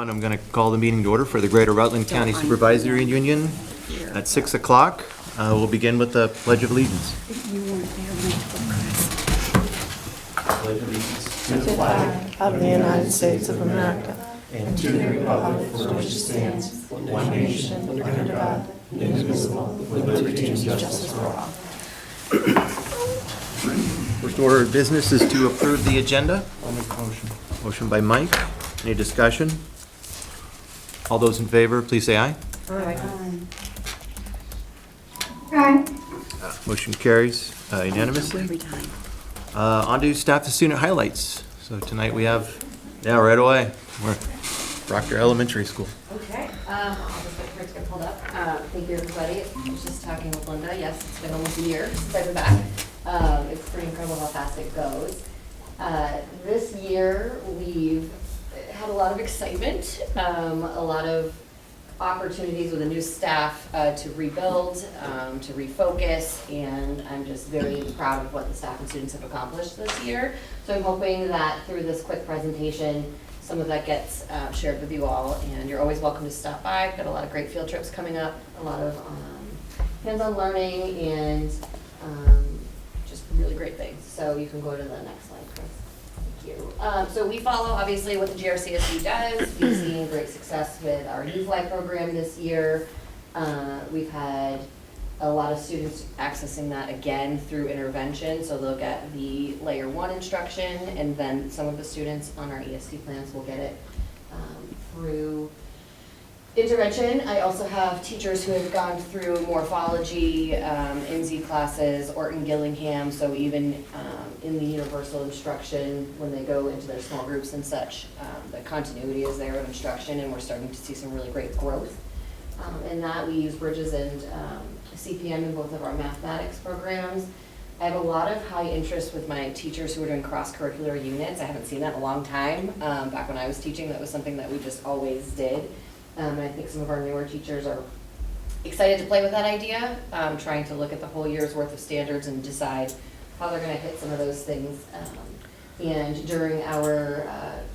everyone. I'm going to call the meeting to order for the Greater Rutland County Supervisory Union at 6 o'clock. We'll begin with the Pledge of Allegiance. Pledge of Allegiance to the flag of the United States of America and to the republic for which it stands, one nation, under God, indivisible, with liberty and justice for all. First order of business is to approve the agenda. I'll make a motion. Motion by Mike. Any discussion? All those in favor, please say aye. Aye. Motion carries unanimously. On to staff to student highlights. So tonight we have, right away, we're Proctor Elementary School. Okay, I'll just wait for it to get pulled up. Thank you, everybody. I was just talking with Linda. Yes, it's been almost a year since I've been back. It's pretty incredible how fast it goes. This year, we've had a lot of excitement, a lot of opportunities with the new staff to rebuild, to refocus, and I'm just very proud of what the staff and students have accomplished this year. So I'm hoping that through this quick presentation, some of that gets shared with you all, and you're always welcome to stop by. I've got a lot of great field trips coming up, a lot of hands-on learning, and just really great things. So you can go to the next slide, Chris. Thank you. So we follow, obviously, what the GRCSU does. We've seen great success with our Youth Life program this year. We've had a lot of students accessing that again through intervention. So they'll get the layer 1 instruction, and then some of the students on our EST plans will get it through intervention. I also have teachers who have gone through morphology, MZ classes, Orton Gillingham, so even in the universal instruction, when they go into their small groups and such, the continuity is there of instruction, and we're starting to see some really great growth. In that, we use Bridges and CPM in both of our mathematics programs. I have a lot of high interest with my teachers who are doing cross-curricular units. I haven't seen that in a long time. Back when I was teaching, that was something that we just always did. And I think some of our newer teachers are excited to play with that idea, trying to look at the whole year's worth of standards and decide how they're going to hit some of those things. And during our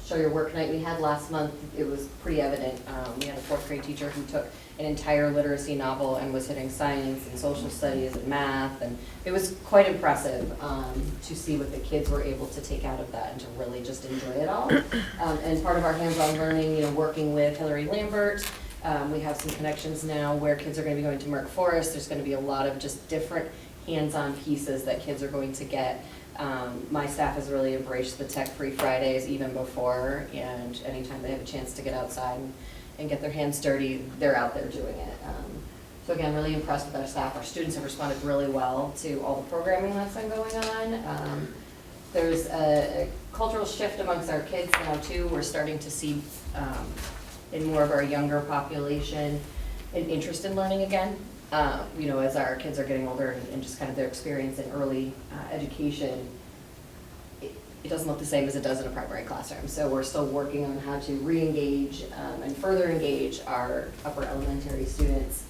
Show Your Work night we had last month, it was pretty evident. We had a 4th grade teacher who took an entire literacy novel and was hitting science and social studies and math, and it was quite impressive to see what the kids were able to take out of that and to really just enjoy it all. And part of our hands-on learning, working with Hillary Lambert, we have some connections now where kids are going to be going to Merck Forest. There's going to be a lot of just different hands-on pieces that kids are going to get. My staff has really embraced the tech-free Fridays even before, and anytime they have a chance to get outside and get their hands dirty, they're out there doing it. So again, really impressed with our staff. Our students have responded really well to all the programming that's been going on. There's a cultural shift amongst our kids now too. We're starting to see in more of our younger population an interest in learning again. As our kids are getting older and just kind of their experience in early education, it doesn't look the same as it does in a primary classroom. So we're still working on how to re-engage and further engage our upper elementary students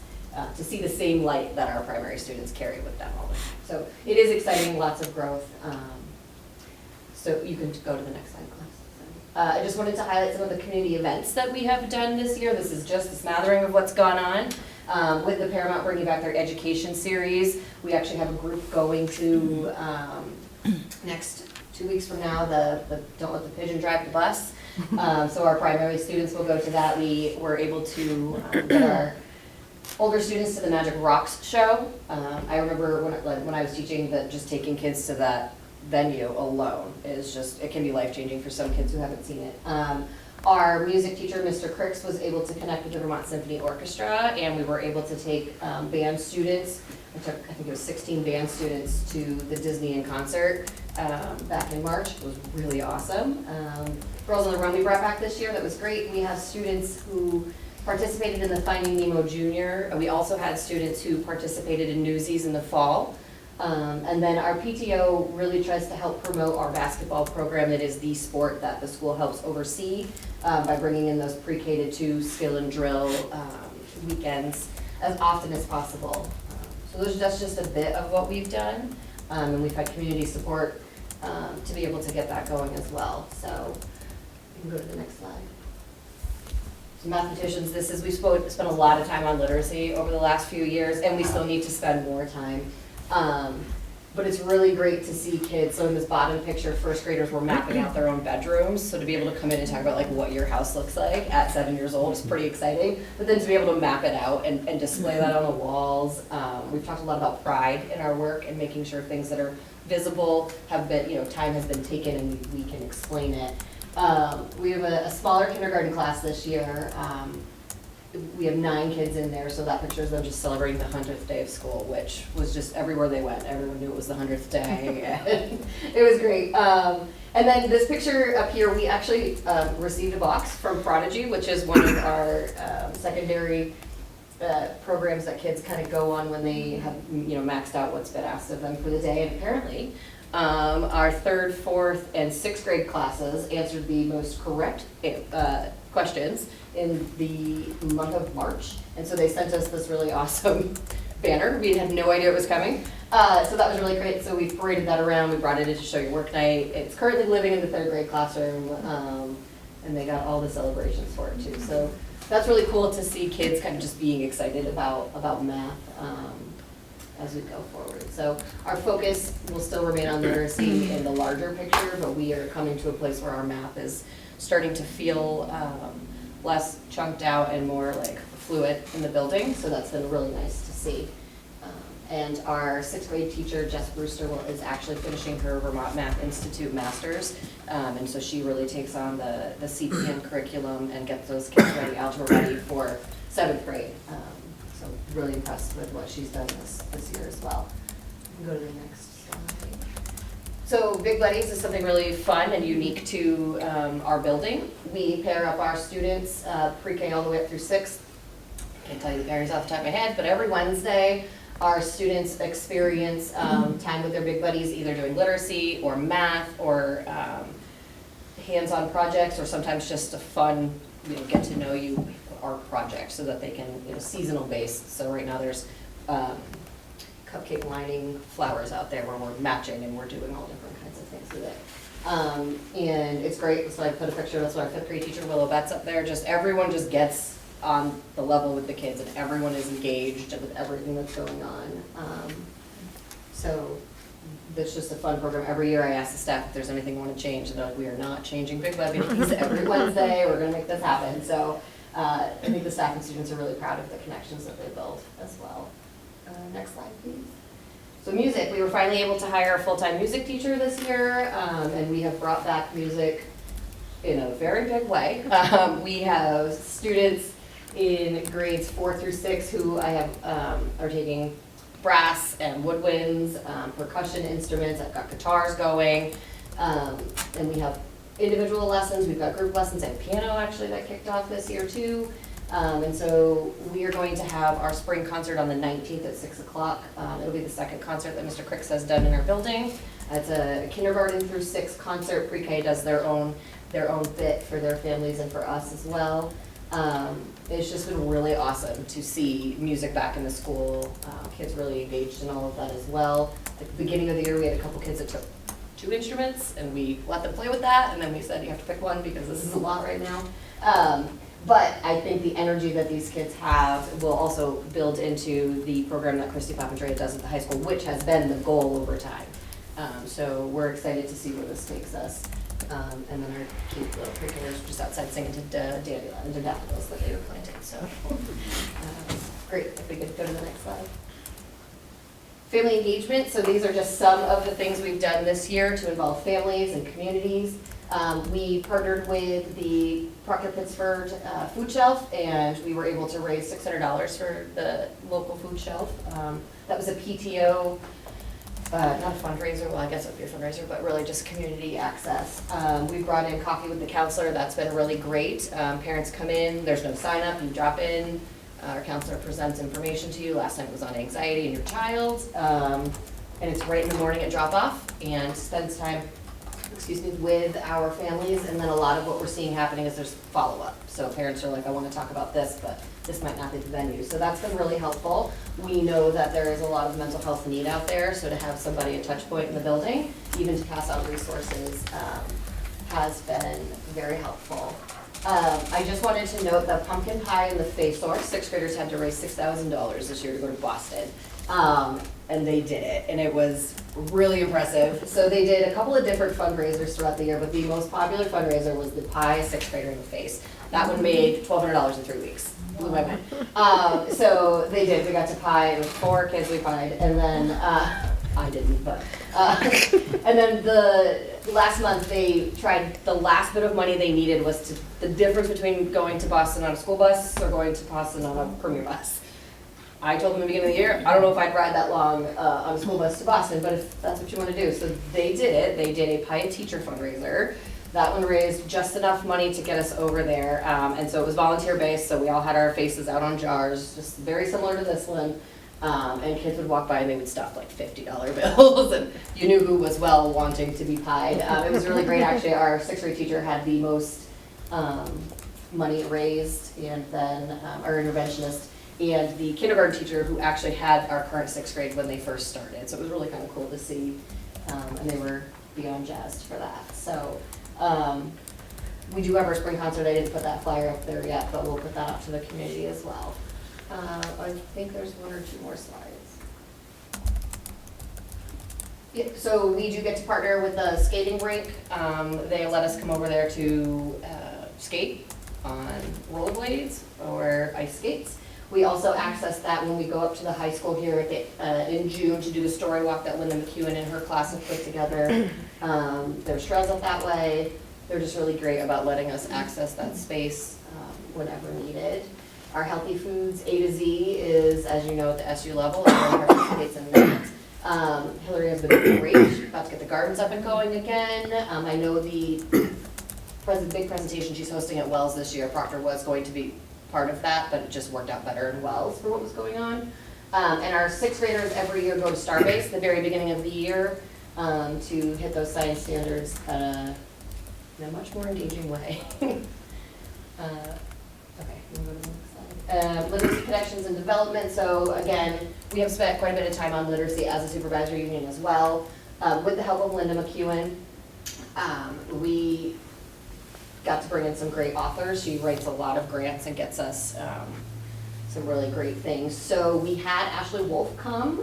to see the same light that our primary students carry with them all the time. So it is exciting, lots of growth. So you can go to the next slide, class. I just wanted to highlight some of the community events that we have done this year. This is just a smattering of what's gone on. With the Paramount Bringing Back Their Education series, we actually have a group going to next 2 weeks from now, the Don't Let the Pigeon Drive the Bus. So our primary students will go to that. We were able to get our older students to the Magic Rocks show. I remember when I was teaching that just taking kids to that venue alone is just, it can be life-changing for some kids who haven't seen it. Our music teacher, Mr. Cricks, was able to connect with the Vermont Symphony Orchestra, and we were able to take band students. I think it was 16 band students to the Disney in concert back in March. It was really awesome. Girls on the Run we brought back this year, that was great. We have students who participated in the Finding Nemo Junior. We also had students who participated in Newsies in the fall. And then our PTO really tries to help promote our basketball program. That is the sport that the school helps oversee by bringing in those pre-K to 2 skill and drill weekends as often as possible. So that's just a bit of what we've done. And we've had community support to be able to get that going as well. So you can go to the next slide. mathematicians, we spent a lot of time on literacy over the last few years, and we still need to spend more time. But it's really great to see kids, so in this bottom picture, first graders were mapping out their own bedrooms, so to be able to come in and talk about like what your house looks like at 7 years old is pretty exciting. But then to be able to map it out and display that on the walls. We've talked a lot about pride in our work and making sure things that are visible have been, time has been taken and we can explain it. We have a smaller kindergarten class this year. We have 9 kids in there, so that picture is them just celebrating the 100th day of school, which was just everywhere they went. Everyone knew it was the 100th day, and it was great. And then this picture up here, we actually received a box from Prodigy, which is one of our secondary programs that kids kind of go on when they have, maxed out what's been asked of them for the day. And apparently, our 3rd, 4th, and 6th grade classes answered the most correct questions in the month of March. And so they sent us this really awesome banner. We had no idea it was coming. So that was really great. So we paraded that around. We brought it in to show your work night. It's currently living in the 3rd grade classroom. And they got all the celebrations for it too. So that's really cool to see kids kind of just being excited about math as we go forward. So our focus will still remain on literacy in the larger picture, but we are coming to a place where our math is starting to feel less chunked out and more like fluid in the building. So that's been really nice to see. And our 6th grade teacher, Jess Brewster, is actually finishing her Vermont Math Institute Masters. And so she really takes on the CPM curriculum and gets those kids ready, algebra ready for 7th grade. So really impressed with what she's done this year as well. Go to the next slide. So Big Buddies is something really fun and unique to our building. We pair up our students pre-K all the way up through 6th. Can't tell you the pairings off the top of my head, but every Wednesday our students experience time with their Big Buddies, either doing literacy or math or hands-on projects, or sometimes just a fun get to know you art project so that they can, seasonal based. So right now there's cupcake lining flowers out there where we're matching and we're doing all different kinds of things with it. And it's great. So I put a picture, that's our 5th grade teacher, Willow Betts, up there. Just everyone just gets on the level with the kids and everyone is engaged with everything that's going on. So it's just a fun program. Every year I ask the staff if there's anything they want to change, and they're like, we are not changing Big Buddies every Wednesday. We're going to make this happen. So I think the staff and students are really proud of the connections that they build as well. Next slide, please. So music, we were finally able to hire a full-time music teacher this year, and we have brought back music in a very big way. We have students in grades 4 through 6 who I have are taking brass and woodwinds, percussion instruments. I've got guitars going, and we have individual lessons. We've got group lessons and piano actually that kicked off this year too. And so we are going to have our spring concert on the 19th at 6 o'clock. It'll be the 2nd concert that Mr. Cricks has done in our building. It's a kindergarten through 6 concert. Pre-K does their own bit for their families and for us as well. It's just been really awesome to see music back in the school. Kids really engaged in all of that as well. At the beginning of the year, we had a couple kids that took 2 instruments, and we let them play with that, and then we said, you have to pick one because this is a lot right now. But I think the energy that these kids have will also build into the program that Christy Papandrea does at the high school, which has been the goal over time. So we're excited to see where this takes us. And then our cute little pre-Kers just outside singing to dandelions and daffodils that they were planting. So great. If we could go to the next slide. Family engagement. So these are just some of the things we've done this year to involve families and communities. We partnered with the Proctor Pittsford food shelf, and we were able to raise $600 for the local food shelf. That was a PTO, not a fundraiser, well I guess it would be a fundraiser, but really just community access. We brought in coffee with the counselor. That's been really great. Parents come in, there's no sign up, you drop in, our counselor presents information to you. Last time it was on anxiety in your child, and it's right in the morning at drop off, and spends time with our families. And then a lot of what we're seeing happening is there's follow-up. So parents are like, I want to talk about this, but this might not be the venue. So that's been really helpful. We know that there is a lot of mental health need out there, so to have somebody a touch point in the building, even to pass out resources, has been very helpful. I just wanted to note that pumpkin pie and the face off, sixth graders had to raise $6,000 this year to go to Boston. And they did it, and it was really impressive. So they did a couple of different fundraisers throughout the year, but the most popular fundraiser was the pie sixth grader in the face. That one made $1,200 in 3 weeks. Blew my mind. So they did. We got to pie. It was 4 kids we pied, and then I didn't, but and then the last month they tried. The last bit of money they needed was the difference between going to Boston on a school bus or going to Boston on a Premier bus. I told them at the beginning of the year, I don't know if I'd ride that long on a school bus to Boston, but if that's what you want to do. So they did it. They did a pie and teacher fundraiser. That one raised just enough money to get us over there. And so it was volunteer based, so we all had our faces out on jars, just very similar to this one. And kids would walk by and they would stuff like $50 bills, and you knew who was well wanting to be pied. It was really great, actually. Our sixth grade teacher had the most money raised, and then our interventionist, and the kindergarten teacher who actually had our current sixth grade when they first started. So it was really kind of cool to see, and they were beyond jazzed for that. So we do have our spring concert. I didn't put that flyer up there yet, but we'll put that out to the community as well. I think there's 1 or 2 more slides. Yeah, so we do get to partner with the skating rink. They let us come over there to skate on rollerblades or ice skates. We also access that when we go up to the high school here in June to do the story walk that Linda McEwen and her class have put together. There's trails up that way. They're just really great about letting us access that space whenever needed. Our Healthy Foods A to Z is, as you know, at the SU level, everyone participates in that. Hillary has been great. She's about to get the gardens up and going again. I know the big presentation she's hosting at Wells this year, Proctor was going to be part of that, but it just worked out better in Wells for what was going on. And our sixth graders every year go to Starbase at the very beginning of the year to hit those science standards in a much more engaging way. Okay, we'll go to the next slide. Literacy connections and development. So again, we have spent quite a bit of time on literacy as a supervisory union as well. With the help of Linda McEwen, we got to bring in some great authors. She writes a lot of grants and gets us some really great things. So we had Ashley Wolf come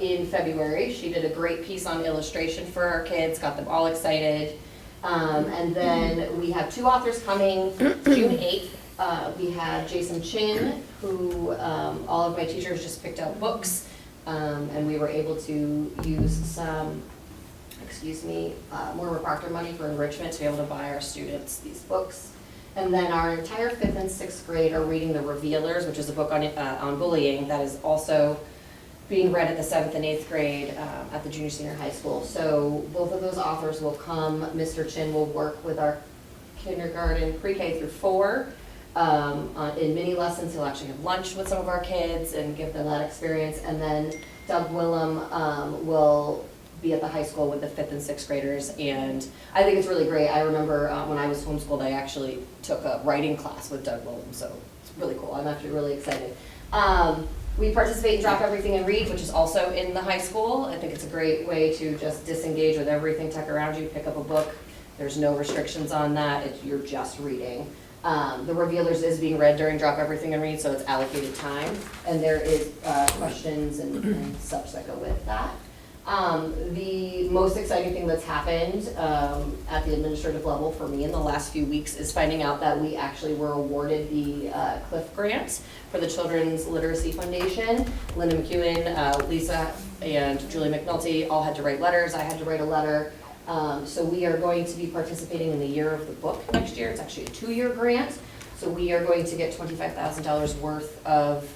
in February. She did a great piece on illustration for our kids, got them all excited. And then we have 2 authors coming June 8th. We have Jason Chin, who all of my teachers just picked out books, and we were able to use some more Proctor money for enrichment to be able to buy our students these books. And then our entire 5th and 6th grade are reading The Revealers, which is a book on bullying that is also being read at the 7th and 8th grade at the junior senior high school. So both of those authors will come. Mr. Chin will work with our kindergarten pre-K through 4 in mini lessons. He'll actually have lunch with some of our kids and give them that experience. And then Doug Willem will be at the high school with the 5th and 6th graders, and I think it's really great. I remember when I was homeschooled, I actually took a writing class with Doug Willem, so it's really cool. I'm actually really excited. We participate in Drop Everything and Read, which is also in the high school. I think it's a great way to just disengage with everything tech around you, pick up a book. There's no restrictions on that. You're just reading. The Revealers is being read during Drop Everything and Read, so it's allocated time, and there is questions and such that go with that. The most exciting thing that's happened at the administrative level for me in the last few weeks is finding out that we actually were awarded the Cliff Grant for the Children's Literacy Foundation. Linda McEwen, Lisa, and Julie McNulty all had to write letters. I had to write a letter. So we are going to be participating in the Year of the Book next year. It's actually a 2-year grant. So we are going to get $25,000 worth of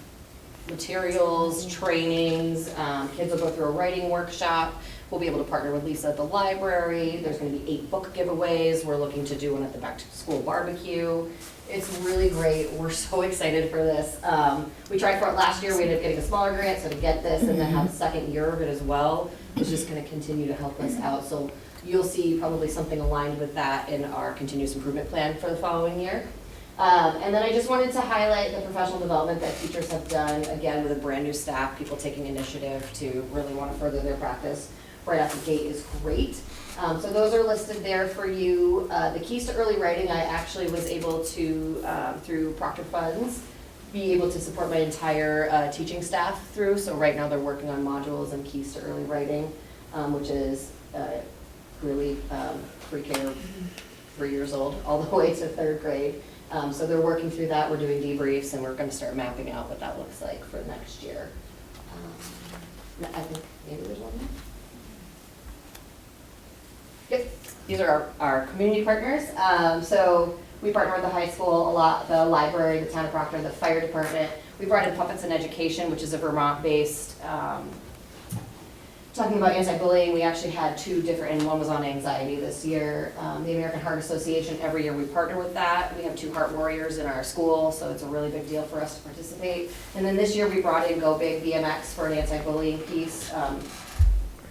materials, trainings, kids will go through a writing workshop. We'll be able to partner with Lisa at the library. There's going to be 8 book giveaways. We're looking to do one at the back to school barbecue. It's really great. We're so excited for this. We tried for it last year. We ended up getting a smaller grant, so to get this and then have a second year of it as well is just going to continue to help us out. So you'll see probably something aligned with that in our continuous improvement plan for the following year. And then I just wanted to highlight the professional development that teachers have done, again, with a brand new staff, people taking initiative to really want to further their practice. right out the gate is great. So those are listed there for you. The keys to early writing, I actually was able to, through Proctor funds, be able to support my entire teaching staff through. So right now they're working on modules and keys to early writing, which is really pre-K, 3 years old, all the way to 3rd grade. So they're working through that. We're doing debriefs, and we're going to start mapping out what that looks like for next year. I think maybe there's one more. Yep, these are our community partners. So we partner with the high school a lot, the library, the town of Proctor, the fire department. We brought in Puppets in Education, which is a Vermont-based, talking about anti-bullying. We actually had 2 different, and one was on anxiety this year. The American Heart Association, every year we partner with that. We have 2 heart warriors in our school, so it's a really big deal for us to participate. And then this year we brought in Go Big BMX for an anti-bullying piece.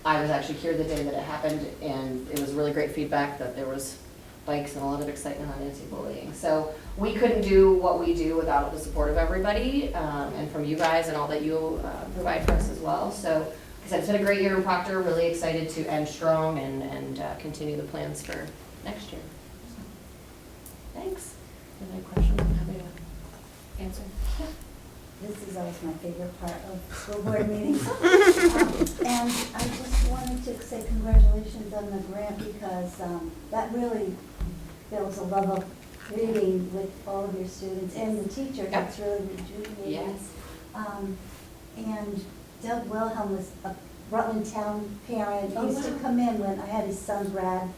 I was actually here the day that it happened, and it was really great feedback that there was bikes and a lot of excitement on anti-bullying. So we couldn't do what we do without the support of everybody, and from you guys and all that you provide for us as well. So like I said, it's been a great year in Proctor, really excited to end strong and continue the plans for next year. So, thanks. Any questions I'm happy to answer? Yeah. This is always my favorite part of school board meetings. And I just wanted to say congratulations on the grant because that really builds a love of reading with all of your students and the teachers. Yep. It's really rejuvenating. Yes. And Doug Wilhelm was a Rutland town parent. He Oh, used to wow. come in when I had his son Brad.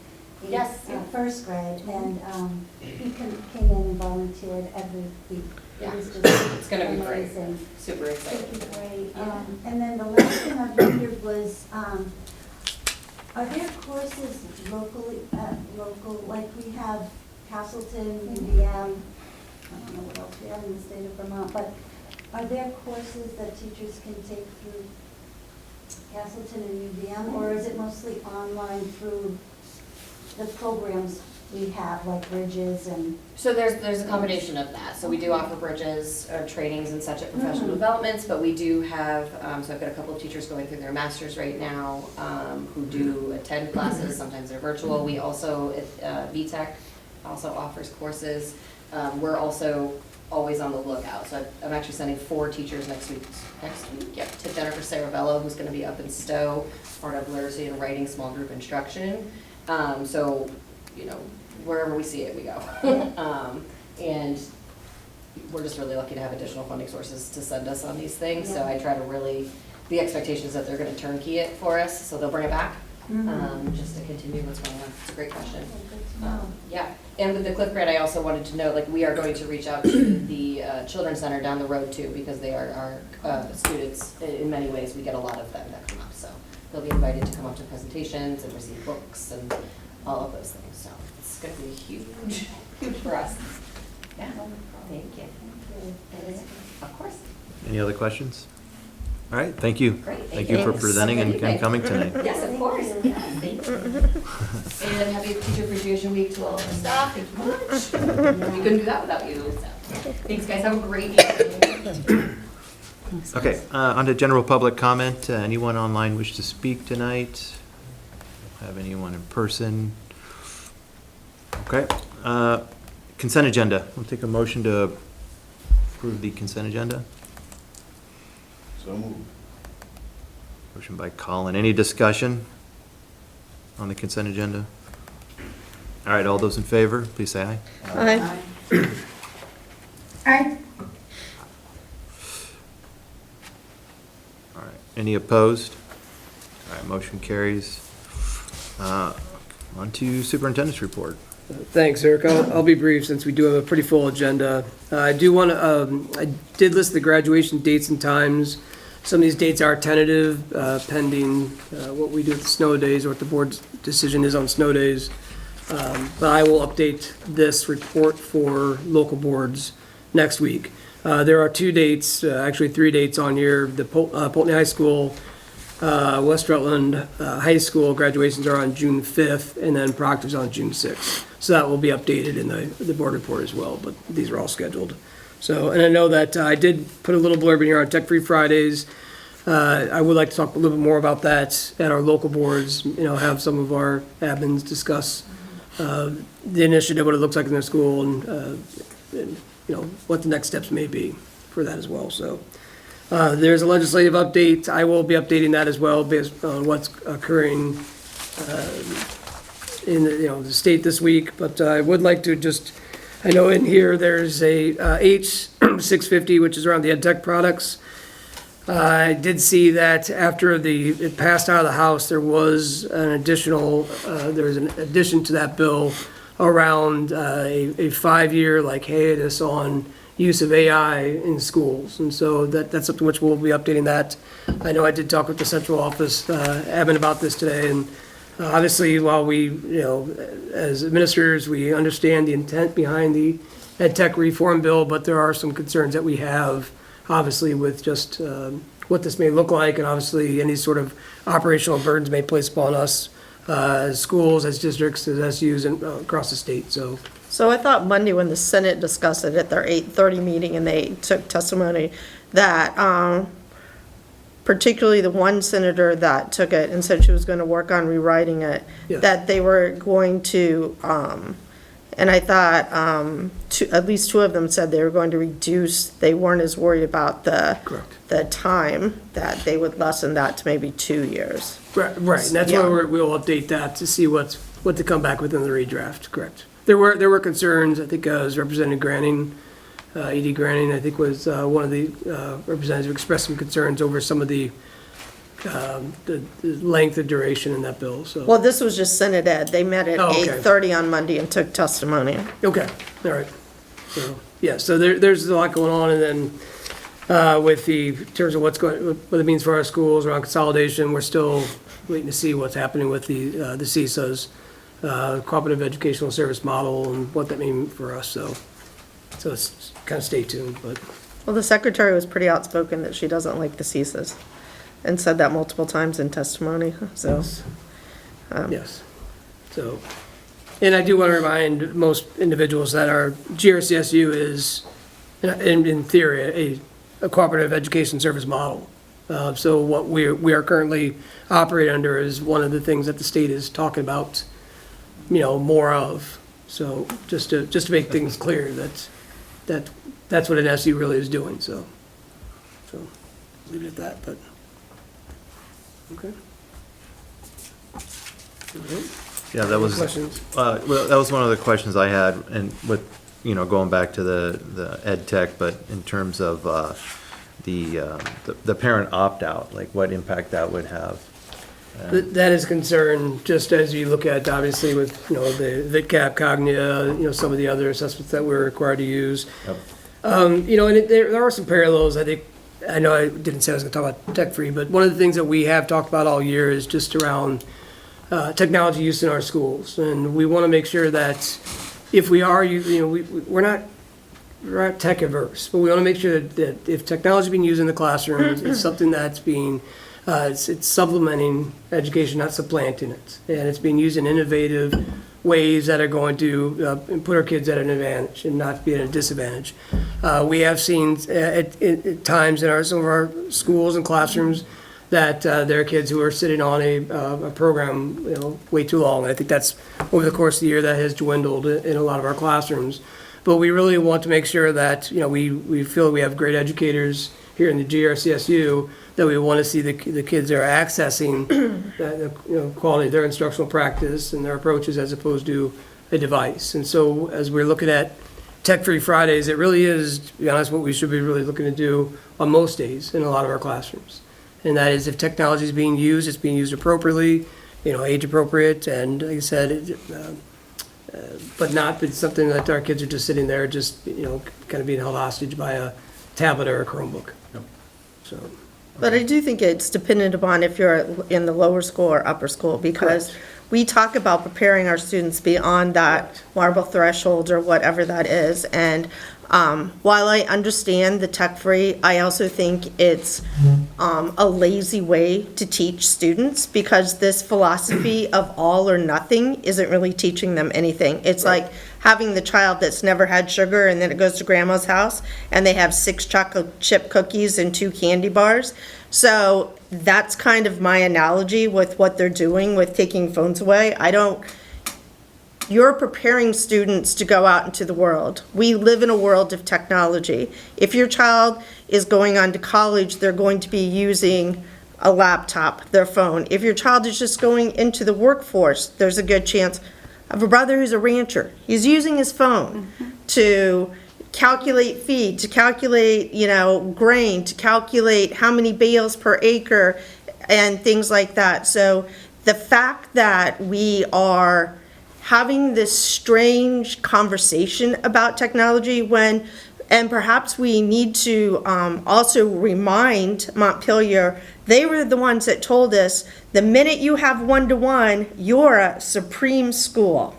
He Yes, was, yeah. 1st grade, and he came in and volunteered every week. Yeah. It was just It's gonna be great. amazing. Super excited. It'd be great. Yeah. And then the last thing I wondered was, are there courses locally, local, like we have Castleton, UVM, I don't know what else we have in the state of Vermont, but are there courses that teachers can take through Castleton and UVM, or is it mostly online through the programs we have, like Bridges and? So there's a combination of that. So we do offer bridges, trainings and such at professional developments, but we do have, so I've got a couple of teachers going through their masters right now who do attend classes, sometimes they're virtual. We also, VTech also offers courses. We're also always on the lookout. So I'm actually sending 4 teachers next week, yep, to Jennifer Sarabello, who's gonna be up in Stowe, part of literacy and writing small group instruction. So, you know, wherever we see it, we go. And we're just really lucky to have additional funding sources to send us on these things. So Yeah. I try to really, the expectation is that they're gonna turnkey it for us, so they'll bring it back, just to continue what's going on. It's a great question. Good to know. Yeah, and with the Cliff Grant, I also wanted to note, like, we are going to reach out to the Children's Center down the road too, because they are our students. In many ways, we get a lot of them that come up, so they'll be invited to come up to presentations and receive books and all of those things. So it's going to be huge, huge for us. Yeah, thank you. Thank you. Of course. Any other questions? All right, thank you. Great, Thank you for thanks. presenting and coming tonight. Yes, of course. Yes, thank you. And happy Teacher Appreciation Week to all of our staff. Thank you much. We couldn't do that without you. So. Thanks, guys. Have a great evening. Okay, on to general public comment. Anyone online wish to speak tonight? Have anyone in person? Okay, consent agenda. We'll take a motion to approve the consent agenda. So moved. Motion by Colin. Any discussion on the consent agenda? All right, all those in favor, please say aye. Aye. Aye. All right, any opposed? All right, motion carries. On to superintendent's report. Thanks, Eric. I'll be brief since we do have a pretty full agenda. I do want to, I did list the graduation dates and times. Some of these dates are tentative, pending what we do with the snow days or what the board's decision is on snow days. But I will update this report for local boards next week. There are 2 dates, actually 3 dates on here. The Pulteney High School, West Rutland High School graduations are on June 5th, and then Proctor's on June 6th. So that will be updated in the board report as well, but these are all scheduled. So, and I know that I did put a little blurb in here on Tech Free Fridays. I would like to talk a little bit more about that at our local boards, have some of our admins discuss the initiative, what it looks like in their school, and what the next steps may be for that as well. So there's a legislative update. I will be updating that as well based on what's occurring in the state this week. But I would like to I know in here there's a H650, which is around the ed tech products. I did see that after it passed out of the House, there was an addition to that bill around a 5-year hiatus on use of AI in schools. And so that's something which we'll be updating that. I know I did talk with the central office admin about this today, and obviously while we, as administrators, we understand the intent behind the ed tech reform bill, but there are some concerns that we have obviously with just what this may look like, and obviously any sort of operational burdens may place upon us as schools, as districts, as SUs, and across the state. So I thought Monday when the Senate discussed it at their 8:30 meeting and they took testimony that particularly the one senator that took it and said she was going to work on rewriting it, Yeah. that they were going to, and I thought at least two of them said they were going to reduce, they weren't as worried about Correct. the time, that they would lessen that to maybe 2 years. Right, and that's Yeah. why we'll update that to see what to come back with in the redraft, correct. There were concerns, I think, as Representative Granning, E.D. Granning, I think was one of the representatives expressed some concerns over some of the length of duration in that bill, so. Well, this was just Senate Ed. They met at Oh, okay. 8:30 on Monday and took testimony. Okay, all right. So, yeah, so there's a lot going on, and then in terms of what it means for our schools around consolidation, we're still waiting to see what's happening with the CESAs, Cooperative Educational Service Model, and what that means for us, so it's kind of stay tuned, but. Well, the secretary was pretty outspoken that she doesn't like the CESAs and said that multiple times in testimony, so. Yes. So, and I do want to remind most individuals that our GRCSU is, in theory, a cooperative education service model. So what we are currently operating under is one of the things that the state is talking about, more of. So just to make things clear, that's what an SU really is doing. So leave it at that. But okay. Yeah, that was, Questions? well, that was one of the questions I had, and with, going back to the ed tech, but in terms of the parent opt-out, like what impact that would have. That is a concern, just as you look at, obviously, with, the VitCap, Cognia, some of the other assessments that we're required to use. Yep. And there are some parallels, I think. I know I didn't say I was going to talk about tech-free, but one of the things that we have talked about all year is just around technology use in our schools. And we want to make sure that if we are, we're not tech averse, but we want to make sure that if technology is being used in the classroom, it's something that's being, it's supplementing education, not supplanting it. And it's being used in innovative ways that are going to put our kids at an advantage and not be at a disadvantage. We have seen at times in some of our schools and classrooms that there are kids who are sitting on a program, way too long. I think that's over the course of the year that has dwindled in a lot of our classrooms. But we really want to make sure that, we feel we have great educators here in the GRCSU, that we want to see the kids that are accessing the quality of their instructional practice and their approaches as opposed to a device. And so as we're looking at Tech-Free Fridays, it really is, to be honest, what we should be really looking to do on most days in a lot of our classrooms. And that is, if technology is being used, it's being used appropriately, age appropriate, and like I said, but not it's something that our kids are just sitting there, just kind of being held hostage by a tablet or a Chromebook. Yep. So. But I do think it's dependent upon if you're in the lower school or upper school, because we talk about preparing our students beyond that marble threshold or whatever that is. And while I understand the tech-free, I also think it's a lazy way to teach students, because this philosophy of all or nothing isn't really teaching them anything. It's like having the child that's never had sugar and then it goes to grandma's house and they have 6 chocolate chip cookies and 2 candy bars. So that's kind of my analogy with what they're doing with taking phones away. You're preparing students to go out into the world. We live in a world of technology. If your child is going on to college, they're going to be using a laptop, their phone. If your child is just going into the workforce, there's a good chance. I have a brother who's a rancher. He's using his phone to calculate feed, to calculate, grain, to calculate how many bales per acre and things like that. So the fact that we are having this strange conversation about technology and perhaps we need to also remind Montpelier, they were the ones that told us, the minute you have one-to-one, you're a supreme school.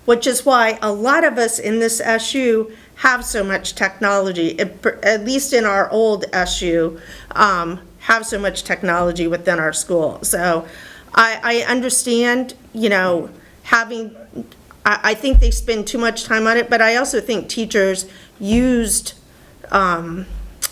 Which is why a lot of us in this SU have so much technology, at least in our old SU, have so much technology within our school. So I understand, I think they spend too much time on it, but I also think teachers used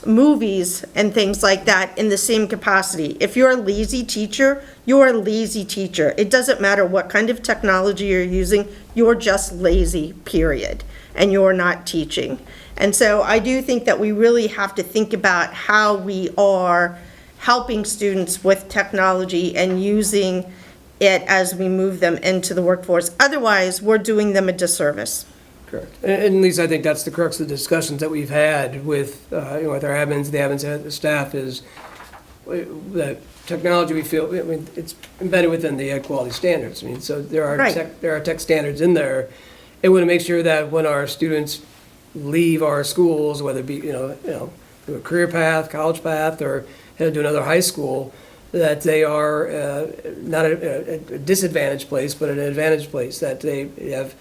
movies and things like that in the same capacity. If you're a lazy teacher, you're a lazy teacher. It doesn't matter what kind of technology you're using, you're just lazy, period, and you're not teaching. And so I do think that we really have to think about how we are helping students with technology and using it as we move them into the workforce. Otherwise, we're doing them a disservice. Correct. And at least I think that's the crux of the discussions that we've had with, with our admins, the admins and the staff is that technology we feel, it's embedded within the ed quality standards. So there are Right. there are tech standards in there. And we want to make sure that when our students leave our schools, whether it be, through a career path, college path, or head to another high school, that they are not a disadvantaged place, but an advantaged place, that they have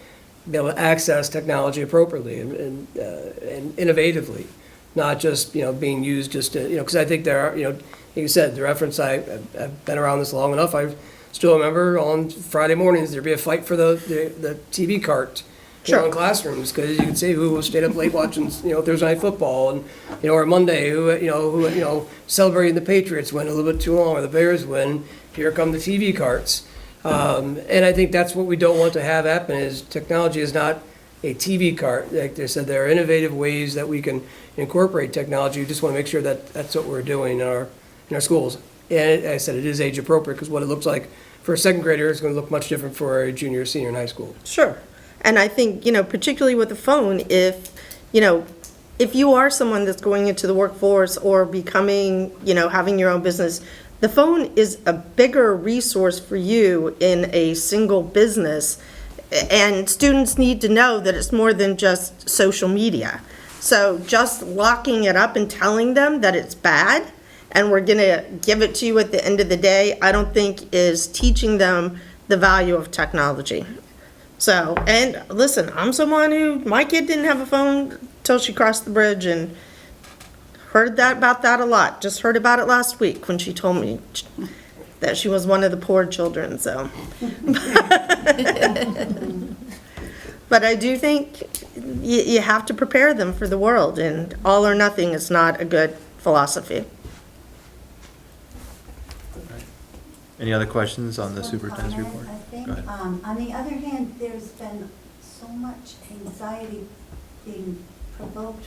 be able to access technology appropriately and innovatively, not just, being used just to, because I think there are, like you said, the reference, I've been around this long enough, I still remember on Friday mornings, there'd be a fight for the TV cart, in classrooms, because you could see who stayed up late watching, Thursday night football, and, or Monday, who celebrating the Patriots win a little bit too long, or the Bears win, here come the TV carts. And I think that's what we don't want to have happen, is technology is not a TV cart. Like they said, there are innovative ways that we can incorporate technology. We just want to make sure that that's what we're doing in our schools. And I said it is age appropriate, because what it looks like for a second grader is going to look much different for a junior or senior in high school. Sure. And I think, particularly with the phone, if you are someone that's going into the workforce or becoming, having your own business, the phone is a bigger resource for you in a single business. And students need to know that it's more than just social media. So just locking it up and telling them that it's bad and we're going to give it to you at the end of the day, I don't think is teaching them the value of technology. So, and listen, I'm someone who, my kid didn't have a phone till she crossed the bridge, and heard about that a lot. Just heard about it last week when she told me that she was one of the poor children, so. But I do think you have to prepare them for the world, and all or nothing is not a good philosophy. Any other questions on the superintendent's Comment, report? I think, Go ahead. on the other hand, there's been so much anxiety being provoked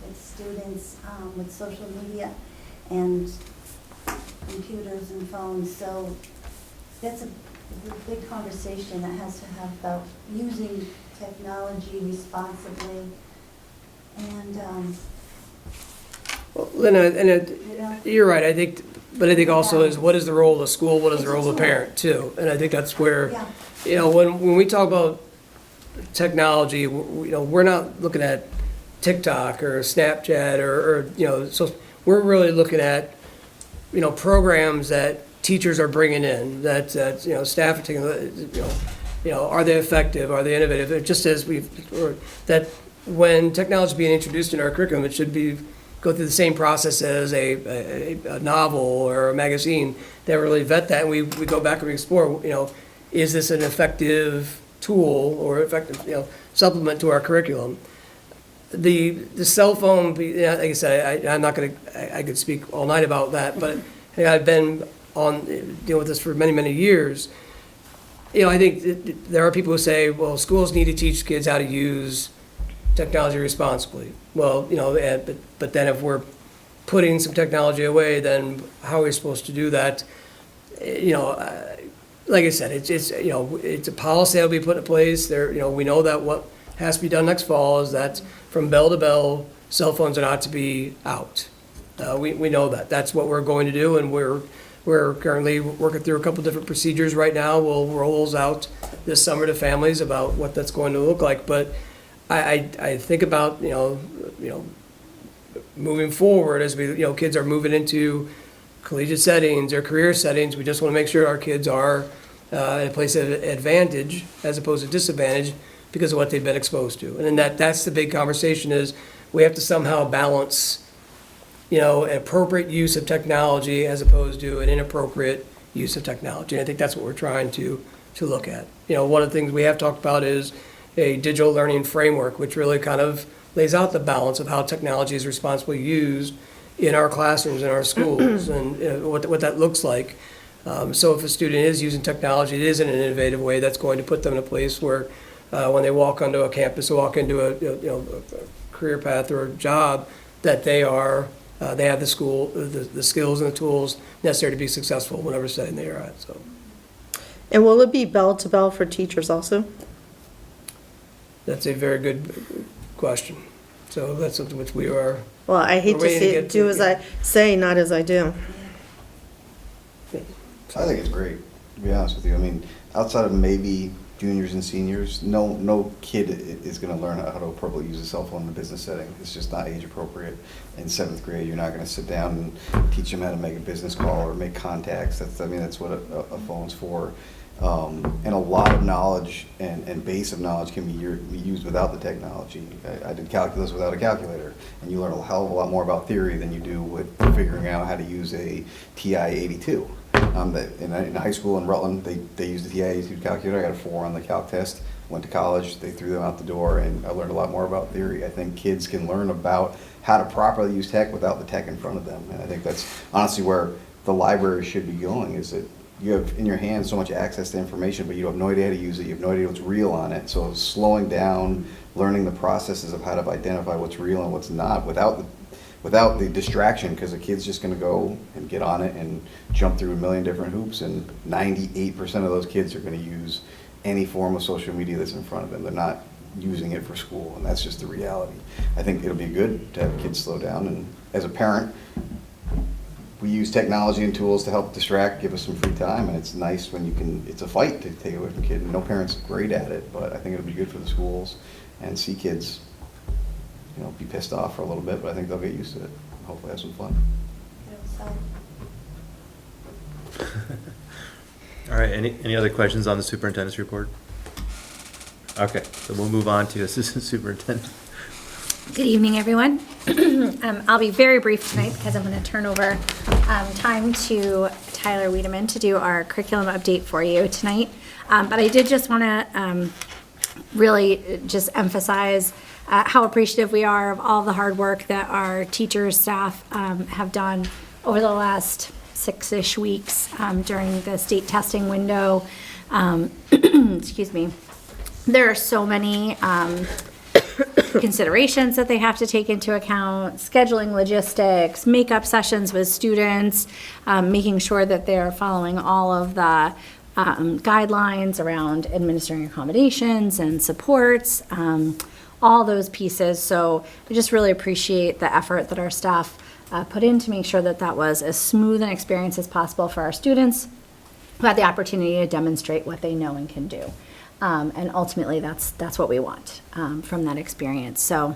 with students, with social media and computers and phones, so that's a big conversation that has to have about using technology responsibly, and, Well, Lynn, you're right, I think, but I think also Yeah. is what is the role of the school, what is the role of the parent too? And I think that's where, yeah, when we talk about technology, we're not looking at TikTok or Snapchat or so we're really looking at, programs that teachers are bringing in, that staff are taking, are they effective, are they innovative? It just as that when technology is being introduced in our curriculum, it should go through the same process as a novel or a magazine that really vet that, and we go back and we explore, is this an effective tool or effective, supplement to our curriculum. The cell phone, like I said, I'm not going to, I could speak all night about that, but I've been dealing with this for many, many years. I think there are people who say, well, schools need to teach kids how to use technology responsibly. Well, but then if we're putting some technology away, then how are we supposed to do that? Like I said, it's a policy that'll be put in place. We know that what has to be done next fall is that from bell to bell, cell phones are not to be out. We know that. That's what we're going to do, and we're currently working through a couple different procedures right now. We'll roll those out this summer to families about what that's going to look like. But I think about moving forward as kids are moving into collegiate settings or career settings. We just want to make sure our kids are in a place of advantage as opposed to disadvantage because of what they've been exposed to. And then that's the big conversation is we have to somehow balance an appropriate use of technology as opposed to an inappropriate use of technology. And I think that's what we're trying to look at. One of the things we have talked about is a digital learning framework, which really kind of lays out the balance of how technology is responsibly used in our classrooms, in our schools, and what that looks like. So if a student is using technology, it is in an innovative way that's going to put them in a place where when they walk onto a campus or walk into a career path or a job, that they have the skills and the tools necessary to be successful in whatever setting they are at. So. And will it be bell to bell for teachers also? That's a very good question. So that's something which we are. Well, I hate to see it do as I say, not as I do. I think it's great, to be honest with you. I mean, outside of maybe juniors and seniors, no kid is going to learn how to appropriately use a cell phone in a business setting. It's just not age appropriate. In 7th grade, you're not going to sit down and teach them how to make a business call or make contacts. That's what a phone's for. And a lot of knowledge and base of knowledge can be used without the technology. I did calculus without a calculator, and you learn a hell of a lot more about theory than you do with figuring out how to use a TI-82. In high school in Rutland, they used the TI-82 calculator. I got a 4 on the calc test. Went to college, they threw them out the door, and I learned a lot more about theory. I think kids can learn about how to properly use tech without the tech in front of them. And I think that's honestly where the library should be going, is that you have in your hands so much access to information, but you have no idea how to use it. You have no idea what's real on it. So slowing down, learning the processes of how to identify what's real and what's not without the distraction, because a kid's just going to go and get on it and jump through a million different hoops, and 98% of those kids are going to use any form of social media that's in front of them. They're not using it for school, and that's just the reality. I think it'll be good to have kids slow down, and as a parent, we use technology and tools to help distract, give us some free time, and it's nice when you can, it's a fight to take away from kids. No parent's great at it, but I think it'll be good for the schools and see kids, be pissed off for a little bit, but I think they'll get used to it and hopefully have some fun. All right, any other questions on the superintendent's report? Okay, so we'll move on to assistant superintendent. Good evening, everyone. I'll be very brief tonight because I'm going to turn over time to Tyler Wiedemann to do our curriculum update for you tonight. But I did just want to really just emphasize how appreciative we are of all the hard work that our teachers, staff have done over the last 6-ish weeks during the state testing window. Excuse me. There are so many considerations that they have to take into account, scheduling logistics, makeup sessions with students, making sure that they're following all of the guidelines around administering accommodations and supports, all those pieces. So I just really appreciate the effort that our staff put in to make sure that that was as smooth an experience as possible for our students who had the opportunity to demonstrate what they know and can do. And ultimately, that's what we want from that experience. So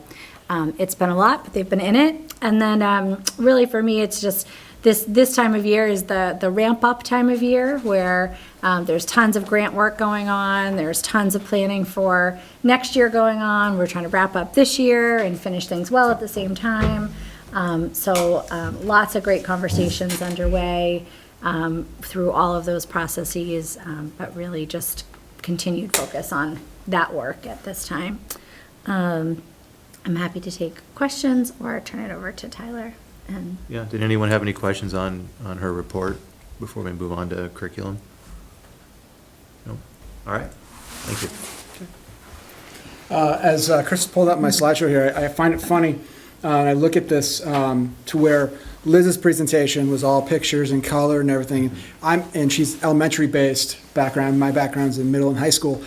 it's been a lot, but they've been in it. And then really for me, it's just this time of year is the ramp up time of year where there's tons of grant work going on. There's tons of planning for next year going on. We're trying to wrap up this year and finish things well at the same time. So lots of great conversations underway through all of those processes, but really just continued focus on that work at this time. I'm happy to take questions or turn it over to Tyler. And Yeah, did anyone have any questions on her report before we move on to curriculum? No? All right, thank you. As Chris pulled up my slideshow here, I find it funny, and I look at this to where Liz's presentation was all pictures and color and everything. And she's elementary-based background. My background's in middle and high school.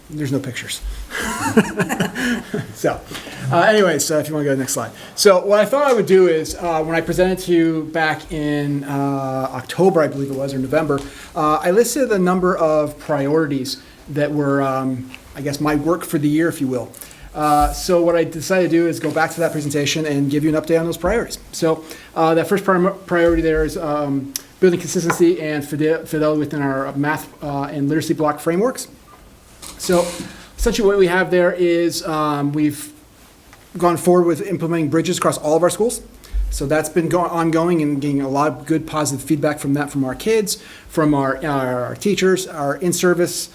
There's no pictures. So, anyways, if you want to go to the next slide. So what I thought I would do is, when I presented to you back in October, I believe it was, or November, I listed a number of priorities that were, I guess, my work for the year, if you will. So what I decided to do is go back to that presentation and give you an update on those priorities. So that first priority there is building consistency and fidelity within our math and literacy block frameworks. So essentially what we have there is we've gone forward with implementing bridges across all of our schools. So that's been ongoing and getting a lot of good positive feedback from that from our kids, from our teachers. Our in-service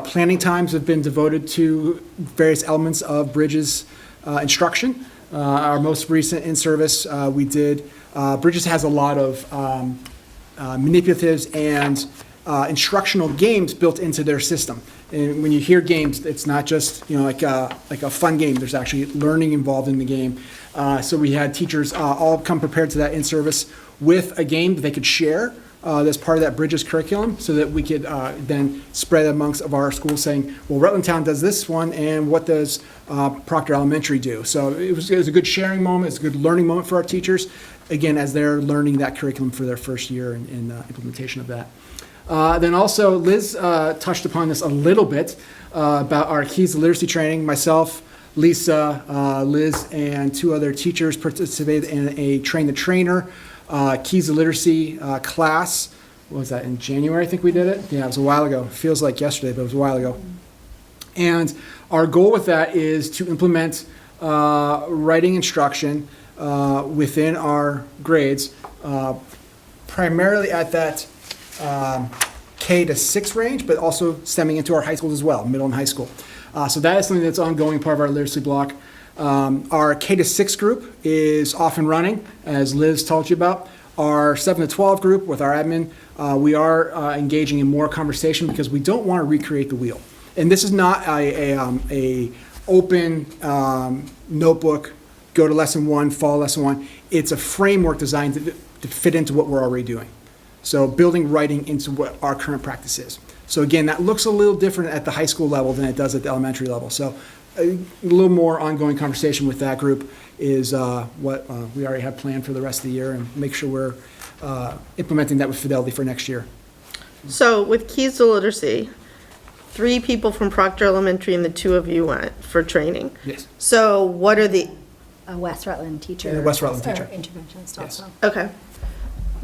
planning times have been devoted to various elements of Bridges instruction. Our most recent in-service we did, Bridges has a lot of manipulatives and instructional games built into their system. And when you hear games, it's not just like a fun game. There's actually learning involved in the game. So we had teachers all come prepared to that in-service with a game that they could share as part of that Bridges curriculum, so that we could then spread amongst of our schools, saying, well, Rutland Town does this one, and what does Proctor Elementary do? So it was a good sharing moment. It's a good learning moment for our teachers, again, as they're learning that curriculum for their first year in implementation of that. Then also, Liz touched upon this a little bit about our Keys to Literacy training. Myself, Lisa, Liz, and two other teachers participated in a Train the Trainer Keys to Literacy class. What was that, in January, I think we did it? Yeah, it was a while ago. It feels like yesterday, but it was a while ago. And our goal with that is to implement writing instruction within our grades, primarily at that K to 6 range, but also stemming into our high schools as well, middle and high school. So that is something that's ongoing, part of our literacy block. Our K to 6 group is off and running, as Liz told you about. Our 7 to 12 group with our admin, we are engaging in more conversation because we don't want to recreate the wheel. And this is not a open notebook, go to lesson 1, follow lesson 1. It's a framework designed to fit into what we're already doing. So building writing into what our current practice is. So again, that looks a little different at the high school level than it does at the elementary level. So a little more ongoing conversation with that group is what we already have planned for the rest of the year, and make sure we're implementing that with fidelity for next year. So with Keys to Literacy, 3 people from Proctor Elementary and the 2 of you went for training. Yes. So what are the, a West Rutland teacher. And a West Rutland or teacher. interventionist Yes. also. okay.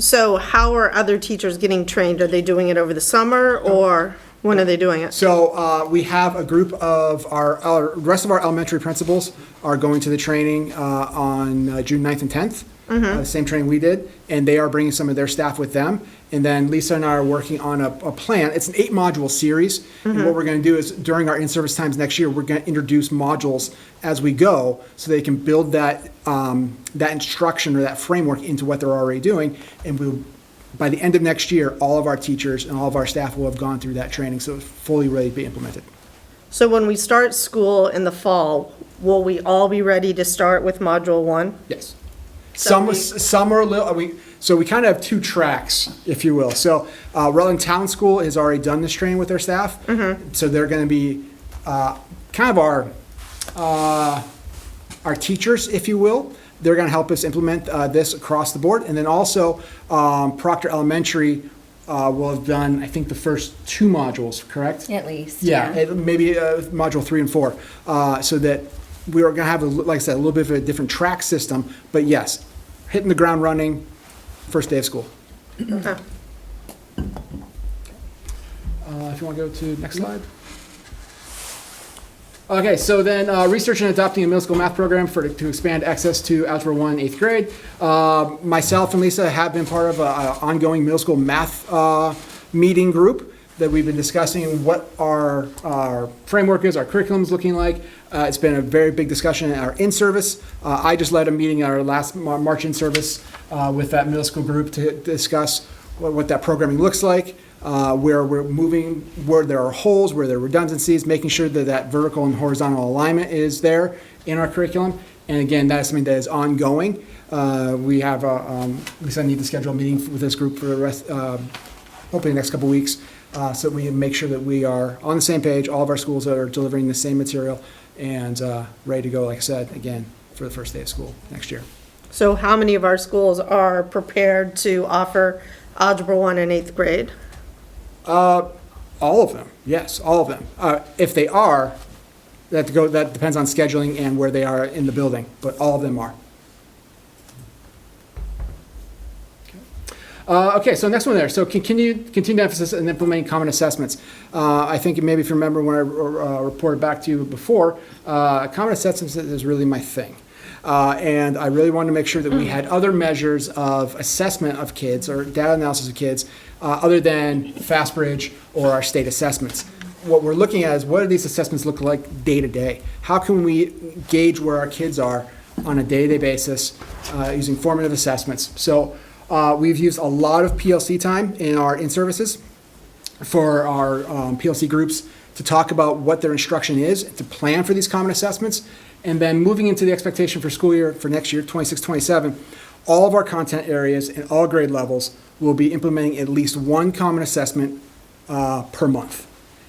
So how are other teachers getting trained? Are they doing it over the summer, or when are they doing it? So we have a group of our rest of our elementary principals are going to the training on June 9th and 10th. The same training we did, and they are bringing some of their staff with them. And then Lisa and I are working on a plan. It's an 8-module series, and what we're going to do is during our in-service times next year, we're going to introduce modules as we go, so they can build that that instruction or that framework into what they're already doing. And we'll, by the end of next year, all of our teachers and all of our staff will have gone through that training, so it's fully ready to be implemented. So when we start school in the fall, will we all be ready to start with Module 1? Yes. So Some are a little, so we kind of have 2 tracks, if you will. So Rutland Town School has already done this training with their staff. So they're going to be kind of our teachers, if you will. They're going to help us implement this across the board. And then also Proctor Elementary will have done, I think, the first 2 modules, correct? At least. Yeah, maybe module 3 and 4, so that we are going to have, like I said, a little bit of a different track system. But yes, hitting the ground running, first day of school. Okay. If you want to go to next slide. Okay, so then research and adopting a middle school math program to expand access to Algebra 1 8th grade. Myself and Lisa have been part of an ongoing middle school math meeting group. that we've been discussing what our framework is, our curriculum's looking like. It's been a very big discussion in our in-service. I just led a meeting at our last March in-service with that middle school group to discuss what that programming looks like, where we're moving, where there are holes, where there are redundancies, making sure that that vertical and horizontal alignment is there in our curriculum. And again, that's something that is ongoing. We have, we said I need to schedule a meeting with this group for the rest, hopefully the next couple of weeks, so that we can make sure that we are on the same page, all of our schools are delivering the same material and ready to go, like I said, again, for the first day of school next year. So how many of our schools are prepared to offer Algebra 1 in 8th grade? All of them, yes, all of them. If they are, that depends on scheduling and where they are in the building, but all of them are. Okay, so next one there. So continued emphasis in implementing common assessments. I think maybe if you remember when I reported back to you before, common assessments is really my thing. And I really wanted to make sure that we had other measures of assessment of kids or data analysis of kids other than FastBridge or our state assessments. What we're looking at is what do these assessments look like day to day? How can we gauge where our kids are on a day-to-day basis using formative assessments? So we've used a lot of PLC time in our in-services for our PLC groups to talk about what their instruction is, to plan for these common assessments, and then moving into the expectation for school year for next year, 26-27, all of our content areas and all grade levels will be implementing at least one common assessment per month.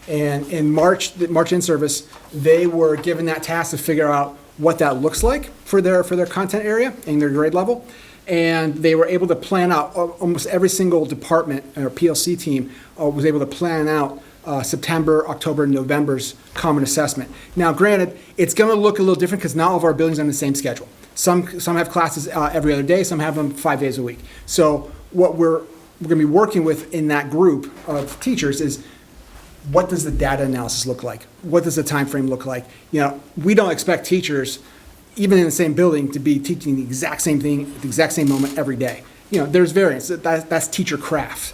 And in March in-service, they were given that task to figure out what that looks like for their content area and their grade level. And they were able to plan out, almost every single department or PLC team was able to plan out September, October, and November's common assessment. Now, granted, it's going to look a little different because not all of our buildings are on the same schedule. Some have classes every other day, some have them 5 days a week. So what we're going to be working with in that group of teachers is what does the data analysis look like? What does the time frame look like? You know, we don't expect teachers, even in the same building, to be teaching the exact same thing at the exact same moment every day. You know, there's variance. That's teacher craft.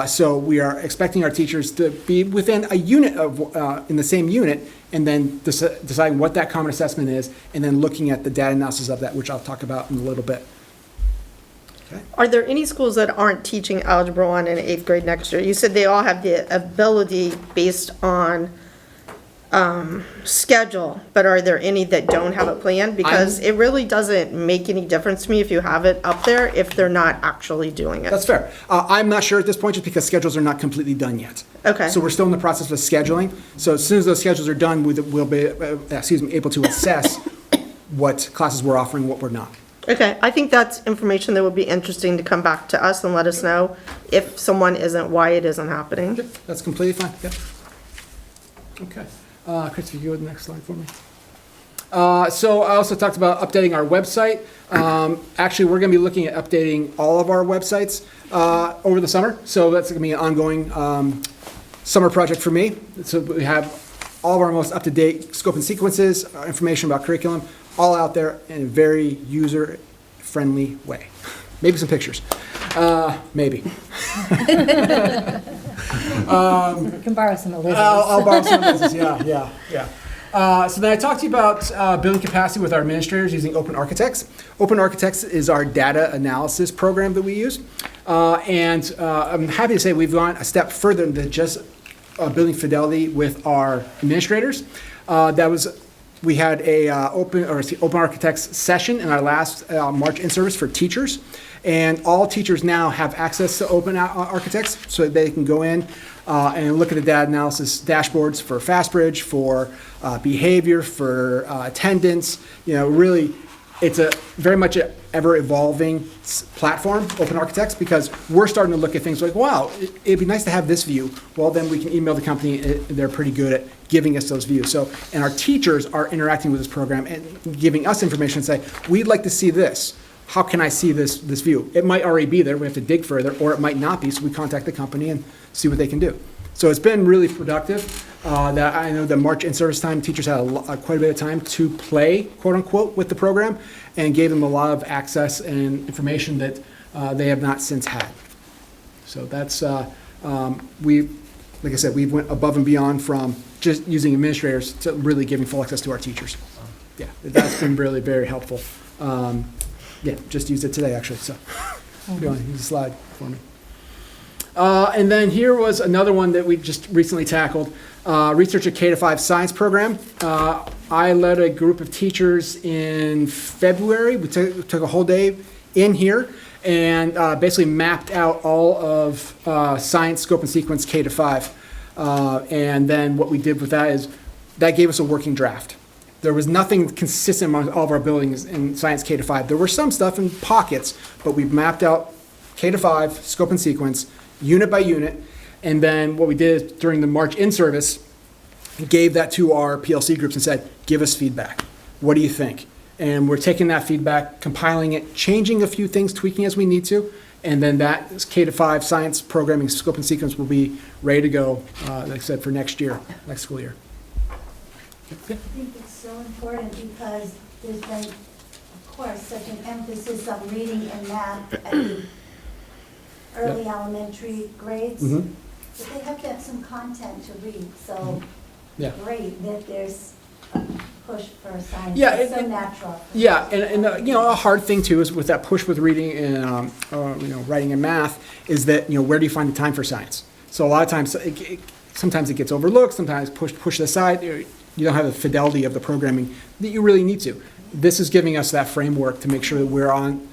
So we are expecting our teachers to be within a unit of, in the same unit, and then deciding what that common assessment is, and then looking at the data analysis of that, which I'll talk about in a little bit. Okay. Are there any schools that aren't teaching Algebra 1 in 8th grade next year? You said they all have the ability based on schedule, but are there any that don't have a plan? Because it really doesn't make any difference to me if you have it up there if they're not actually doing it. That's fair. I'm not sure at this point just because schedules are not completely done yet. Okay. So we're still in the process of scheduling. So as soon as those schedules are done, we'll be able to assess what classes we're offering, what we're not. Okay, I think that's information that would be interesting to come back to us and let us know if someone isn't, why it isn't happening. Yep, that's completely fine. Yep. Okay. Chris, if you go to the next slide for me. So I also talked about updating our website. Actually, we're going to be looking at updating all of our websites over the summer. So that's going to be an ongoing summer project for me. So we have all of our most up-to-date scope and sequences, information about curriculum, all out there in a very user-friendly way. Maybe some pictures. Maybe. You can borrow some of Liz's. I'll borrow some of Liz's, yeah. So then I talked to you about building capacity with our administrators using Open Architects. Open Architects is our data analysis program that we use. And I'm happy to say we've gone a step further than just building fidelity with our administrators. We had a Open Architects session in our last March in-service for teachers. And all teachers now have access to Open Architects so that they can go in and look at the data analysis dashboards for FastBridge, for behavior, for attendance. You know, really, it's a very much an ever-evolving platform, Open Architects, because we're starting to look at things like, wow, it'd be nice to have this view. Well, then we can email the company. They're pretty good at giving us those views. So, and our teachers are interacting with this program and giving us information and say, we'd like to see this. How can I see this view? It might already be there. We have to dig further, or it might not be. So we contact the company and see what they can do. So it's been really productive. That I know the March in-service time, teachers had quite a bit of time to play, quote unquote, with the program, and gave them a lot of access and information that they have not since had. So that's we like I said, we went above and beyond from just using administrators to really giving full access to our teachers. Yeah, that's been really very helpful. Yeah, just used it today, actually, so. If you want to use a slide for me. And then here was another one that we just recently tackled, Research at K-5 Science Program. I led a group of teachers in February. We took a whole day in here and basically mapped out all of science, scope, and sequence K-5. And then what we did with that is that gave us a working draft. There was nothing consistent among all of our buildings in science K-5. There were some stuff in pockets, but we mapped out K-5, scope and sequence, unit by unit, and then what we did is during the March in-service, gave that to our PLC groups and said, give us feedback. What do you think? And we're taking that feedback, compiling it, changing a few things, tweaking as we need to, and then that K-5 science programming scope and sequence will be ready to go, like I said, for next year, next school year. I think it's so important because there's been, of course, such an emphasis on reading and math at the early elementary grades. Mhm. But they have to have some content to read, so Yeah. great that there's a push for science. Yeah, It's so and- natural. Yeah, and a hard thing too is with that push with reading and writing and math is that where do you find the time for science? So a lot of times, sometimes it gets overlooked, sometimes pushed aside. You don't have the fidelity of the programming that you really need to. This is giving us that framework to make sure that we're on.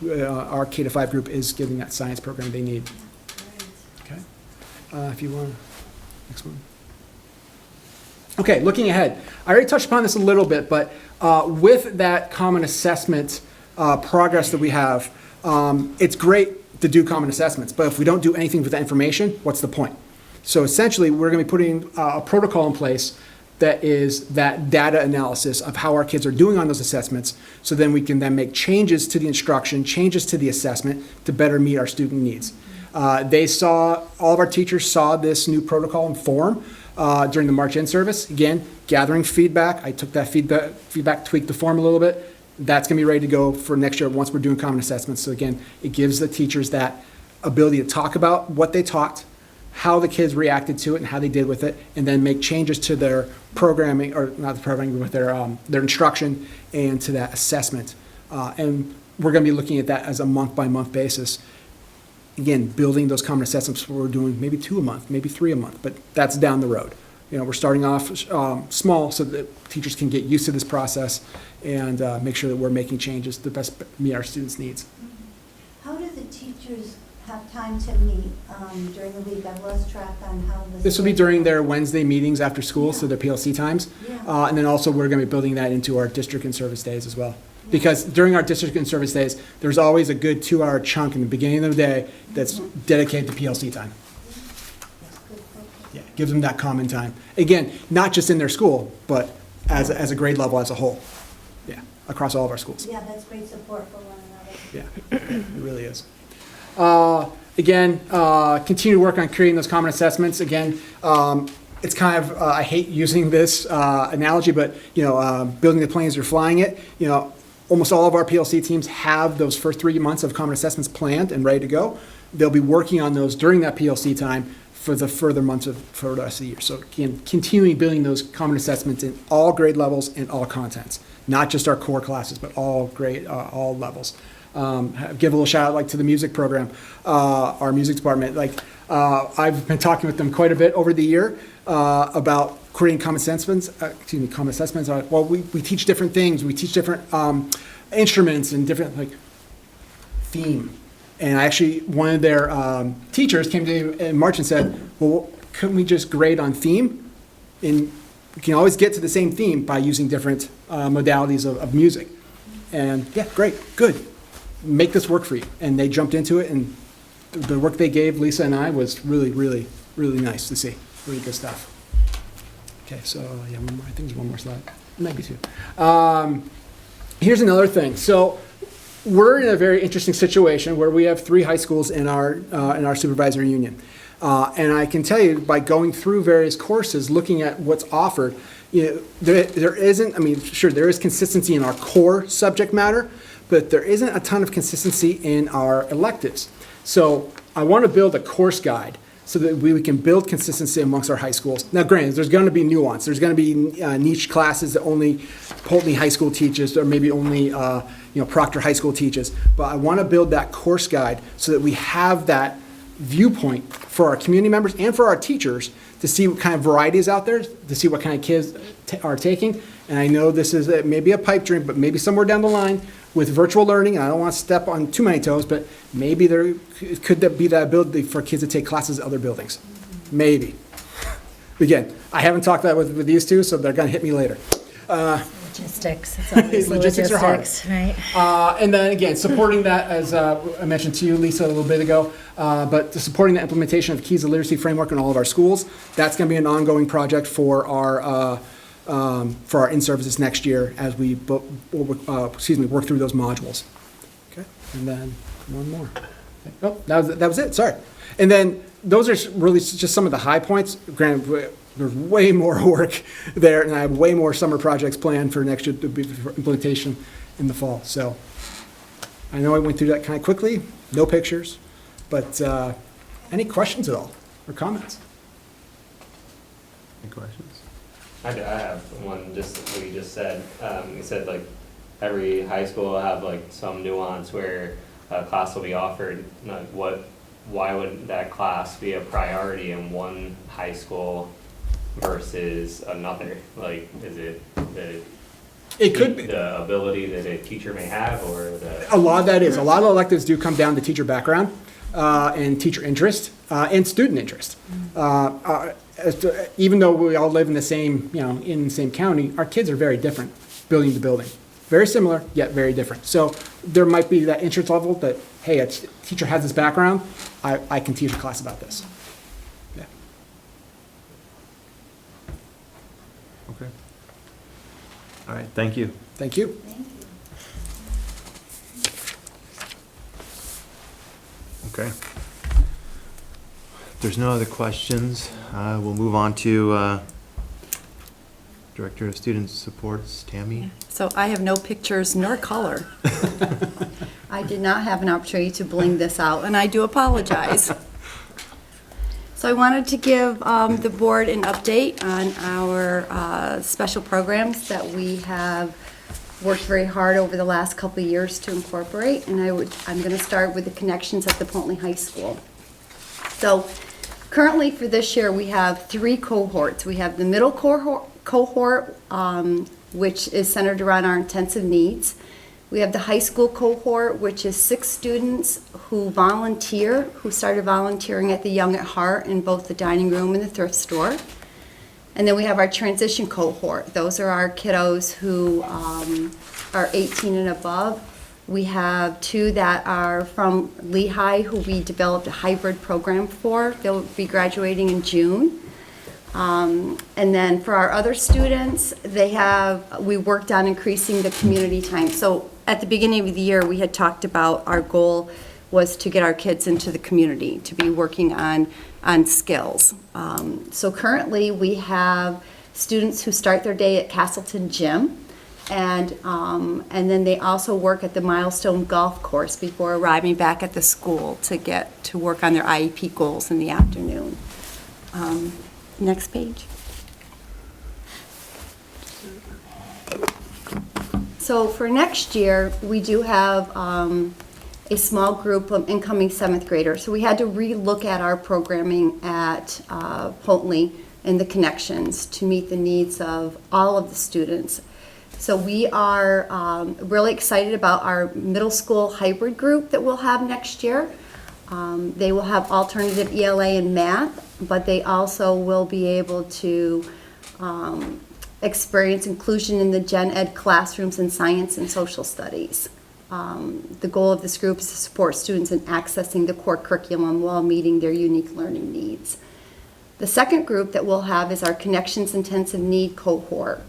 Our K-5 group is getting that science program they need. Okay, if you want, next one. Okay, looking ahead. I already touched upon this a little bit, but with that common assessment progress that we have, it's great to do common assessments, but if we don't do anything with that information, what's the point? So essentially, we're going to be putting a protocol in place that is that data analysis of how our kids are doing on those assessments, so then we can then make changes to the instruction, changes to the assessment to better meet our student needs. All of our teachers saw this new protocol and form during the March in service. Again, gathering feedback. I took that feedback, tweaked the form a little bit. That's going to be ready to go for next year once we're doing common assessments. So again, it gives the teachers that ability to talk about what they taught, how the kids reacted to it and how they did with it, and then make changes to their programming, or not the programming, but their instruction and to that assessment. And we're going to be looking at that as a month-by-month basis. Again, building those common assessments where we're doing maybe 2 a month, maybe 3 a month, but that's down the road. We're starting off small so that teachers can get used to this process and make sure that we're making changes to best meet our students' needs. How do the teachers have time to meet during the week? I've lost track on how this. This will be during their Wednesday meetings after school, so their PLC times. Yeah. And then also we're going to be building that into our district and service days as well. Because during our district and service days, there's always a good 2-hour chunk in the beginning of the day that's dedicated to PLC time. Yeah, gives them that common time. Again, not just in their school, but as a grade level as a whole. Yeah, across all of our schools. Yeah, that's great support for one another. Yeah, it really is. Again, continue to work on creating those common assessments. Again, it's kind of, I hate using this analogy, but, building the plane as you're flying it, almost all of our PLC teams have those first 3 months of common assessments planned and ready to go. They'll be working on those during that PLC time for the further months for the rest of the year. So again, continuing building those common assessments in all grade levels and all contents, not just our core classes, but all levels. Give a little shout out to the music program, our music department. I've been talking with them quite a bit over the year about creating common assessments. Well, we teach different things. We teach different instruments and different theme. And actually, one of their teachers came to me in March and said, well, couldn't we just grade on theme? And we can always get to the same theme by using different modalities of music. And yeah, great, good. Make this work for you. And they jumped into it, and the work they gave Lisa and I was really, really, really nice to see. Really good stuff. Okay, so yeah, one more. I think there's one more slide. Maybe two. Here's another thing. So we're in a very interesting situation where we have 3 high schools in our supervisory union. And I can tell you by going through various courses, looking at what's offered, there isn't, sure, there is consistency in our core subject matter, but there isn't a ton of consistency in our electives. So I want to build a course guide so that we can build consistency amongst our high schools. Now, granted, there's going to be nuance. There's going to be niche classes that only Pulteney High School teaches, or maybe only Proctor High School teaches. But I want to build that course guide so that we have that viewpoint for our community members and for our teachers to see what kind of variety is out there, to see what kind of kids are taking. And I know this is maybe a pipe dream, but maybe somewhere down the line with virtual learning, and I don't want to step on too many toes, but maybe there could be that ability for kids to take classes at other buildings. Maybe. Again, I haven't talked that with these two, so they're going to hit me later. Logistics, it's always Logistics are hard. right? And then again, supporting that, as I mentioned to you, Lisa, a little bit ago, but supporting the implementation of Keys to Literacy framework in all of our schools. That's going to be an ongoing project for our in-services next year as we work through those modules. Okay, and then one more. Oh, that was it. Sorry. And then those are really just some of the high points. Granted, there's way more work there, and I have way more summer projects planned for next year to be for implementation in the fall. So I know I went through that kind of quickly. No pictures, but any questions at all or comments? Any questions? I have one, just what you just said. You said like every high school will have like some nuance where a class will be offered. Like why would that class be a priority in one high school versus another? Like, is it It could be. The ability that a teacher may have, or A lot of that is. A lot of electives do come down to teacher background and teacher interest and student interest. Even though we all live in the same, in the same county, our kids are very different, building to building. Very similar, yet very different. So there might be that interest level that, hey, a teacher has this background, I can teach a class about this. Yeah. Okay. All right, thank you. Thank you. Okay. If there's no other questions, we'll move on to Director of Student Supports, Tammy. So I have no pictures nor color. I did not have an opportunity to bling this out, and I do apologize. So I wanted to give the board an update on our special programs that we have worked very hard over the last couple of years to incorporate, and I'm going to start with the connections at the Pulteney High School. So currently for this year, we have 3 cohorts. We have the middle cohort, which is centered around our intensive needs. We have the high school cohort, which is 6 students who volunteer, who started volunteering at the Young at Heart in both the dining room and the thrift store. And then we have our transition cohort. Those are our kiddos who are 18 and above. We have 2 that are from Lehigh, who we developed a hybrid program for. They'll be graduating in June. And then for our other students, we worked on increasing the community time. So at the beginning of the year, we had talked about our goal was to get our kids into the community, to be working on skills. So currently, we have students who start their day at Castleton Gym, and then they also work at the Milestone Golf Course before arriving back at the school to get to work on their IEP goals in the afternoon. Next page. So for next year, we do have a small group of incoming 7th graders. So we had to re-look at our programming at Pulteney and the connections to meet the needs of all of the students. So we are really excited about our middle school hybrid group that we'll have next year. They will have alternative ELA and math, but they also will be able to experience inclusion in the gen ed classrooms in science and social studies. The goal of this group is to support students in accessing the core curriculum while meeting their unique learning needs. The second group that we'll have is our Connections Intensive Need cohort.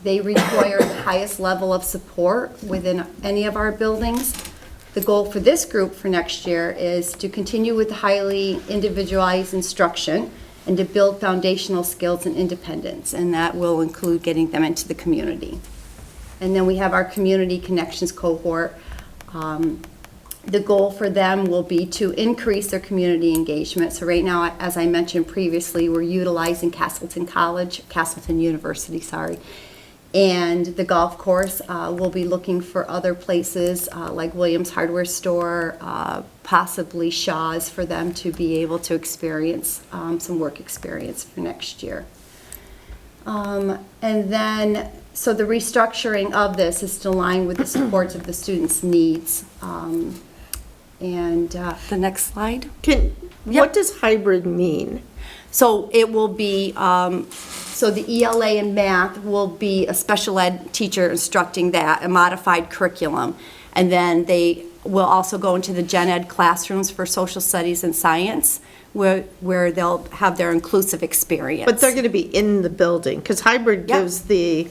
They require the highest level of support within any of our buildings. The goal for this group for next year is to continue with highly individualized instruction and to build foundational skills and independence, and that will include getting them into the community. And then we have our Community Connections cohort. The goal for them will be to increase their community engagement. So right now, as I mentioned previously, we're utilizing Castleton University, and the golf course. We'll be looking for other places like Williams Hardware Store, possibly Shaw's, for them to be able to experience some work experience for next year. And then, so the restructuring of this is to align with the supports of the students' needs. And the next slide. What does hybrid mean? So it will be, so the ELA in math will be a special ed teacher instructing that, a modified curriculum. And then they will also go into the gen ed classrooms for social studies and science, where they'll have their inclusive experience. But they're going to be in the building, because hybrid gives the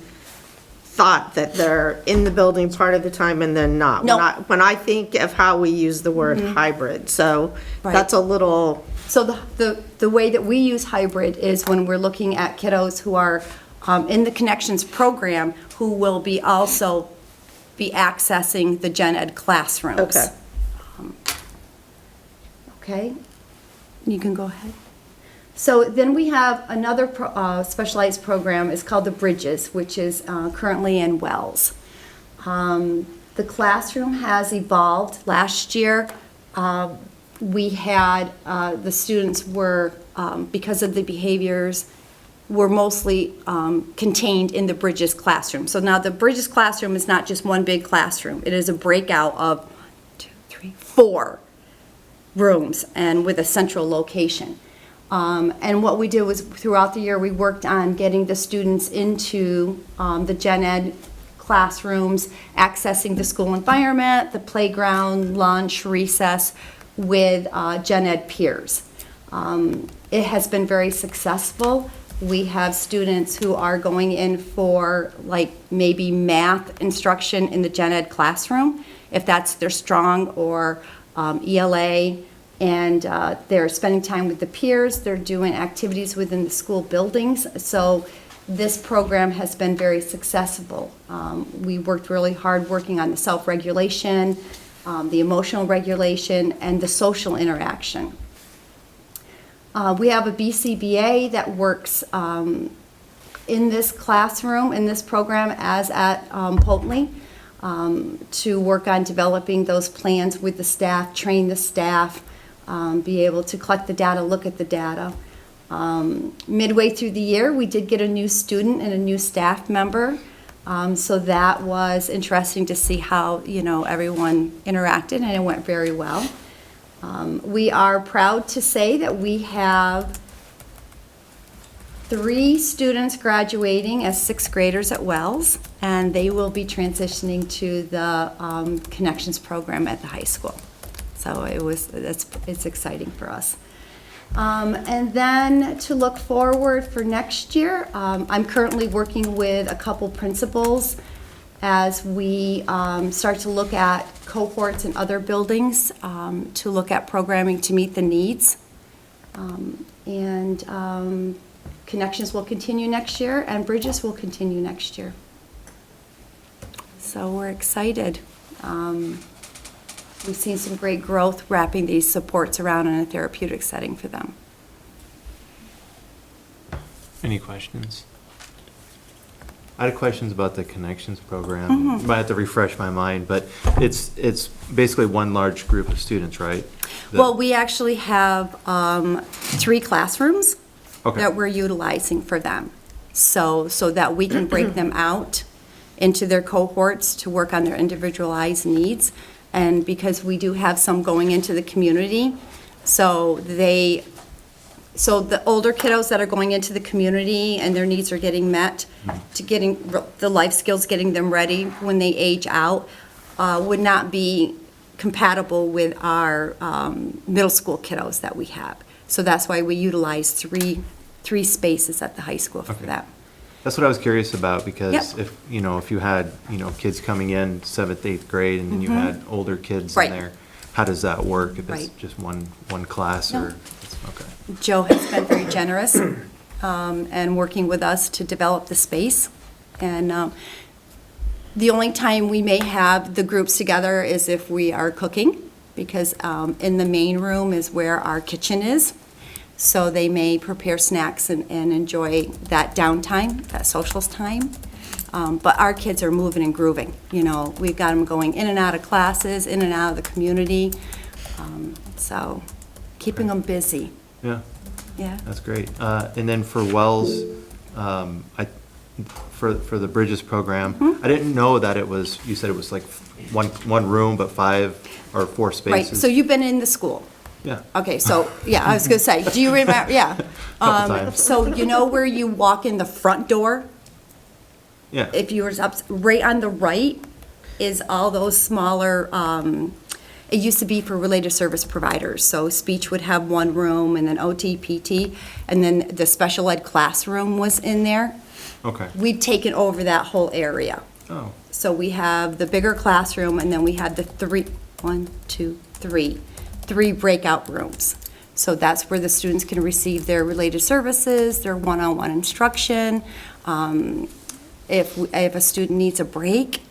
thought that they're in the building part of the time and then not. No. When I think of how we use the word hybrid, so Right. that's a little, So the way that we use hybrid is when we're looking at kiddos who are in the Connections program, who will be also be accessing the gen ed classrooms. okay. Okay, you can go ahead. So then we have another specialized program. It's called the Bridges, which is currently in Wells. The classroom has evolved. Last year, we had, the students were, because of the behaviors, were mostly contained in the Bridges classroom. So now the Bridges classroom is not just one big classroom. It is a breakout of 1, 2, 3, 4 rooms, and with a central location. And what we did was, throughout the year, we worked on getting the students into the gen ed classrooms, accessing the school environment, the playground, lunch, recess, with gen ed peers. It has been very successful. We have students who are going in for like maybe math instruction in the gen ed classroom, if that's their strong, or ELA, and they're spending time with the peers. They're doing activities within the school buildings. So this program has been very successful. We worked really hard working on the self-regulation, the emotional regulation, and the social interaction. We have a BCBA that works in this classroom, in this program, as at Poltley, to work on developing those plans with the staff, train the staff, be able to collect the data, look at the data. Midway through the year, we did get a new student and a new staff member. So that was interesting to see how, everyone interacted, and it went very well. We are proud to say that we have 3 students graduating as 6th graders at Wells, and they will be transitioning to the Connections program at the high school. So it's exciting for us. And then to look forward for next year, I'm currently working with a couple principals as we start to look at cohorts in other buildings, to look at programming to meet the needs. And Connections will continue next year, and Bridges will continue next year. So we're excited. We've seen some great growth wrapping these supports around in a therapeutic setting for them. Any questions? I had questions about the Connections program. Might have to refresh my mind, but it's basically one large group of students, right? Well, we actually have 3 classrooms Okay. that we're utilizing for them, so that we can break them out into their cohorts to work on their individualized needs. And because we do have some going into the community, so the older kiddos that are going into the community and their needs are getting met, to getting the life skills, getting them ready when they age out, would not be compatible with our middle school kiddos that we have. So that's why we utilize three spaces at the high school for Okay. that. That's what I was curious about, because Yep. if you had, kids coming in 7th, 8th grade, and then you had older kids Right. in there, how does that work if it's Right. just one class, No. or, okay. Joe has been very generous and working with us to develop the space. And the only time we may have the groups together is if we are cooking, because in the main room is where our kitchen is. So they may prepare snacks and enjoy that downtime, that social time. But our kids are moving and grooving, you know. We've got them going in and out of classes, in and out of the community. So keeping them busy, Yeah, yeah. that's great. And then for Wells, for the Bridges program, I didn't know that it was, you said it was like one room, but 5 or 4 spaces. Right, so you've been in the school. Yeah. Okay, so, yeah, I was gonna say, do you remember, yeah. Couple times. So you know where you walk in the front door? Yeah. If you were up, right on the right is all those smaller, it used to be for related service providers. So speech would have one room, and then OT, PT, and then the special ed classroom was in there. Okay. We've taken over that whole area. Oh, So we have the bigger classroom, and then we had the three breakout rooms. So that's where the students can receive their related services, their one-on-one instruction. If a student needs a break,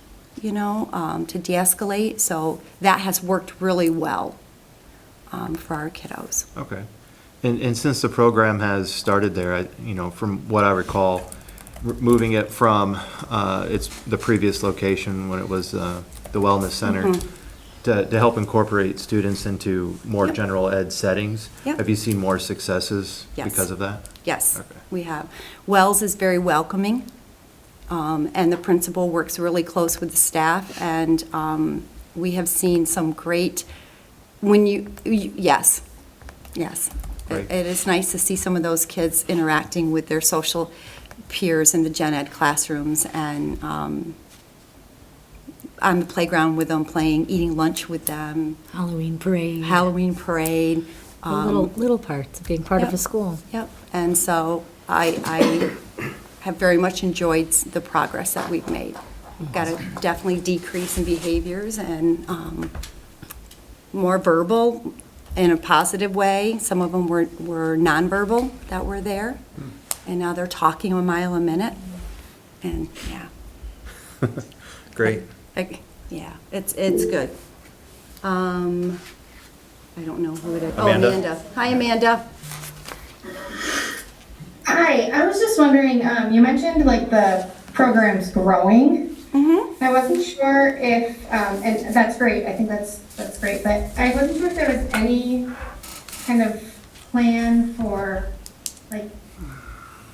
you know, to de-escalate. So that has worked really well for our kiddos. okay. And since the program has started there, from what I recall, moving it from the previous location when it was the Wellness Center to help incorporate students into more Yep. general ed settings. Yep. Have you seen more successes Yes. because of that? Yes, Okay. we have. Wells is very welcoming, and the principal works really close with the staff, and we have seen some great, yes. Great. It is nice to see some of those kids interacting with their social peers in the gen ed classrooms, and on the playground with them, eating lunch with them, Halloween parade. Halloween parade. The little parts of being part of Yep. a school. Yep, and so I have very much enjoyed the progress that we've made. We've got a definitely decrease in behaviors and more verbal in a positive way. Some of them were nonverbal that were there, and now they're talking a mile a minute, and yeah. Great. Yeah, it's good. I don't know who it is. Oh, Amanda. Amanda. Hi, Amanda. Hi, I was just wondering, you mentioned like the program's growing. I wasn't sure if, and that's great, I think that's great, but I wasn't sure if there was any kind of plan for like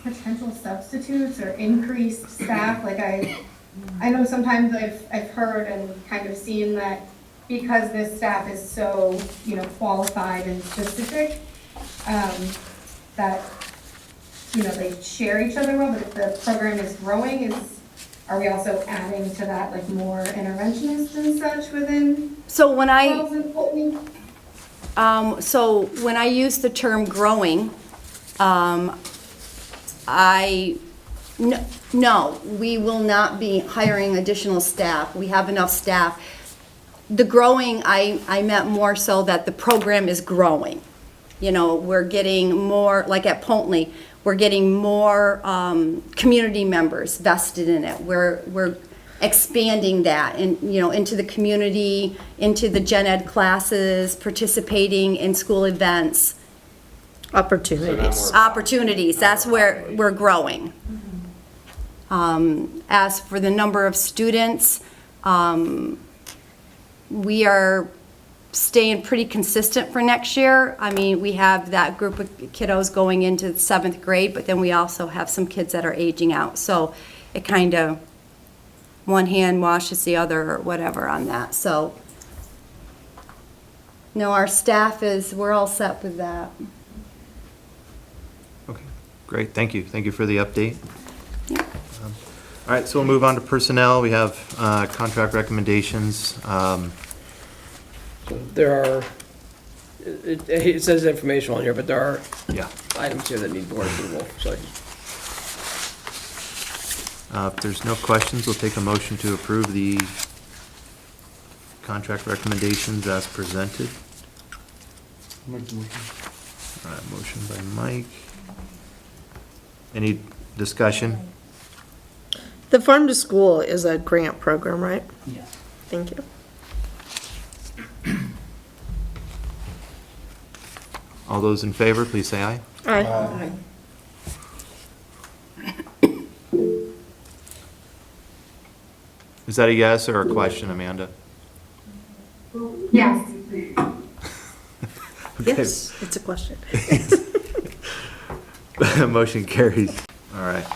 potential substitutes or increased staff. Like I know sometimes I've heard and kind of seen that because this staff is so, qualified and specific, that they share each other well, but if the program is growing, are we also adding to that, like, more interventionists and such within So when Wells and Putney? So when I use the term growing, no, we will not be hiring additional staff. We have enough staff. The growing, I meant more so that the program is growing. We're getting more, like at Pontley, we're getting more community members vested in it. We're expanding that and, into the community, into the gen ed classes, participating in school events. Opportunities, that's where we're growing. As for the number of students, we are staying pretty consistent for next year. I mean, we have that group of kiddos going into 7th grade, but then we also have some kids that are aging out. So it kind of, one hand washes the other or whatever on that. So, no, our staff we're all set with that. Okay, great, thank you. Thank you for the update. Yeah. All right, so we'll move on to personnel. We have contract recommendations. There are, it says informational on here, but there are Yeah. items here that need board approval, so. If there's no questions, we'll take a motion to approve the contract recommendations as presented. All right, motion by Mike. Any discussion? The Farm to School is a grant program, right? Yes. Thank you. All those in favor, please say aye. Aye. Is that a yes or a question, Amanda? Yes. Okay. Yes, it's a question. Motion carries. All right.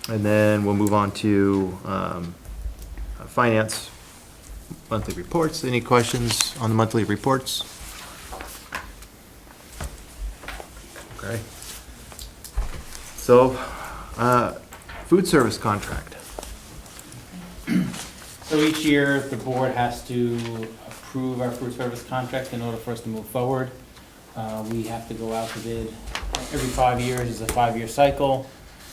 And then we'll move on to finance monthly reports. Any questions on the monthly reports? Okay. So, food service contract. So each year, the board has to approve our food service contract in order for us to move forward. We have to go out to bid every 5 years, is a 5-year cycle.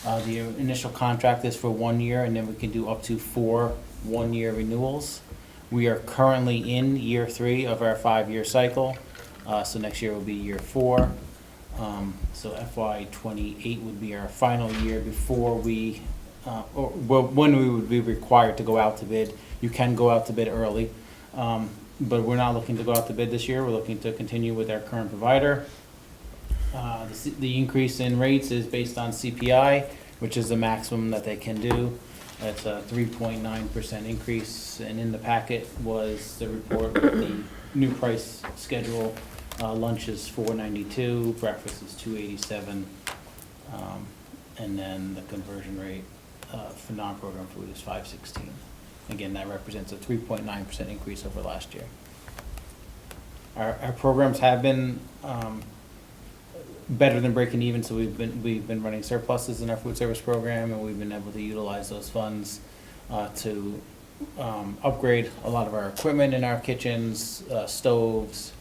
The initial contract is for 1 year, and then we can do up to 4 one-year renewals. We are currently in year 3 of our 5-year cycle, so next year will be year 4. So FY '28 would be our final year before we, when we would be required to go out to bid. You can go out to bid early, but we're not looking to go out to bid this year. We're looking to continue with our current provider. The increase in rates is based on CPI, which is the maximum that they can do. It's a 3.9% increase, and in the packet was the report with the new price schedule. Lunch is $4.92, breakfast is $2.87, and then the conversion rate for non-program food is $5.16. Again, that represents a 3.9% increase over last year. Our programs have been better than breaking even, so we've been running surpluses in our food service program, and we've been able to utilize those funds to upgrade a lot of our equipment in our kitchens, stoves,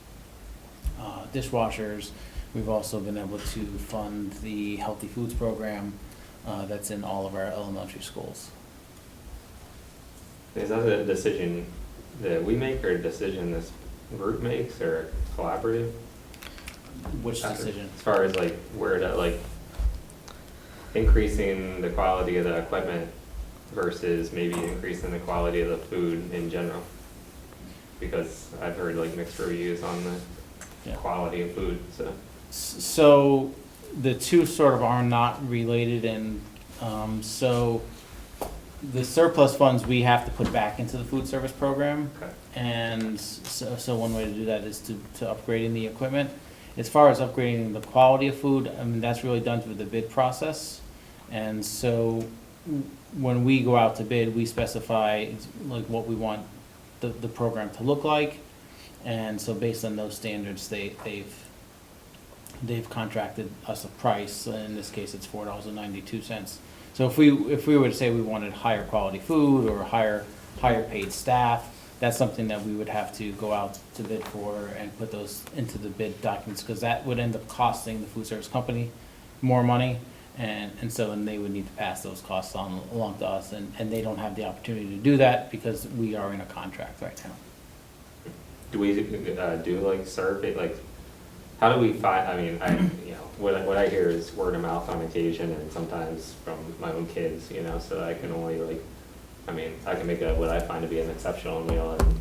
dishwashers. We've also been able to fund the healthy foods program that's in all of our elementary schools. Is that a decision that we make, or a decision this group makes, or collaborative? Which decision? As far as like where to, like, increasing the quality of the equipment versus maybe increasing the quality of the food in general? Because I've heard like mixed reviews on the quality of food, so. So the two sort of are not related, and so the surplus funds we have to put back into the food service program. Okay. And so one way to do that is to upgrading the equipment. As far as upgrading the quality of food, I mean, that's really done through the bid process. And so when we go out to bid, we specify like what we want the program to look like. And so based on those standards, they've contracted us a price. In this case, it's $4.92. So if we were to say we wanted higher quality food or higher paid staff, that's something that we would have to go out to bid for and put those into the bid documents, because that would end up costing the food service company more money. And so then they would need to pass those costs on along to us, and they don't have the opportunity to do that because we are in a contract right now. Do we do like survey, like, how do we find, I mean, what I hear is word of mouth on occasion, and sometimes from my own kids, so I can only like, I mean, I can make what I find to be an exceptional meal, and,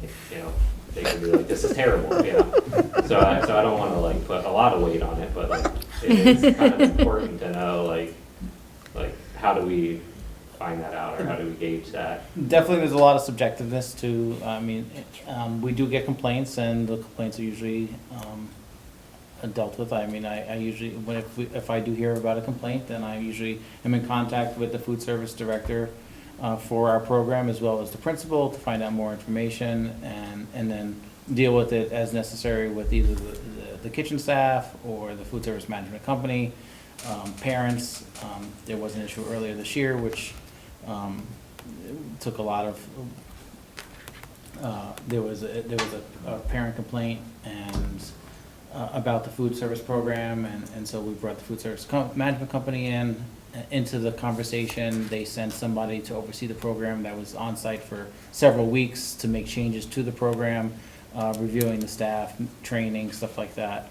they can be like, this is terrible, So I don't want to like put a lot of weight on it, but like, it is kind of important to know, like how do we find that out, or how do we gauge that? Definitely, there's a lot of subjectiveness to, I mean, we do get complaints, and the complaints are usually dealt with. I mean, I usually, if I do hear about a complaint, then I usually am in contact with the food service director for our program, as well as the principal, to find out more information, and then deal with it as necessary with either the kitchen staff or the food service management company, parents. There was an issue earlier this year which took a lot of, there was a parent complaint and about the food service program, and so we brought the food service management company into the conversation. They sent somebody to oversee the program that was on site for several weeks to make changes to the program, reviewing the staff, training, stuff like that.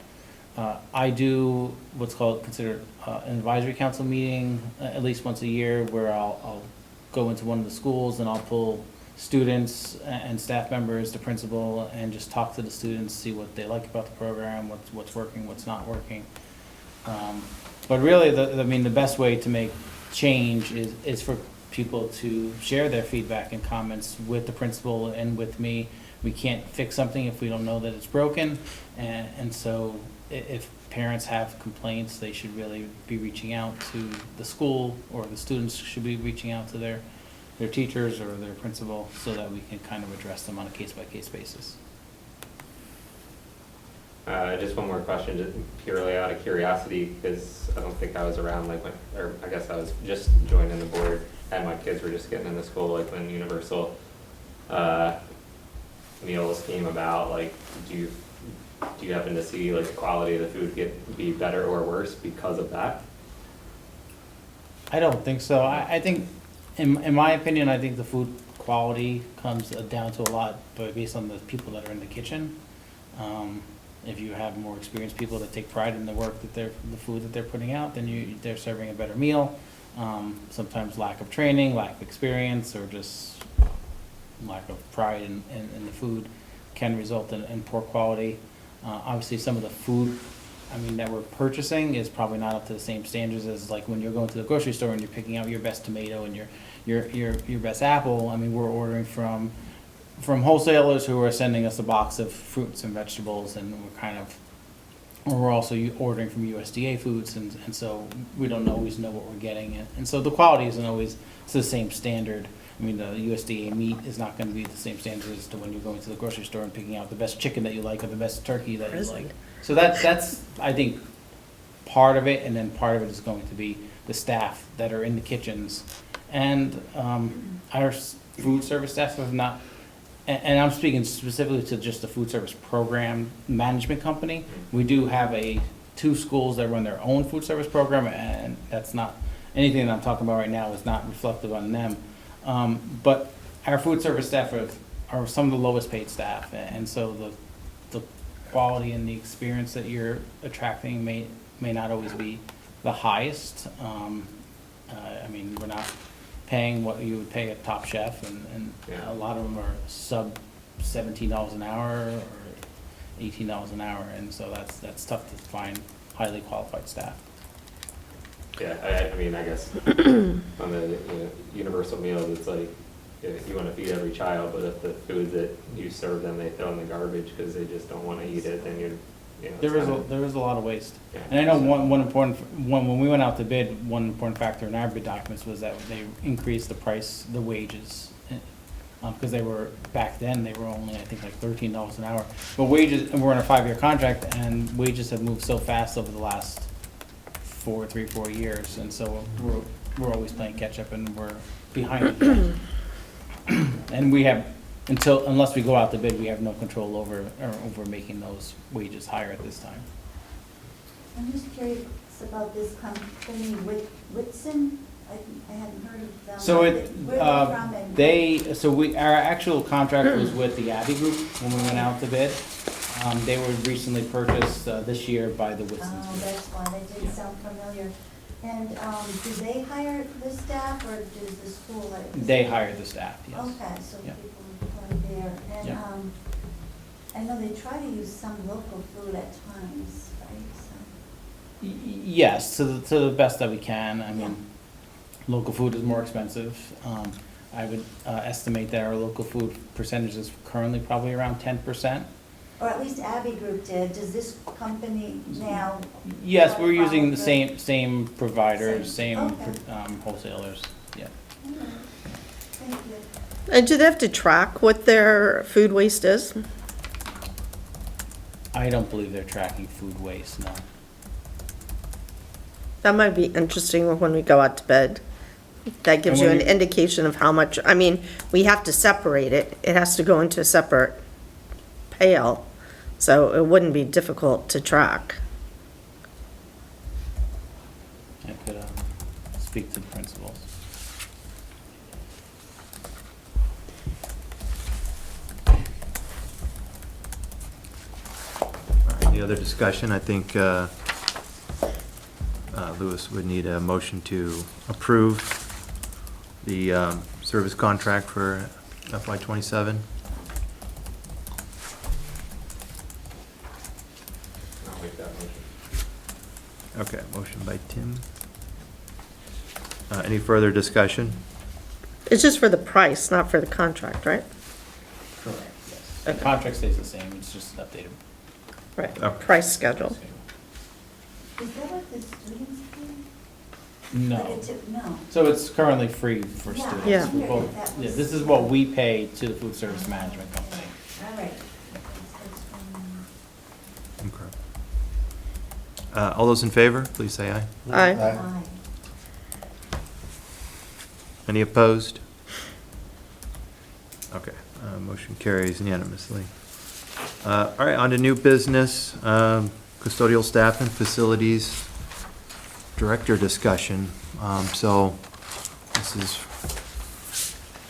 I do what's considered an advisory council meeting at least once a year, where I'll go into one of the schools and I'll pull students and staff members, the principal, and just talk to the students, see what they like about the program, what's working, what's not working. But really, the best way to make change is for people to share their feedback and comments with the principal and with me. We can't fix something if we don't know that it's broken, and so if parents have complaints, they should really be reaching out to the school, or the students should be reaching out to their teachers or their principal, so that we can kind of address them on a case-by-case basis. Just one more question, just purely out of curiosity, because I don't think I was around or I guess I was just joining the board, and my kids were just getting into school, like when Universal meals came about. Like, do you happen to see like the quality of the food be better or worse because of that? I don't think so. I think, in my opinion, I think the food quality comes down to a lot, but based on the people that are in the kitchen. If you have more experienced people that take pride in the work the food that they're putting out, then they're serving a better meal. Sometimes lack of training, lack of experience, or just lack of pride in the food can result in poor quality. Obviously, some of the food, that we're purchasing is probably not up to the same standards as like when you're going to the grocery store and you're picking out your best tomato and your best apple. We're ordering from wholesalers who are sending us a box of fruits and vegetables, and we're also ordering from USDA foods, and so we don't always know what we're getting, and so the quality isn't always to the same standard. The USDA meat is not going to be the same standard as to when you're going to the grocery store and picking out the best chicken that you like or the best turkey that you like. So that's I think part of it, and then part of it is going to be the staff that are in the kitchens, and our food service staff have not. And I'm speaking specifically to just the food service program management company. We do have two schools that run their own food service program, and that's not, anything that I'm talking about right now is not reflective on them. But our food service staff are some of the lowest paid staff, and so the quality and the experience that you're attracting may not always be the highest. We're not paying what you would pay a top chef, and a lot of them are sub $17 an hour or $18 an hour, and so that's tough to find highly qualified staff. Yeah, I guess on the universal meals, it's like you want to feed every child, but if the food that you serve them they throw in the garbage because they just don't want to eat it, then there is a lot of waste. Yeah. And I know when we went out to bid, one important factor in our bid documents was that they increased the wages, because back then they were only, I think, like $13 an hour. But wages, and we're in a 5-year contract, and wages have moved so fast over the last 4 years, and so we're always playing catch up, and we're behind the and we have, unless we go out to bid, we have no control over making those wages higher at this time. I'm just curious about this company, Whitson. I hadn't heard of them. So Where are they from? Our actual contract was with the Abbey Group when we went out to bid. They were recently purchased this year by the Whitsons. Oh, that's why they did sound familiar. And do they hire the staff, or does the school hire? They hired the staff, yes. Okay, so Yeah. people apply there. And Yeah. I know they try to use some local food at times, right? So. Yes, to the best that we can. Yeah. Local food is more expensive. I would estimate that our local food percentage is currently probably around 10%. Or at least Abbey Group did. Does this company now? Yes, we're using the follow same providers, Same, same okay. wholesalers, yeah. Thank you. And do they have to track what their food waste is? I don't believe they're tracking food waste, no. That might be interesting when we go out to bid. That gives you And an when indication of how much, we have to separate it. It has to go into a separate pail, so it wouldn't be difficult to track. I could speak to the principals. Any other discussion? I think Louis would need a motion to approve the service contract for FY '27. I'll make that motion. Okay, motion by Tim. Any further discussion? It's just for the price, not for the contract, right? Correct, yes. The contract stays the same, it's just updated. Right, Okay. price schedule. Is that what the students pay? No. Like a tip- No. So it's currently free for Yeah, students. Yeah. I Well, figured that yeah, was- this is what we pay to the food service management company. All right. Okay. All those in favor, please say aye. Aye. Aye. Any opposed? Okay, motion carries unanimously. All right, on to new business, custodial staff and facilities director discussion. So this is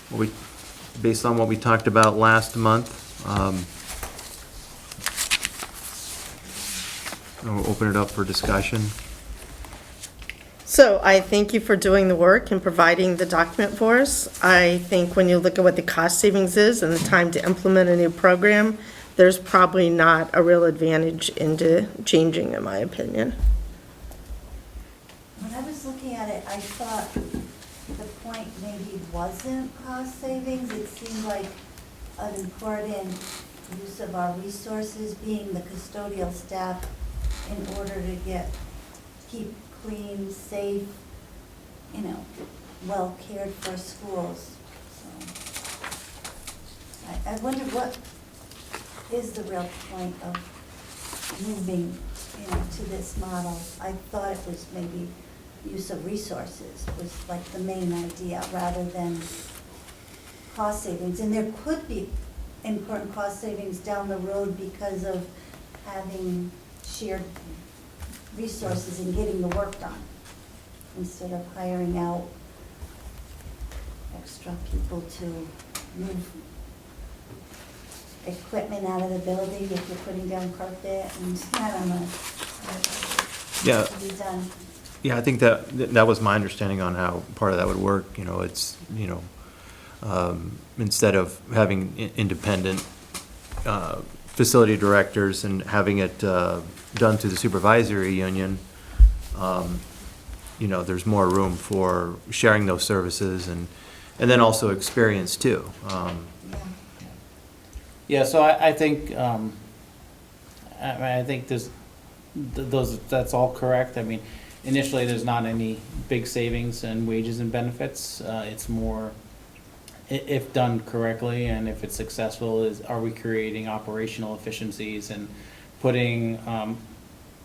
what we, based on what we talked about last month. We'll open it up for discussion. So I thank you for doing the work and providing the document for us. I think when you look at what the cost savings is and the time to implement a new program, there's probably not a real advantage into changing, in my opinion. When I was looking at it, I thought the point maybe wasn't cost savings. It seemed like an important use of our resources being the custodial staff in order to keep clean, safe, well cared for schools. So I wonder what is the real point of moving, to this model. I thought it was maybe use of resources was like the main idea rather than cost savings. And there could be important cost savings down the road because of having shared resources and getting the work done instead of hiring out extra people to move equipment out of the building if you're putting down carpet and, I don't know. Yeah. To be done. Yeah, I think that was my understanding on how part of that would work. It's, instead of having independent facility directors and having it done through the supervisory union, there's more room for sharing those services and then also experience too. Yeah. Yeah, so I think, I think that's all correct. I mean, initially, there's not any big savings in wages and benefits. It's more, if done correctly and if it's successful, are we creating operational efficiencies and putting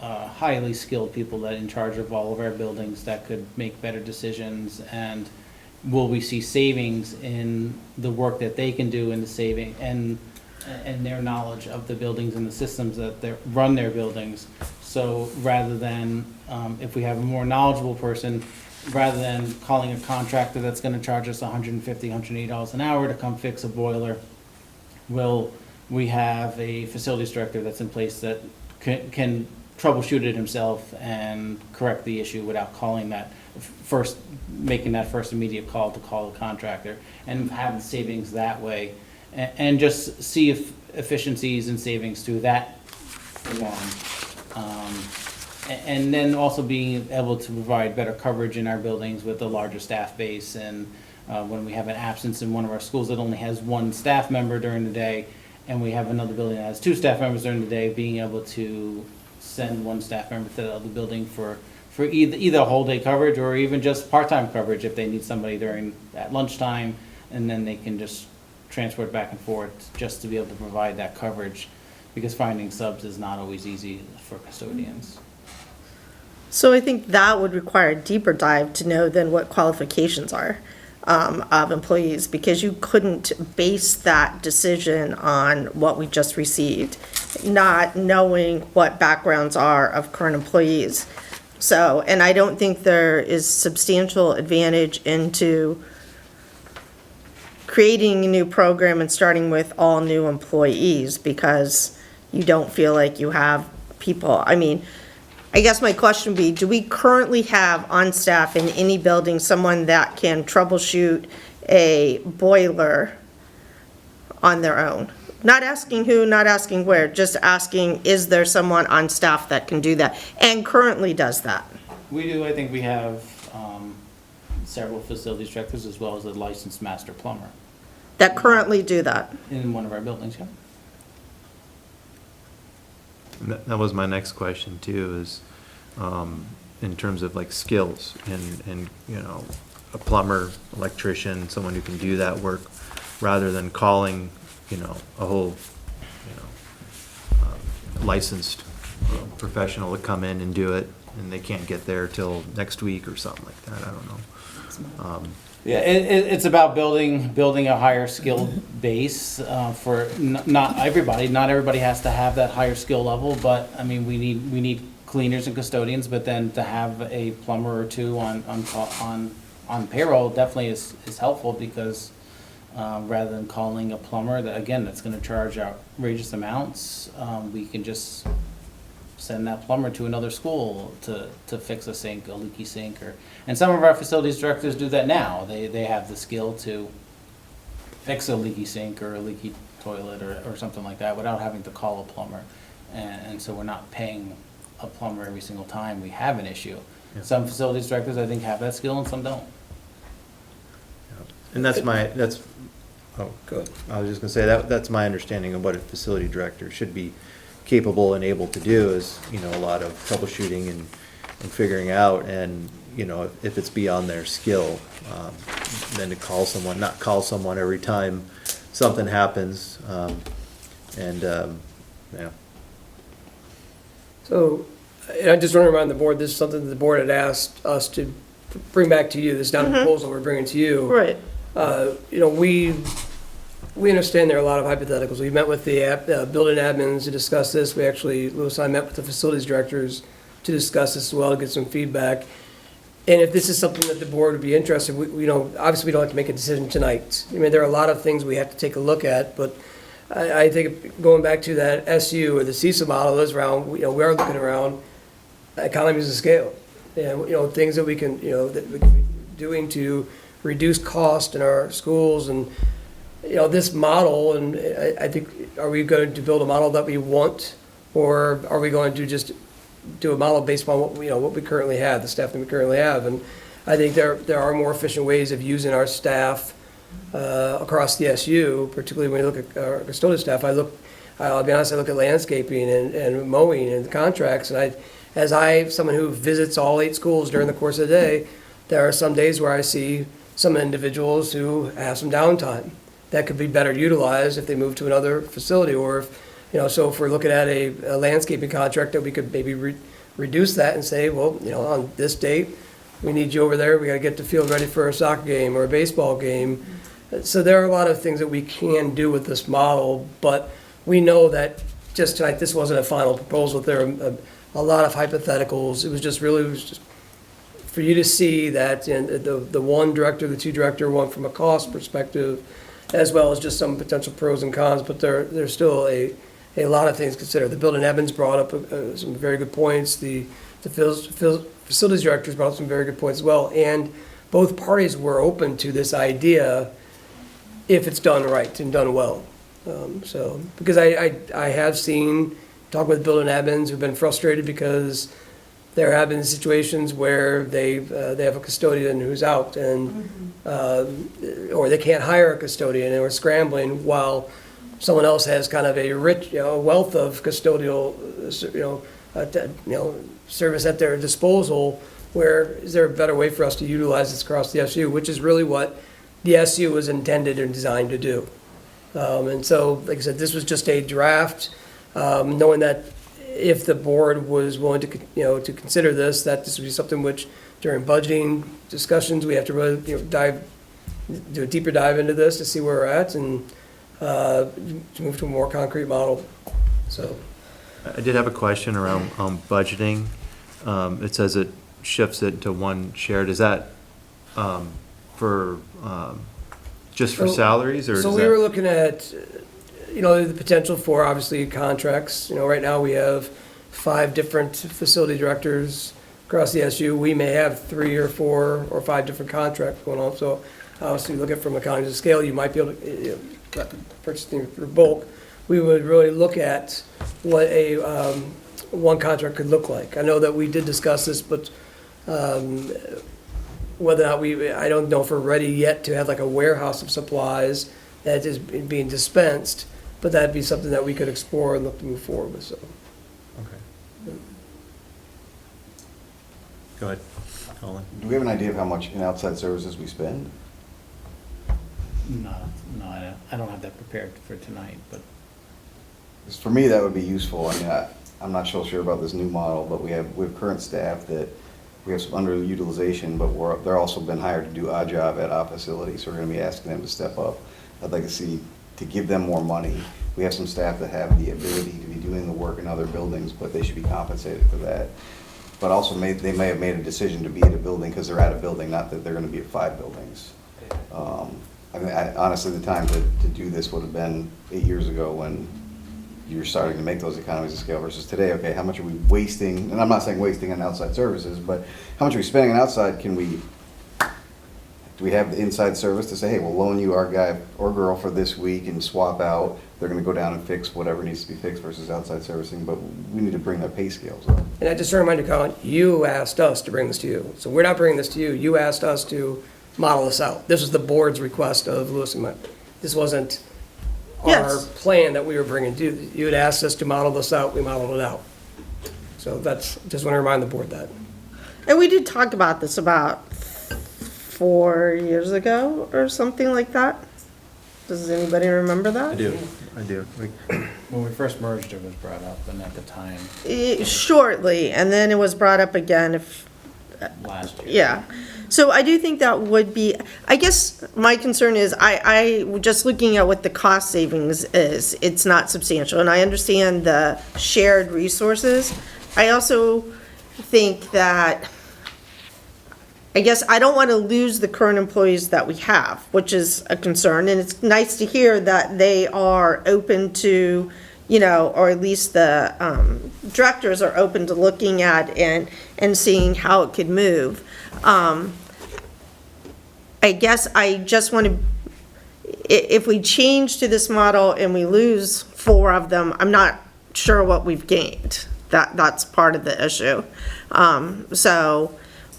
highly skilled people that in charge of all of our buildings that could make better decisions, and will we see savings in the work that they can do in the saving and their knowledge of the buildings and the systems that they run their buildings. So rather than, if we have a more knowledgeable person, rather than calling a contractor that's gonna charge us $150, $180 an hour to come fix a boiler, will we have a facilities director that's in place that can troubleshoot it himself and correct the issue without making that first immediate call to call the contractor, and have the savings that way, and just see if efficiencies and savings through that form. And then also being able to provide better coverage in our buildings with a larger staff base, and when we have an absence in one of our schools that only has one staff member during the day, and we have another building that has two staff members during the day, being able to send one staff member to the other building for either whole day coverage or even just part-time coverage if they need somebody at lunchtime, and then they can just transfer it back and forth just to be able to provide that coverage, because finding subs is not always easy for custodians. So I think that would require a deeper dive to know then what qualifications are of employees, because you couldn't base that decision on what we just received, not knowing what backgrounds are of current employees. So, and I don't think there is substantial advantage into creating a new program and starting with all new employees, because you don't feel like you have people. I mean, I guess my question would be, do we currently have on staff in any building someone that can troubleshoot a boiler on their own. Not asking who, not asking where, just asking, is there someone on staff that can do that and currently does that? We do, I think we have several facilities directors as well as a licensed master plumber That currently do that? in one of our buildings, yeah. That was my next question too, is, in terms of like skills and, you know, a plumber, electrician, someone who can do that work, rather than calling, you know, a whole, you know, licensed professional to come in and do it, and they can't get there till next week or something like that, I don't know. Yeah, it's about building a higher skilled base for not everybody has to have that higher skill level, but I mean, we need cleaners and custodians, but then to have a plumber or two on payroll definitely is helpful, because rather than calling a plumber, that's gonna charge outrageous amounts, we can just send that plumber to another school to fix a leaky sink, and some of our facilities directors do that now. They have the skill to fix a leaky sink or a leaky toilet or something like that without having to call a plumber. And so we're not paying a plumber every single time we have an issue. Yeah. Some facilities directors, I think, have that skill and some don't. And oh, good. I was just gonna say, that's my understanding of what a facility director should be capable and able to do, is, you know, a lot of troubleshooting and figuring out, and, you know, if it's beyond their skill, then to not call someone every time something happens, yeah. So, and I just want to remind the board, this is something that the board had asked us to bring back to you. This is not a proposal we're bringing to you. Right. You know, we understand there are a lot of hypotheticals. We met with the building admins to discuss this. We actually, Louis and I met with the facilities directors to discuss this as well, to get some feedback. And if this is something that the board would be interested, we know, obviously we don't have to make a decision tonight. I mean, there are a lot of things we have to take a look at, but I think going back to that SU or the CISA model is around, you know, we are looking around economies of scale. And, you know, things that we can, you know, that we can be doing to reduce cost in our schools, and, you know, this model, and I think, are we going to build a model that we want, or are we going to just do a model based on what, you know, what we currently have, the staff that we currently have? And I think there are more efficient ways of using our staff across the SU, particularly when you look at our custodial staff. I'll be honest, I look at landscaping and mowing and contracts, and someone who visits all 8 schools during the course of the day, there are some days where I see some individuals who have some downtime that could be better utilized if they move to another facility, or if, you know, so if we're looking at a landscaping contract, that we could maybe reduce that and say, well, you know, on this date, we need you over there, we gotta get the field ready for a soccer game or a baseball game. So there are a lot of things that we can do with this model, but we know that just tonight, this wasn't a final proposal. There are a lot of hypotheticals. It was just for you to see that, and the one director, the 2 director, one from a cost perspective, as well as just some potential pros and cons, but there's still a lot of things to consider. The building admins brought up some very good points. The facilities directors brought up some very good points as well, and both parties were open to this idea if it's done right and done well. So, because I have seen, talking with building admins who've been frustrated because there have been situations where they have a custodian who's out, and or they can't hire a custodian, and we're scrambling while someone else has kind of a rich, you know, wealth of custodial, service at their disposal. Where is there a better way for us to utilize this across the SU, which is really what the SU was intended and designed to do. And so, like I said, this was just a draft, knowing that if the board was willing to, you know, to consider this, that this would be something which during budgeting discussions, we have to really, you know, do a deeper dive into this to see where we're at, and to move to a more concrete model. So I did have a question around budgeting. It says it shifts it to one shared. Is that for just for salaries, or so does we that? were looking at, you know, the potential for obviously contracts. You know, right now we have 5 different facility directors across the SU. We may have 3 or 4 or 5 different contracts going on. So obviously, look at from economies of scale, you might be able to purchasing for bulk, we would really look at what a, one contract could look like. I know that we did discuss this, but whether or not I don't know if we're ready yet to have like a warehouse of supplies that is being dispensed, but that'd be something that we could explore and look to move forward with, so. Okay. Go ahead, Colin. Do we have an idea of how much in outside services we spend? No, I don't have that prepared for tonight, but 'Cause for me, that would be useful. I mean, I'm not so sure about this new model, but we have current staff that we have some underutilization, but they're also been hired to do odd job at our facility, so we're gonna be asking them to step up. I'd like to see, to give them more money. We have some staff that have the ability to be doing the work in other buildings, but they should be compensated for that. But also, they may have made a decision to be at a building because they're at a building, not that they're gonna be at 5 buildings. I mean, honestly, the time to do this would have been 8 years ago when you were starting to make those economies of scale versus today. Okay, how much are we wasting? And I'm not saying wasting on outside services, but how much are we spending on outside? Do we have the inside service to say, hey, we'll loan you our guy or girl for this week and swap out? They're gonna go down and fix whatever needs to be fixed versus outside servicing, but we need to bring their pay scales up. And I just remind you, Colin, you asked us to bring this to you. So we're not bringing this to you. You asked us to model this out. This was the board's request of Lewis and Mike. This wasn't our Yes. plan that we were bringing to you. You had asked us to model this out, we modeled it out. So that's, just want to remind the board that. And we did talk about this about 4 years ago or something like that. Does anybody remember that? I do. when we first merged, it was brought up, and at the time, Shortly, and then it was brought up again last year. yeah. So I do think that would be, I guess my concern is, I just looking at what the cost savings is, it's not substantial, and I understand the shared resources. I also think that, I guess I don't want to lose the current employees that we have, which is a concern, and it's nice to hear that they are open to, or at least the directors are open to looking at and seeing how it could move. I guess I just want to, if we change to this model and we lose 4 of them, I'm not sure what we've gained. That's part of the issue.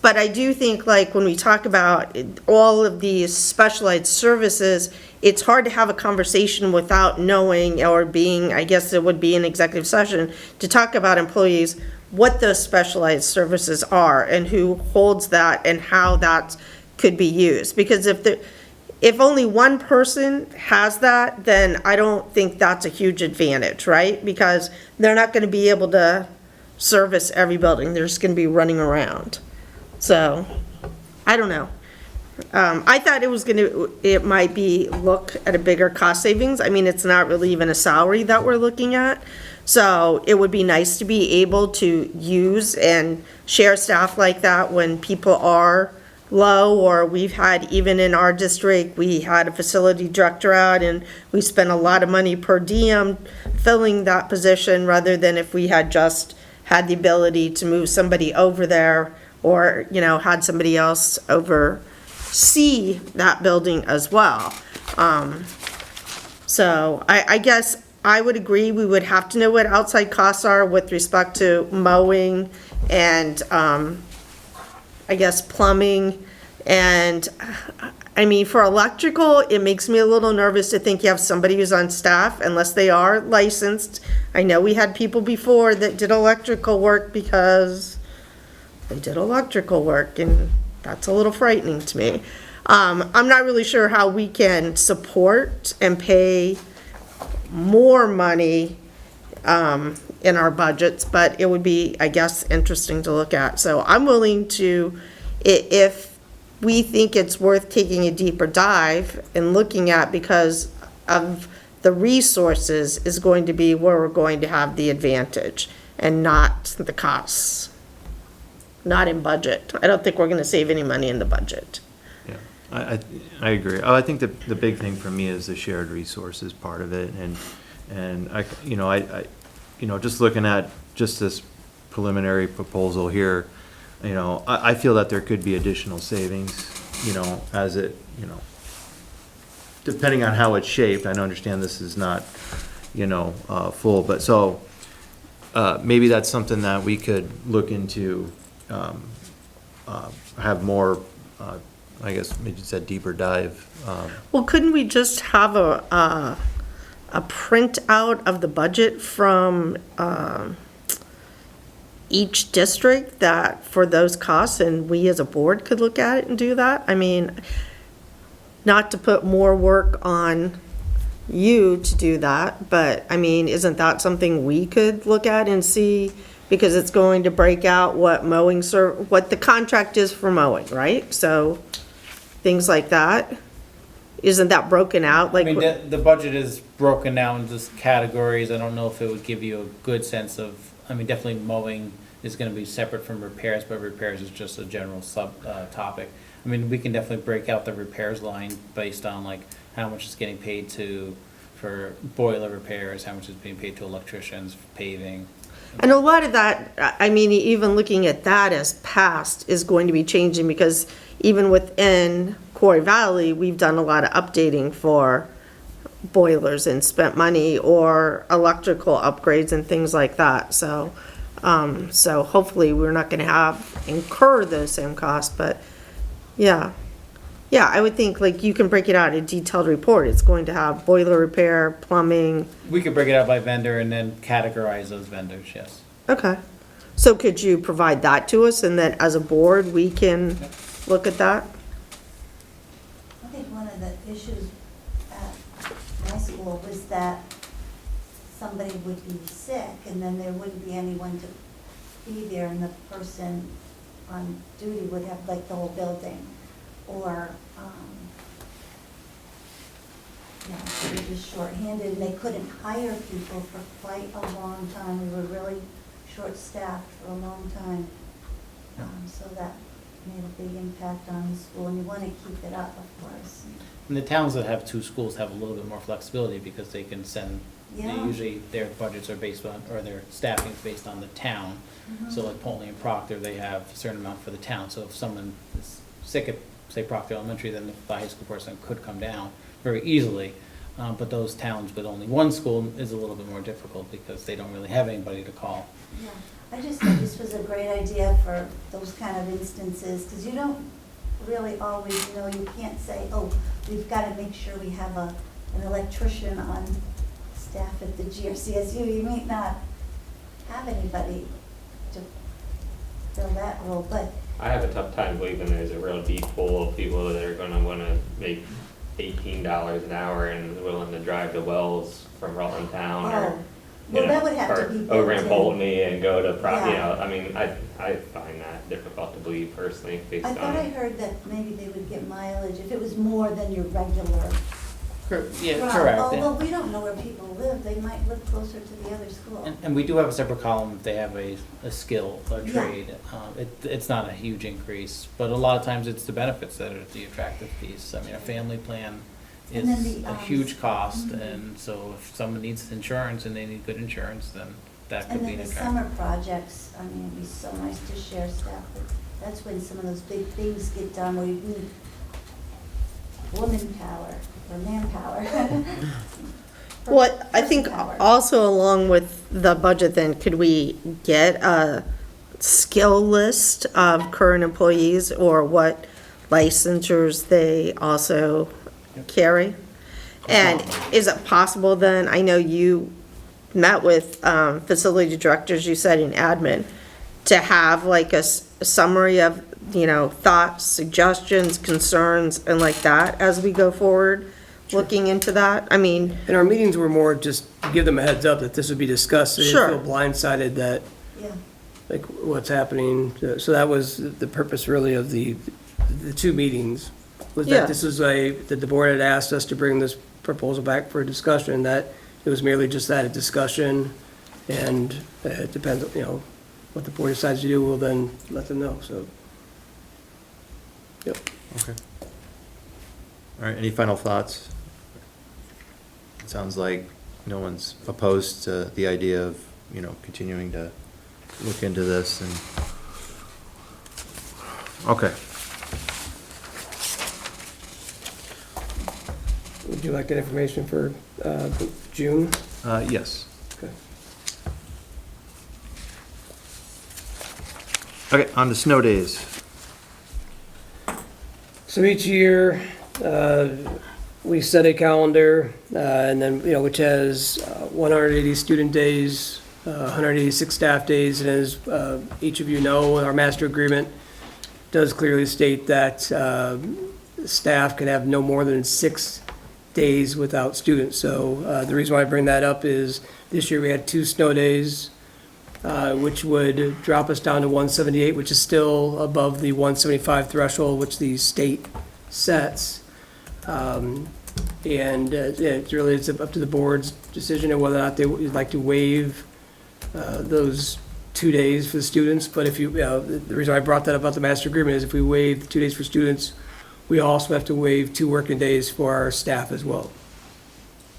But I do think, like, when we talk about all of these specialized services, it's hard to have a conversation without knowing or being, I guess it would be an executive session, to talk about employees, what those specialized services are and who holds that and how that could be used. Because if only one person has that, then I don't think that's a huge advantage, right? Because they're not going to be able to service every building. They're just going to be running around. So, I don't know. I thought it might be look at a bigger cost savings. I mean, it's not really even a salary that we're looking at. So it would be nice to be able to use and share staff like that when people are low, or we've had, even in our district, we had a facility director out and we spent a lot of money per diem filling that position, rather than if we had just had the ability to move somebody over there, or, had somebody else oversee that building as well. So I guess I would agree, we would have to know what outside costs are with respect to mowing and, I guess, plumbing. And, I mean, for electrical, it makes me a little nervous to think you have somebody who's on staff unless they are licensed. I know we had people before that did electrical work because they did electrical work, and that's a little frightening to me. I'm not really sure how we can support and pay more money in our budgets, but it would be, I guess, interesting to look at. So I'm willing to, if we think it's worth taking a deeper dive and looking at, because of the resources is going to be where we're going to have the advantage and not the costs. Not in budget. I don't think we're gonna save any money in the budget. Yeah, I agree. I think the big thing for me is the shared resources part of it, and I just looking at just this preliminary proposal here, I feel that there could be additional savings, as it, depending on how it's shaped, I don't understand this is not, full, but so, maybe that's something that we could look into, have more, I guess, maybe it's a deeper dive. Well, couldn't we just have a printout of the budget from each district that, for those costs, and we as a board could look at it and do that? I mean, not to put more work on you to do that, but, I mean, isn't that something we could look at and see? Because it's going to break out what what the contract is for mowing, right? So, things like that. Isn't that broken out? I mean, the budget is broken down into categories. I don't know if it would give you a good sense of, I mean, definitely mowing is gonna be separate from repairs, but repairs is just a general topic. I mean, we can definitely break out the repairs line based on like how much is getting paid for boiler repairs, how much is being paid to electricians, paving. And a lot of that, I mean, even looking at that as past is going to be changing, because even within Quarry Valley, we've done a lot of updating for boilers and spent money or electrical upgrades and things like that. So, so hopefully we're not gonna incur those same costs, but yeah. Yeah, I would think like you can break it out in a detailed report. It's going to have boiler repair, plumbing. We could break it out by vendor and then categorize those vendors, yes. Okay. So could you provide that to us, and then as a board, we can look at that? I think one of the issues at my school was that somebody would be sick, and then there wouldn't be anyone to be there, and the person on duty would have like the whole building. Or, they were just shorthanded, and they couldn't hire people for quite a long time. We were really short-staffed for a long time. So that made a big impact on the school, and you want to keep it up, of course. And the towns that have two schools have a little bit more flexibility because they can send, Yeah. usually their budgets are based on, or their staffing is based on the town. So like Polney and Proctor, they have a certain amount for the town. So if someone is sick at, say, Proctor Elementary, then the high school person could come down very easily. But those towns with only one school is a little bit more difficult because they don't really have anybody to call. Yeah, I just think this was a great idea for those kind of instances, because you don't really always know, you can't say, oh, we've got to make sure we have an electrician on staff at the GRCSU. You may not have anybody to fill that role, but I have a tough time believing there's a real deep pool of people that are gonna wanna make $18 an hour and willing to drive to Wells from Rutland town or, well, that would have to be built over in in. Polney and go to Yeah. I mean, I find that difficult to believe personally based I on. thought I heard that maybe they would get mileage if it was more than your regular. Yeah, route. correct. Although we don't know where people live, they might live closer to the other school. And we do have a separate column if they have a skill, a Yeah. trade. It's not a huge increase, but a lot of times it's the benefits that are the attractive piece. I mean, a family plan And then is the, a huge cost, mhm. and so if someone needs insurance and they need good insurance, then that could And be then an the attractive. summer projects, I mean, it'd be so nice to share stuff, but that's when some of those big things get done, where you need woman power or manpower. What, I think Person power. also along with the budget then, could we get a skill list of current employees or what licensures they also carry? And is it possible then, I know you met with facility directors, you said in admin, to have like a summary of, thoughts, suggestions, concerns, and like that as we go forward, looking into that? I mean, And our meetings were more just to give them a heads up that this would be discussed, so they Sure. didn't feel blindsided that, Yeah, like, what's happening. So that was the purpose really of the two meetings, was Yeah. that this was that the board had asked us to bring this proposal back for a discussion, that it was merely just that, a discussion, and it depends, what the board decides to do, we'll then let them know, so. Yep. Okay. All right, any final thoughts? It sounds like no one's opposed to the idea of, continuing to look into this and, okay. Would you like that information for June? Yes. Okay. Okay, on to snow days. So each year, we set a calendar, and then, which has 180 student days, 186 staff days, and as each of you know, our master agreement does clearly state that staff can have no more than 6 days without students. So the reason why I bring that up is this year we had 2 snow days, which would drop us down to 178, which is still above the 175 threshold, which the state sets. And it's really, it's up to the board's decision of whether or not they would like to waive those 2 days for the students. But if you, the reason I brought that up about the master agreement is if we waive 2 days for students, we also have to waive 2 working days for our staff as well.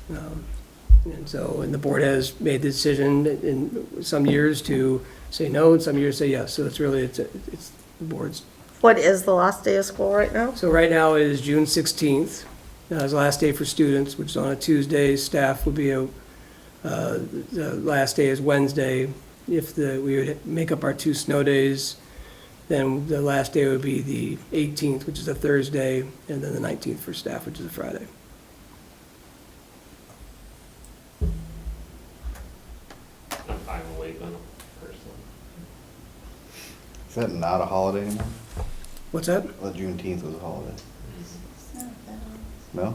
And so, and the board has made the decision in some years to say no, and some years say yes. So it's really, it's the board's. What is the last day of school right now? So right now it is June 16th. It's the last day for students, which is on a Tuesday. Staff would be the last day is Wednesday. If we would make up our 2 snow days, then the last day would be the 18th, which is a Thursday, and then the 19th for staff, which is a Friday. I'm fine with waiving personally. Is that not a holiday anymore? What's that? Well, Juneteenth was a holiday. It's not that old. No?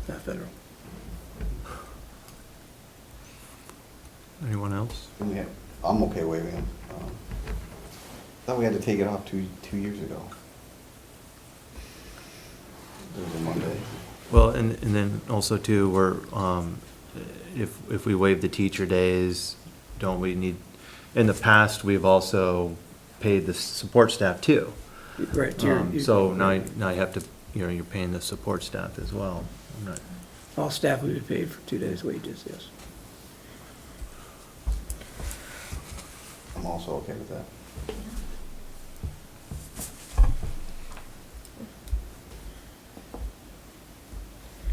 Not federal. Anyone else? I'm okay waiving them. Thought we had to take it off two years ago. It was a Monday. Well, and then also too, we're, if we waive the teacher days, don't we need, in the past, we've also paid the support staff too. Right. So now you have to, you're paying the support staff as well. I'm not- All staff would be paid for 2 days' wages, yes. I'm also okay with that.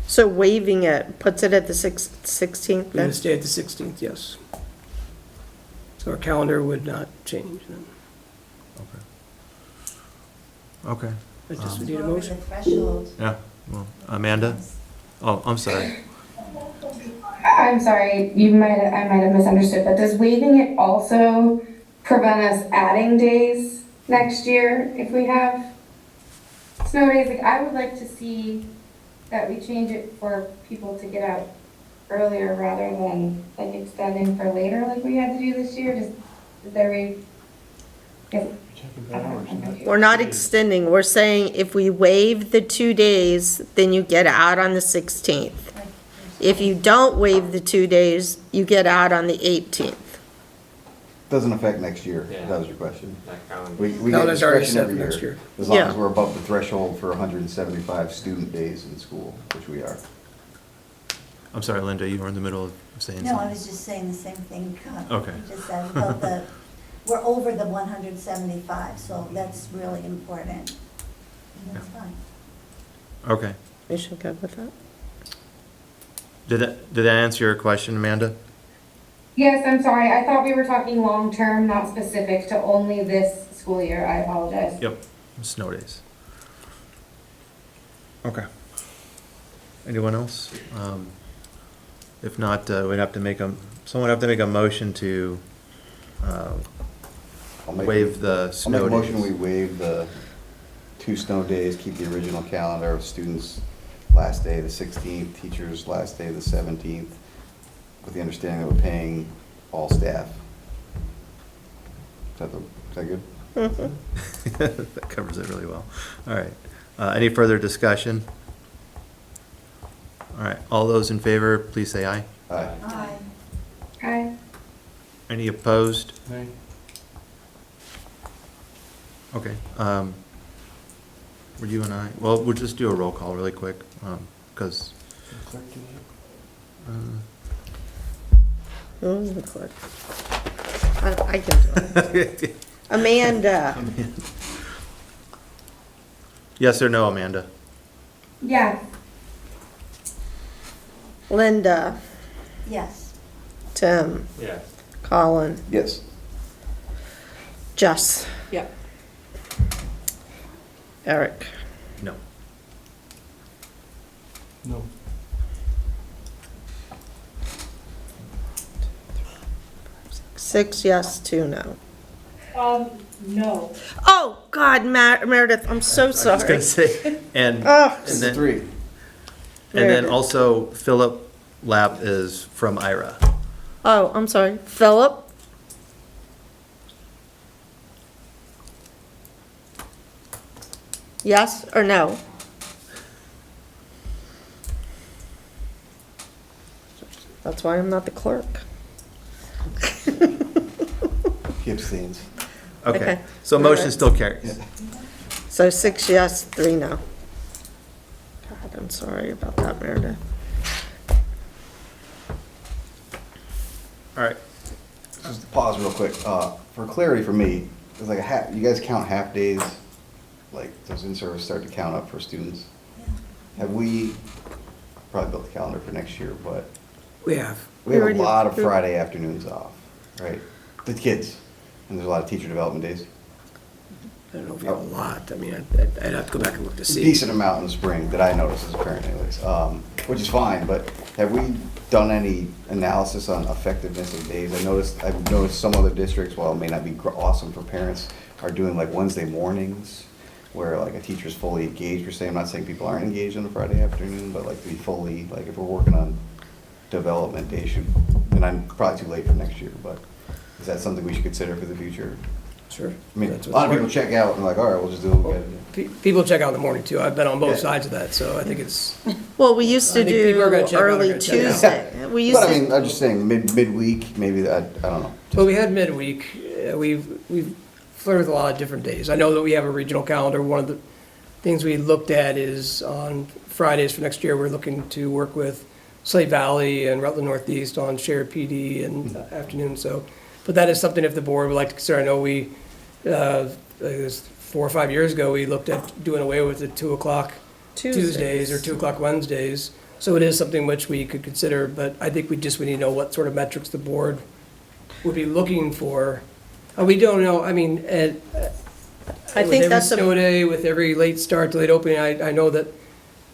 So waiving it puts it at the 16th We're then? going to stay at the 16th, yes. So our calendar would not change then. Okay. I just would need a We're over motion. the threshold. Yeah, well, Amanda? Oh, I'm sorry. I'm sorry, I might have misunderstood, but does waiving it also prevent us adding days next year if we have snow days? Like, I would like to see that we change it for people to get out earlier rather than like extending for later like we had to do this year. Is there a... We're not extending, we're saying if we waive the 2 days, then you get out on the 16th. If you don't waive the 2 days, you get out on the 18th. Doesn't affect next year, Yeah. if that was your question. That calendar. We No, get that's already discretion set every for next year. year. As long Yeah. as we're above the threshold for 175 student days in school, which we are. I'm sorry, Linda, you were in the middle of saying No, I something. was just saying the same thing Okay. you just said about we're over the 175, so that's really important. And that's fine. Okay. You should go with that? Did that answer your question, Amanda? Yes, I'm sorry, I thought we were talking long-term, not specific to only this school year. I apologize. Yep, snow days. Okay. Anyone else? If not, we'd have to someone would have to make a motion to waive the I'll snow make a days. motion, we waive the 2 snow days, keep the original calendar of students' last day, the 16th, teachers' last day, the 17th, with the understanding that we're paying all staff. Is that good? That covers it really well. All right. Any further discussion? All right, all those in favor, please say aye. Aye. Aye. Okay. Any opposed? Okay. Were you and I? Well, we'll just do a roll call really quick, because. Who's the clerk? I can do it. Amanda? Yes or no, Amanda? Yes. Linda, Yes. Tim, Yeah. Colin, Yes. Jess, Yep. Eric. No. No. Six yes, two no. No. Oh, God, Meredith, I'm so I was gonna sorry. say, and Oh, This and is then, 3. and then Meredith. also Philip Lapp is from IRA. Oh, I'm sorry. Philip? Yes or no? That's why I'm not the clerk. He abstains. Okay, Okay. so motion Alright. still carries. So 6 yes, 3 no. God, I'm sorry about that, Meredith. All right, Just pause real quick. For clarity for me, it's like you guys count half days, like does in-service start to count up for students? Have we, probably built the calendar for next year, but We have. we have a already- lot of Friday afternoons off, right? The kids, and there's a lot of teacher development days. I don't know if we have a lot. I mean, I'd have to go back and look to see. Decent amount in the spring that I noticed as a parent anyways, which is fine, but have we done any analysis on effectiveness of days? I've noticed some other districts, while it may not be awesome for parents, are doing like Wednesday mornings, where like a teacher's fully engaged per se. I'm not saying people aren't engaged on a Friday afternoon, but like to be fully, like if we're working on development day should, and I'm probably too late for next year, but is that something we should consider for the future? Sure. I mean, That's a what lot of the people board- check out and like, all right, we'll just do what we gotta do. People check out in the morning too. I've been on both Yeah. sides of that, so I think it's, Well, we used to I think people are do gonna check out, are early gonna check out. Tuesday. We used But I mean, to, I'm just saying, midweek, maybe that, I don't know. well, we had midweek. We've flirted with a lot of different days. I know that we have a regional calendar. One of the things we looked at is on Fridays for next year, we're looking to work with Slate Valley and Rutland Northeast on shared PD and afternoon, so. But that is something if the board would like to consider. I know we, I think it was 4 or 5 years ago, we looked at doing away with the 2 o'clock Tuesdays or 2 o'clock Wednesdays. So it is something which we could consider, but I think we need to know what sort of metrics the board would be looking for. We don't know, I mean, I think that's with every snow a, day, with every late start to late opening, I know that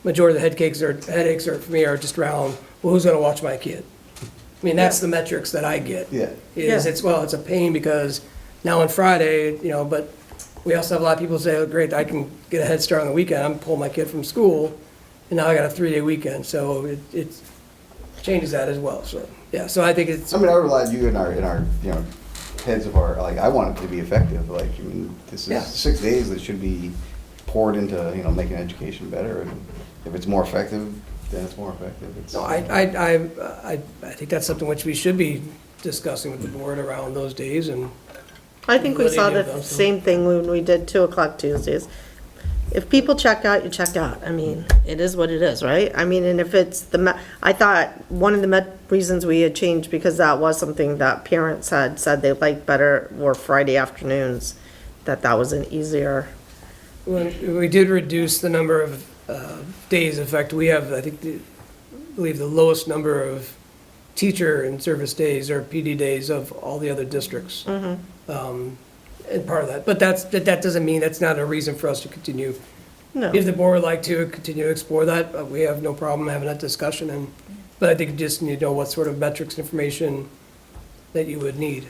majority of the headaches are, for me, are just around, well, who's gonna watch my kid? I mean, that's the metrics that I get. Yeah. Is Yeah. it's a pain because now on Friday, but we also have a lot of people say, oh, great, I can get a head start on the weekend. I'm pulling my kid from school, and now I got a 3-day weekend, so it changes that as well, so, yeah, so I think it's, I mean, I rely on you in our, heads of our, like, I want it to be effective, like, I mean, this Yeah. is 6 days that should be poured into, making education better, and if it's more effective, then it's more effective. It's- no, I think that's something which we should be discussing with the board around those days, and I think we saw Validity the of those, so. same thing when we did 2 o'clock Tuesdays. If people check out, you check out. I mean, it is what it is, right? I mean, and if it's I thought one of the reasons we had changed, because that was something that parents had said they liked better, were Friday afternoons, that was an easier. when we did reduce the number of days. In fact, we have, I believe the lowest number of teacher and service days or PD days of all the other districts. And part of that, but that doesn't mean, that's not a reason for us to continue. No. If the board would like to continue to explore that, we have no problem having that discussion, but I think you just need to know what sort of metrics, information that you would need.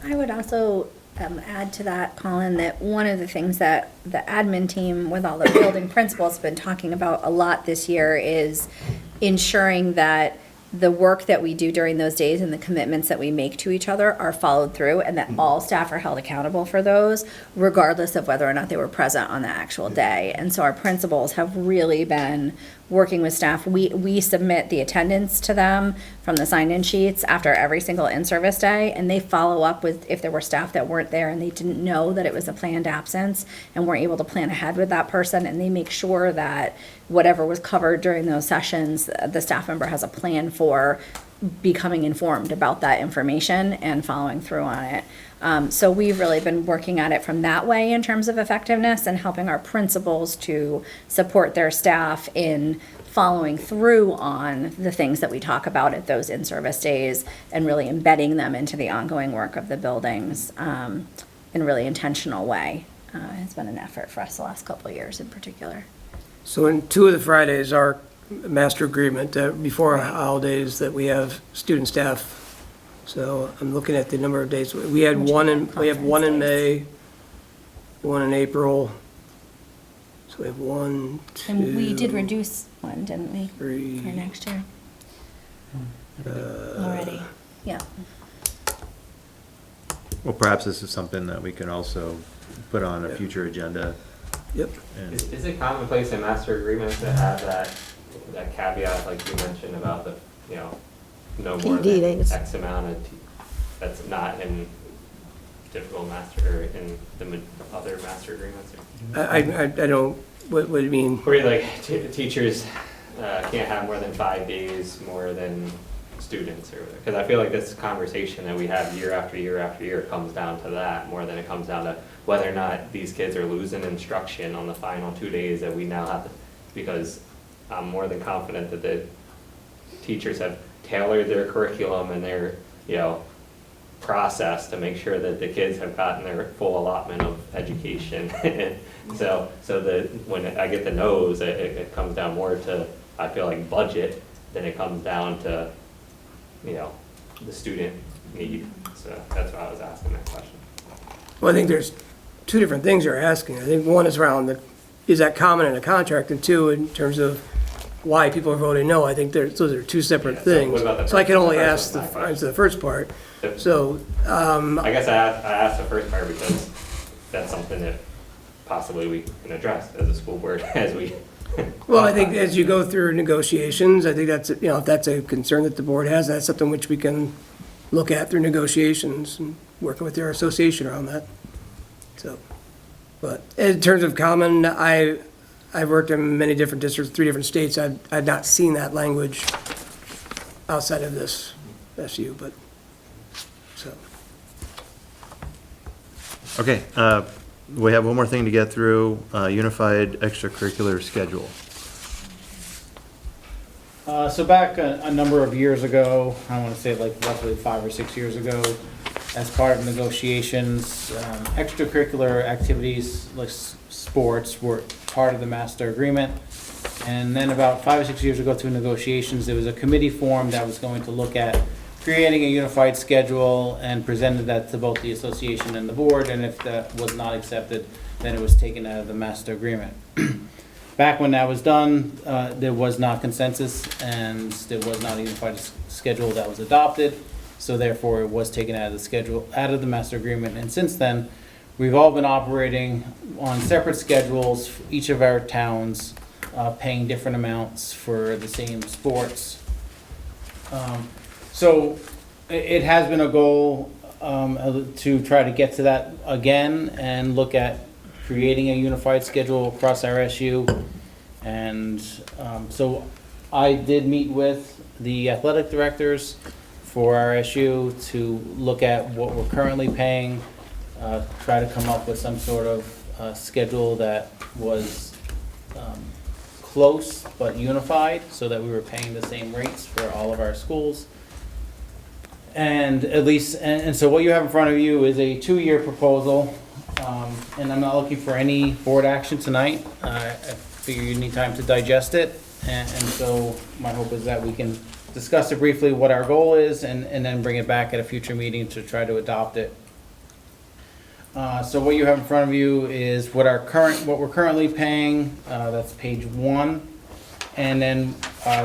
I would also add to that, Colin, that one of the things that the admin team with all the building principals have been talking about a lot this year is ensuring that the work that we do during those days and the commitments that we make to each other are followed through, and that all staff are held accountable for those, regardless of whether or not they were present on the actual day. And so our principals have really been working with staff. We submit the attendance to them from the sign-in sheets after every single in-service day, and they follow up with if there were staff that weren't there and they didn't know that it was a planned absence and weren't able to plan ahead with that person, and they make sure that whatever was covered during those sessions, the staff member has a plan for becoming informed about that information and following through on it. So we've really been working at it from that way in terms of effectiveness and helping our principals to support their staff in following through on the things that we talk about at those in-service days and really embedding them into the ongoing work of the buildings in a really intentional way. It's been an effort for us the last couple of years in particular. So in 2 of the Fridays, our master agreement, before holidays, that we have student staff. So I'm looking at the number of days. We have one in May, one in April. So we have 1, 2. And we did reduce one, didn't we, 3. for next year? Already, yeah. Well, perhaps this is something that we can also put on a future agenda. Yep. And Is it commonplace in master agreements to have that caveat, like you mentioned about the, no more PD than days. X amount of, that's not in typical master, or in the other master agreements? I don't, what do you mean? Where like teachers can't have more than 5 days more than students, or, because I feel like this conversation that we have year after year after year comes down to that more than it comes down to whether or not these kids are losing instruction on the final 2 days that we now have to, because I'm more than confident that the teachers have tailored their curriculum and their, process to make sure that the kids have gotten their full allotment of education. So that when I get the no's, it comes down more to, I feel like, budget than it comes down to, the student need. So that's why I was asking that question. Well, I think there's 2 different things you're asking. I think one is around is that common in a contract, and 2, in terms of why people are voting no. I think those are 2 separate Yeah, so things. what about the So I can only first ask one? answer the first part. So, I guess I asked the first part because that's something that possibly we can address as a school board as we. well, I think as you go through negotiations, I think that's, if that's a concern that the board has, that's something which we can look at through negotiations and working with your association around that. So, but in terms of common, I've worked in many different districts, 3 different states. I've not seen that language outside of this SU, but, so. Okay, we have one more thing to get through, unified extracurricular schedule. So back a number of years ago, I want to say like roughly 5 or 6 years ago, as part of negotiations, extracurricular activities like sports were part of the master agreement. And then about 5 or 6 years ago through negotiations, there was a committee formed that was going to look at creating a unified schedule and presented that to both the association and the board. And if that was not accepted, then it was taken out of the master agreement. Back when that was done, there was not consensus and there was not a unified schedule that was adopted. So therefore, it was taken out of the schedule, out of the master agreement. And since then, we've all been operating on separate schedules for each of our towns, paying different amounts for the same sports. So it has been a goal to try to get to that again and look at creating a unified schedule across our SU. And so I did meet with the athletic directors for our SU to look at what we're currently paying, try to come up with some sort of schedule that was close but unified so that we were paying the same rates for all of our schools. And at least, and so what you have in front of you is a 2-year proposal. And I'm not looking for any board action tonight. I figure you need time to digest it. And so my hope is that we can discuss it briefly, what our goal is, and then bring it back at a future meeting to try to adopt it. So what you have in front of you is what we're currently paying. That's page 1. And then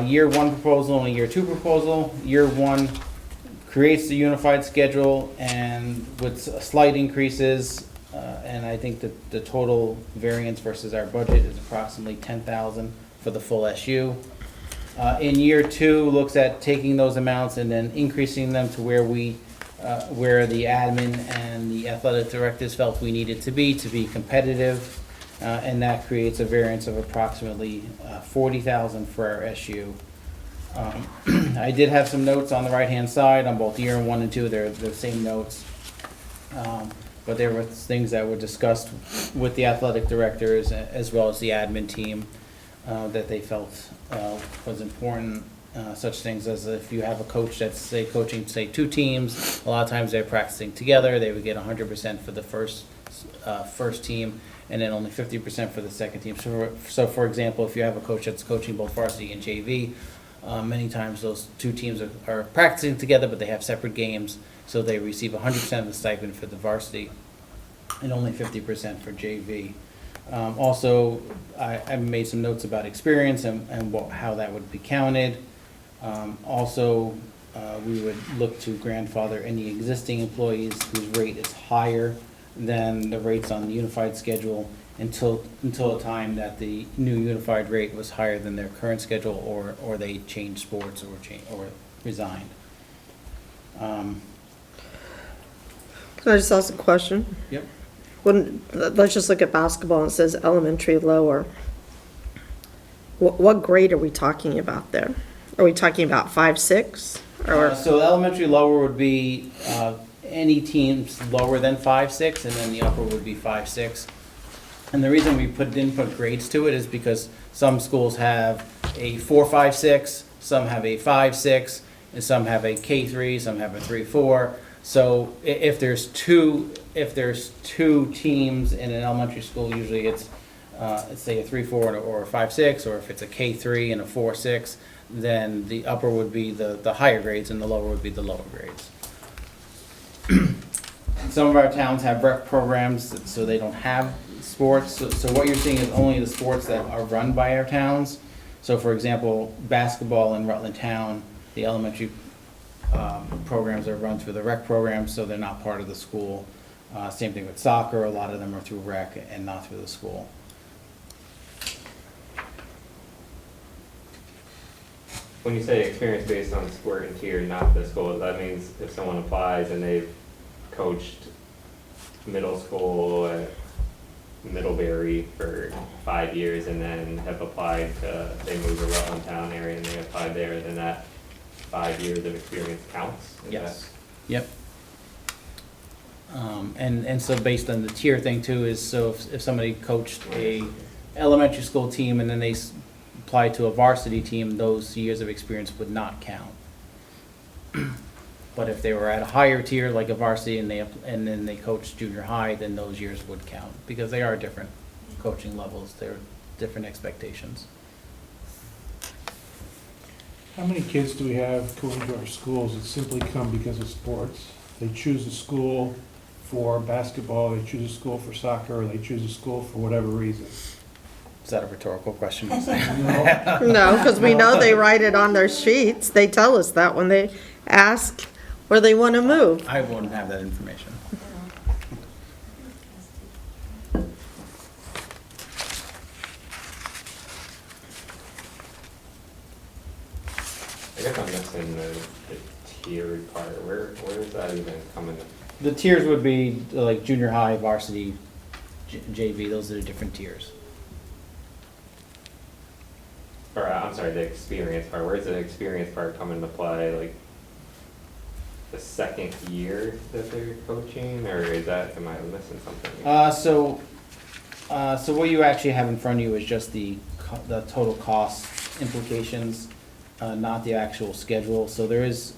year 1 proposal and a year 2 proposal. Year 1 creates the unified schedule and with slight increases. And I think that the total variance versus our budget is approximately $10,000 for the full SU. In year 2, looks at taking those amounts and then increasing them to where where the admin and the athletic directors felt we needed to be competitive. And that creates a variance of approximately $40,000 for our SU. I did have some notes on the right-hand side on both year 1 and 2, they're the same notes. But there were things that were discussed with the athletic directors as well as the admin team that they felt was important. Such things as if you have a coach that's, say, coaching, say, 2 teams, a lot of times they're practicing together, they would get 100% for the first team, and then only 50% for the second team. So for example, if you have a coach that's coaching both varsity and JV, many times those 2 teams are practicing together, but they have separate games, so they receive 100% of the stipend for the varsity and only 50% for JV. Also, I made some notes about experience and how that would be counted. Also, we would look to grandfather any existing employees whose rate is higher than the rates on the unified schedule until a time that the new unified rate was higher than their current schedule, or they changed sports or resigned. Can I just ask a question? Yep. Let's just look at basketball, and it says elementary lower. What grade are we talking about there? Are we talking about 5, 6? Or So elementary lower would be any teams lower than 5, 6, and then the upper would be 5, 6. And the reason we didn't put grades to it is because some schools have a 4, 5, 6, some have a 5, 6, and some have a K3, some have a 3, 4. So if there's two teams in an elementary school, usually it's say a 3, 4 or a 5, 6, or if it's a K3 and a 4, 6, then the upper would be the higher grades and the lower would be the lower grades. Some of our towns have rec programs, so they don't have sports. So what you're seeing is only the sports that are run by our towns. So for example, basketball in Rutland Town, the elementary programs are run through the rec program, so they're not part of the school. Same thing with soccer, a lot of them are through rec and not through the school. When you say experience based on sport and tier, not the school, that means if someone applies and they've coached middle school at Middlebury for 5 years and then have applied to, they moved to Rutland Town area and they applied there, then that 5 years of experience counts? Yes. Yep. And so based on the tier thing too is, so if somebody coached a elementary school team and then they applied to a varsity team, those years of experience would not count. But if they were at a higher tier, like a varsity, and then they coached junior high, then those years would count, because they are different coaching levels, they're different expectations. How many kids do we have going to our schools that simply come because of sports? They choose a school for basketball, they choose a school for soccer, or they choose a school for whatever reason? Is that a rhetorical question? No. no, because we know they write it on their sheets. They tell us that when they ask where they want to move. I wouldn't have that information. I guess I'm missing the tiered part. Where does that even come in? The tiers would be like junior high, varsity, JV, those are the different tiers. Or, I'm sorry, the experience part. Where's the experience part come into play? Like the second year that they're coaching, or is that, am I missing something? So what you actually have in front of you is just the total cost implications, not the actual schedule. So there is,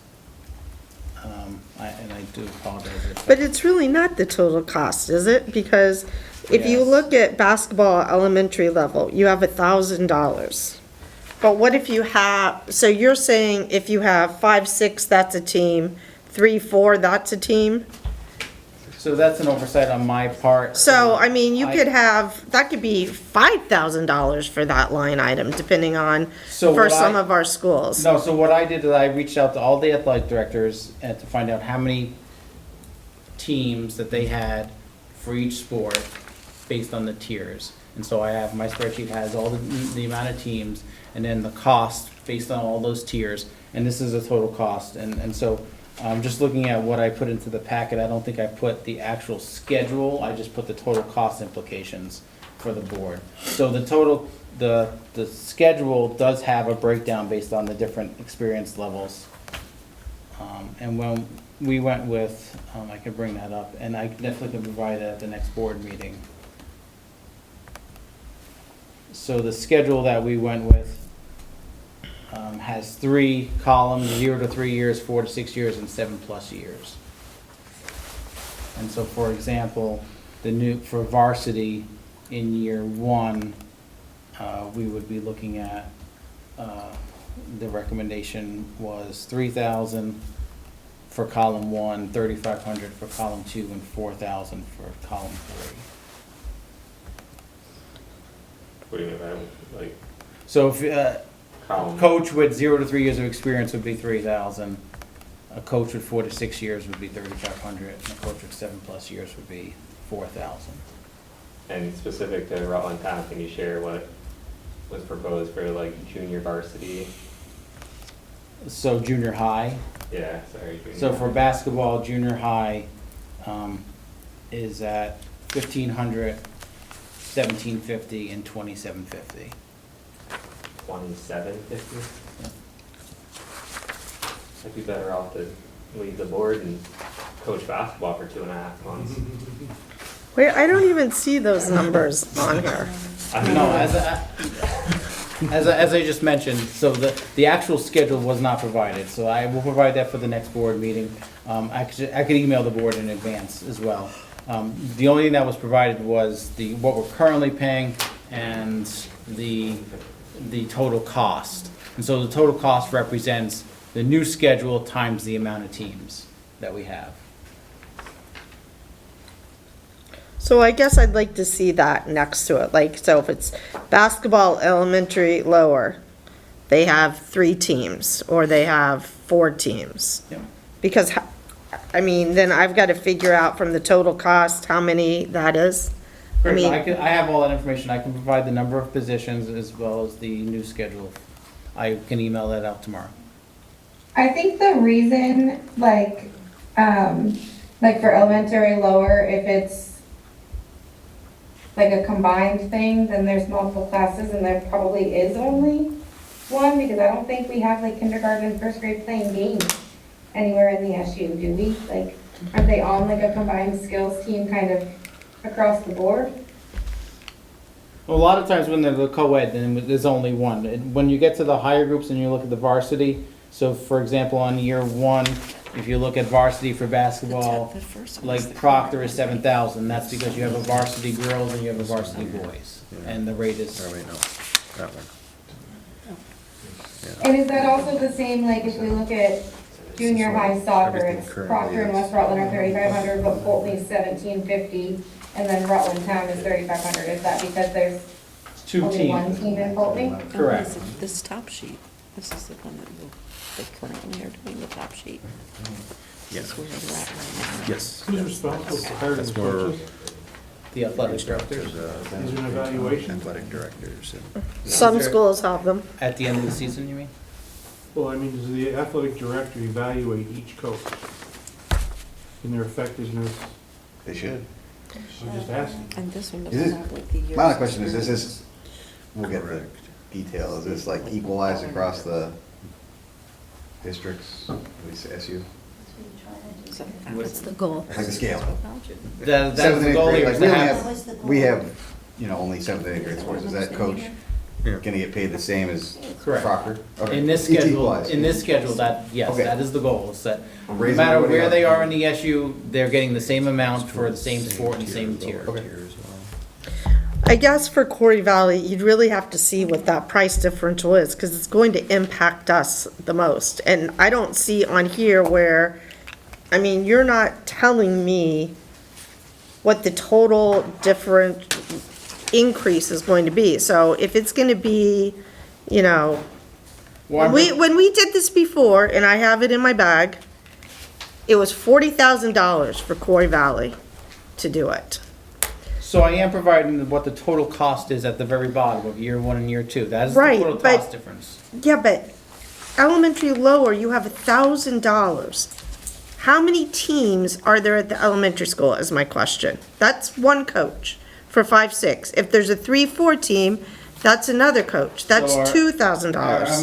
and I do apologize. But it's really not the total cost, is it? Because if you Yes. look at basketball elementary level, you have $1,000. But what if you have, so you're saying if you have 5, 6, that's a team, 3, 4, that's a team? So that's an oversight on my part. So, I mean, you could have, that could be $5,000 for that line item, depending on, So for what some I- of our schools. No, so what I did is I reached out to all the athletic directors and to find out how many teams that they had for each sport based on the tiers. And so I have, my spreadsheet has all the amount of teams and then the cost based on all those tiers. And this is a total cost. And so just looking at what I put into the packet, I don't think I put the actual schedule. I just put the total cost implications for the board. So the total the schedule does have a breakdown based on the different experience levels. And when we went with, I can bring that up, and I definitely can provide it at the next board meeting. So the schedule that we went with has 3 columns, 0 to 3 years, 4 to 6 years, and 7+ years. And so, for example, for varsity in year 1, we would be looking at, the recommendation was 3,000 for column 1, 3,500 for column 2, and 4,000 for column 3. What do you mean by, like, So if, column? coach with 0 to 3 years of experience would be 3,000. A coach with 4 to 6 years would be 3,500, and a coach with 7+ years would be 4,000. And specific to Rutland Town, can you share what was proposed for like junior varsity? So junior high. Yeah, sorry. Junior. So for basketball, junior high is at 1,500, 1,750, and 2,750. 2750? I'd be better off to leave the board and coach basketball for 2.5 months. Wait, I don't even see those numbers on here. No, as I just mentioned, so the actual schedule was not provided, so I will provide that for the next board meeting. I could email the board in advance as well. The only thing that was provided was what we're currently paying and the total cost. And so the total cost represents the new schedule times the amount of teams that we have. So I guess I'd like to see that next to it, like, so if it's basketball, elementary, lower, they have 3 teams, or they have 4 teams. Yep. Because, I mean, then I've got to figure out from the total cost how many that is. I mean, I have all that information. I can provide the number of positions as well as the new schedule. I can email that out tomorrow. I think the reason, like for elementary lower, if it's like a combined thing, then there's multiple classes, and there probably is only one, because I don't think we have like kindergarten and first grade playing games anywhere in the SU, do we? Like, aren't they on like a combined skills team kind of across the board? Well, a lot of times when they're the co-ed, then there's only one. When you get to the higher groups and you look at the varsity, so for example, on year 1, if you look at varsity for basketball, like Proctor is 7,000. That's because you have a varsity girls and you have a varsity boys, and the rate is. Oh, wait, no, that one. And is that also the same, like if we look at junior high soccer, Everything it's currently Proctor and is. West Rutland are 3,500, but Pulteney's 1,750, and then Rutland Town is 3,500. Is that because there's 2 only one teams. team in Pulteney? Correct. This top sheet, this is the one that they currently are doing the top sheet. Yes. This is where they're at right now. Yes. Who's responsible for hiring the That's more- coaches? The athletic directors. Is there an evaluation? Athletic directors. and- some schools have them. At the end of the season, you mean? Well, I mean, does the athletic director evaluate each coach in their effectiveness? They should. I'm just asking. And this one Is doesn't it- have like the years. My only question is this, we'll get the detail, is this like equalized across the districts, at least SU? So What's the goal? Like the scale? That's Seventh the and goal eighth here, grade, is like to we have, only was the have, goal. we have, only 7th and 8th grade sports, is that coach Yeah. gonna get paid the same as Correct. Proctor? Okay. in this It's schedule, equalized. yes, Okay. that is the goal, is that no Raise matter everybody where up. they are in the SU, they're getting the same amount for the same sport and same tier. Lower Okay. tier as well. I guess for Corey Valley, you'd really have to see what that price differential is, because it's going to impact us the most. And I don't see on here where, I mean, you're not telling me what the total different increase is going to be. So if it's gonna be, you know, Well, when we did this before, and I have it in my bag, it was $40,000 for Corey Valley to do it. So I am providing what the total cost is at the very bottom of year 1 and year 2. That is the Right, total but- cost difference. Yeah, but elementary lower, you have $1,000. How many teams are there at the elementary school is my question. That's one coach for 5, 6. If there's a 3, 4 team, That's another coach. That's So our- $2,000.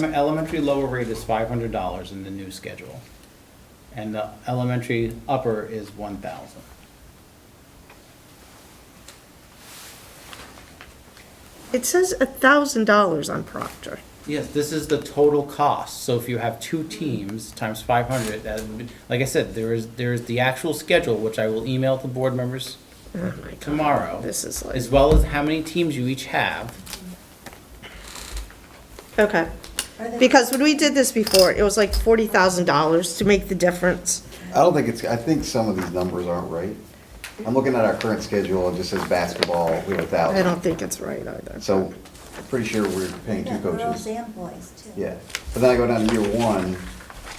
Our elementary lower rate is $500 in the new schedule, and the elementary upper is $1,000. It says $1,000 on Proctor. Yes, this is the total cost, so if you have two teams times 500, that would be, like I said, there is the actual schedule, which I will email to board members Oh my God. tomorrow, This is like, as well as how many teams you each have. okay. Are there- Because when we did this before, it was like $40,000 to make the difference. I don't think I think some of these numbers aren't right. I'm looking at our current schedule, it just says basketball, we have 1,000. I don't think it's right either. So, I'm pretty sure we're paying two Yeah, girls coaches. and boys too. Yeah, but then I go down to year one,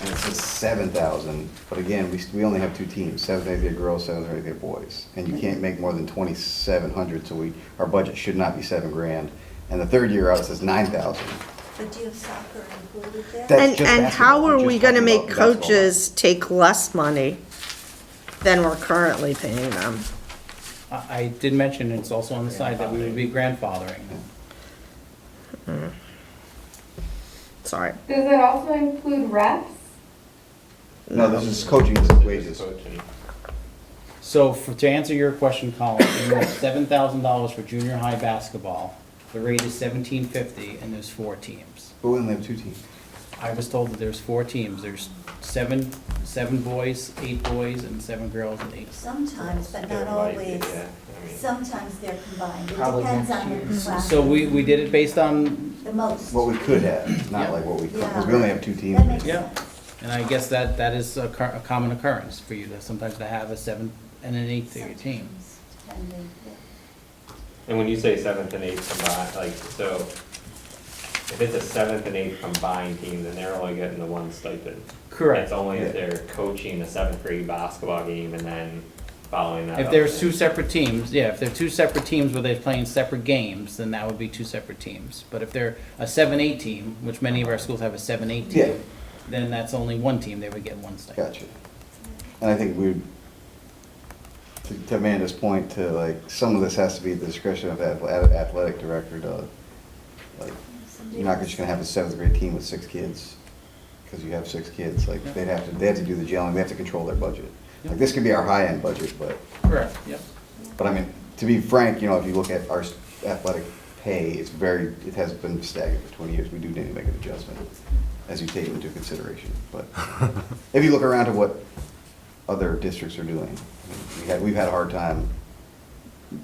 and it says 7,000, but again, we only have two teams, 7th, 8th grade girls, 7th, 8th grade boys. And you can't make more than 2,700, so our budget should not be $7,000. And the third year out, it says 9,000. But do you have soccer included there? That's And, just and how basketball. are I'm we just gonna talking make about the basketball line. coaches take less money than we're currently paying them? I did mention, it's also on the side, that we would be grandfathering. Sorry. Does it also include refs? No, this is coaching wages. Coaching. So to answer your question, Colin, you have $7,000 for junior high basketball. The rate is $1,750, and there's 4 teams. But we only have two teams. I was told that there's 4 teams. There's seven boys, 8 boys, and 7 girls, and 8. Sometimes, but There not might be, always. yeah, I mean, Sometimes they're combined. It Probably depends next on year. the class. So we did it based on, The most. What we could have, not Yeah. like what we could, because Yeah. we only have two teams. That makes Yeah. sense. and I guess that is a common occurrence for you to sometimes to have a 7th and an 8th to your team. Sometimes, depending, yeah. And when you say 7th and 8th combined, like, so if it's a 7th and 8th combined team, then they're only getting the one stipend. Correct. It's only if Yeah. they're coaching a 7th grade basketball game and then following that If up. there's 2 separate teams, yeah, if they're 2 separate teams where they're playing separate games, then that would be 2 separate teams. But if they're a 7-8 team, which many of our schools have a 7-8 Yeah. team, then that's only one team, they would get one stipend. Gotcha. And I think to Amanda's point, to like, some of this has to be at the discretion of the athletic director to, like, you're not just gonna have a 7th grade team with 6 kids, because you have 6 kids, like, they have to do the gelling, they have to control their budget. Like, this could be our high-end budget, but Correct, yep. I mean, to be frank, you know, if you look at our athletic pay, it has been stagnant for 20 years. We do need to make an adjustment as you take it into consideration. But if you look around at what other districts are doing, I mean, we've had a hard time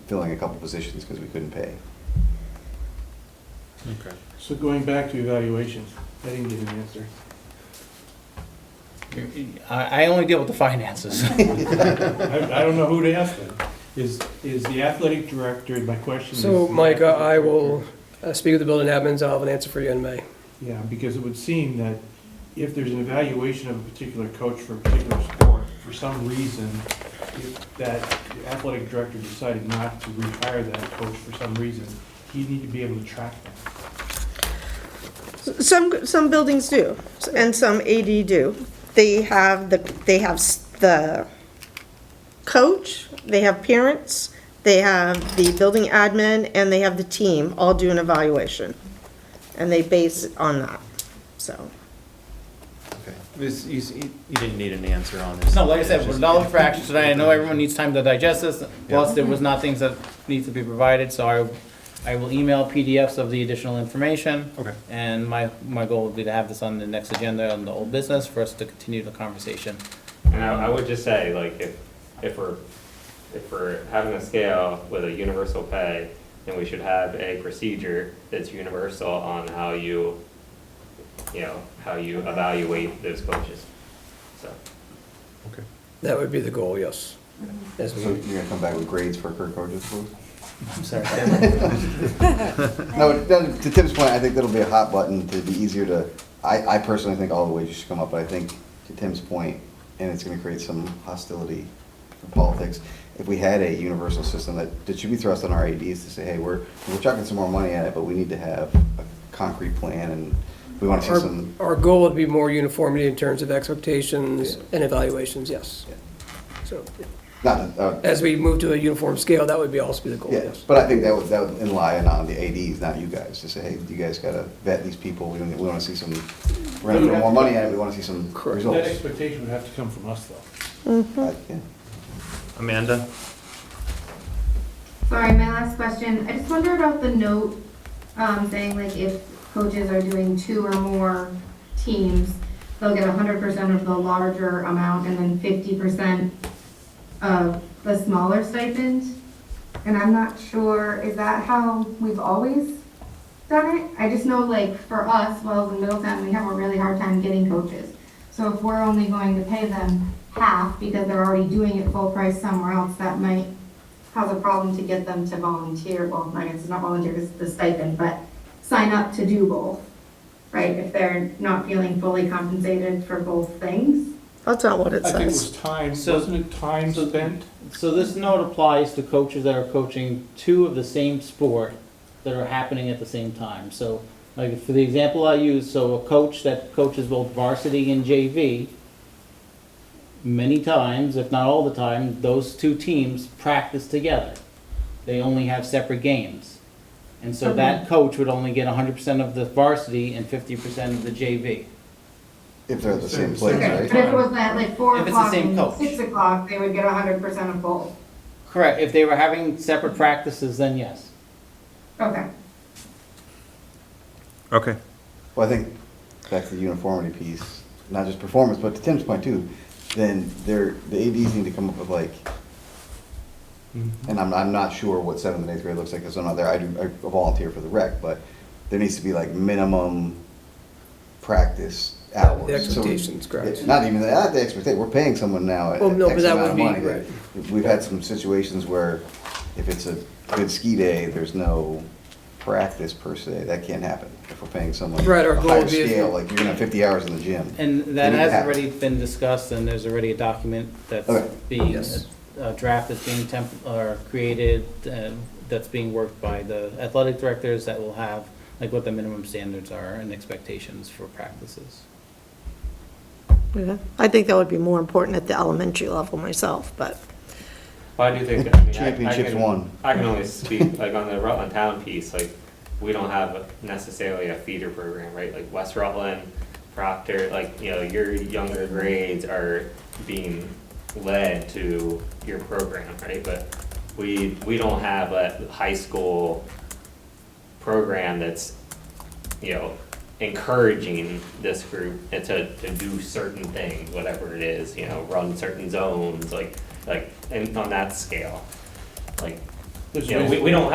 filling a couple positions because we couldn't pay. Okay. So going back to evaluations, I didn't get an answer. I only deal with the finances. I don't know who to ask then. Is the athletic director, my question is. So, Mike, I will speak with the building admins, I'll have an answer for you in May. Yeah, because it would seem that if there's an evaluation of a particular coach for a particular sport, for some reason, if that athletic director decided not to rehire that coach for some reason, he'd need to be able to track that. Some buildings do, and some AD do. They have the coach, they have parents, they have the building admin, and they have the team all do an evaluation. And they base it on that, so. Okay. You didn't need an answer on this. No, like I said, It's we're just- not looking for action tonight. I know everyone needs time to digest this. Plus, there was not things that need to be provided, so I will email PDFs of the additional information. Okay. And my goal would be to have this on the next agenda on the old business for us to continue the conversation. And I would just say, like, if we're having a scale with a universal pay, then we should have a procedure that's universal on how you evaluate those coaches. So, Okay. That would be the goal, yes. As So we, you're gonna come back with grades for per coaches, please? I'm sorry. No, to Tim's point, I think that'll be a hot button to be easier to, I personally think all the wages should come up, but I think to Tim's point, and it's gonna create some hostility for politics, if we had a universal system that should be thrust on our ADs to say, hey, we're chucking some more money at it, but we need to have a concrete plan, and we wanna see some. our goal would be more uniformity in terms of expectations and evaluations, yes. Yeah. So, As we move to a uniform scale, that would be also be the goal, Yeah, yes. but I think that would rely on the ADs, not you guys, to say, hey, you guys gotta vet these people, we wanna see some, we're gonna throw more money at it, we wanna see some That results. expectation would have to come from us, though. Yeah. Amanda? Sorry, my last question. I just wonder about the note, saying like if coaches are doing 2 or more teams, they'll get 100% of the larger amount and then 50% of the smaller stipend. And I'm not sure, is that how we've always done it? I just know like for us, Wells and Middletown, we have a really hard time getting coaches. So if we're only going to pay them half because they're already doing it full price somewhere else, that might cause a problem to get them to volunteer, well, I guess it's not volunteer, it's the stipend, but sign up to do both, right? If they're not feeling fully compensated for both things. That's not what it I think it says. was time, So- wasn't it time spent? So this note applies to coaches that are coaching 2 of the same sport that are happening at the same time. So, like, for the example I use, so a coach that coaches both varsity and JV, many times, if not all the time, those 2 teams practice together. They only have separate games. And so that coach would only get 100% of the varsity and 50% of the JV. If they're at the same place, Okay, right? but if it was at like 4 If it's the o'clock same and coach. 6 o'clock, they would get 100% of both. Correct. If they were having separate practices, then yes. Okay. Okay. Well, I think back to the uniformity piece, not just performance, but to Tim's point too, then the ADs need to come up with like, and I'm not sure what 7th and 8th grade looks like, because I'm not there, I volunteer for the rec, but there needs to be like minimum practice hours. The expectations, So, correct. Not even, not the expectation, we're paying someone now at Well, no, X but that amount would of be, money. We've had some situations where if it's a good ski day, there's no practice per se, that can't happen. If we're paying someone Right, our a goal higher would be is- scale, like you're gonna have 50 hours in the gym. And They that need to has have it. already been discussed, and there's already a document that's Okay. being, Yes. a draft that's being created, that's being worked by the athletic directors that will have, like, what the minimum standards are and expectations for practices. Yeah. I think that would be more important at the elementary level myself, but. Well, I do think, I mean, Championships won. I can only speak, like, on the Rutland Town piece, like, we don't have necessarily a feeder program, right? Like, West Rutland, Proctor, like, you know, your younger grades are being led to your program, right? But we don't have a high school program that's, you know, encouraging this group to do certain things, whatever it is, you know, run certain zones, like, and on that scale. Like, you know,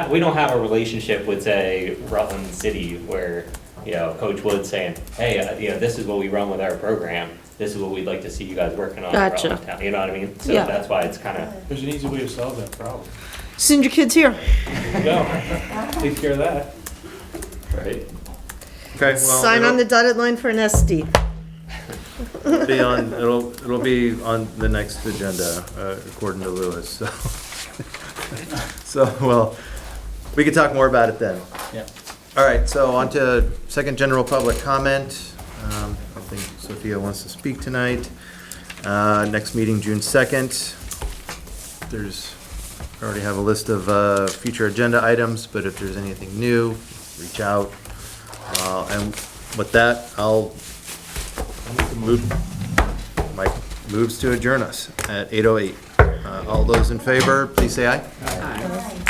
we don't have a relationship with, say, Rutland City where, you know, Coach Wood's saying, hey, you know, this is what we run with our program, this is what we'd like to see you guys working on in Gotcha. Rutland Town, you know what I mean? So Yeah. that's why it's kind of, There's an easy way to solve that problem. Send your kids here. Go, take care of that. right? Okay, well. Sign on the dotted line for an SD. It'll be on the next agenda, according to Lewis, so. So, well, we can talk more about it then. Yeah. All right, so on to second general public comment. I think Sophia wants to speak tonight. Next meeting, June 2nd. I already have a list of future agenda items, but if there's anything new, reach out. And with that, Mike moves to adjourn us at 8:08. All those in favor, please say aye. Aye.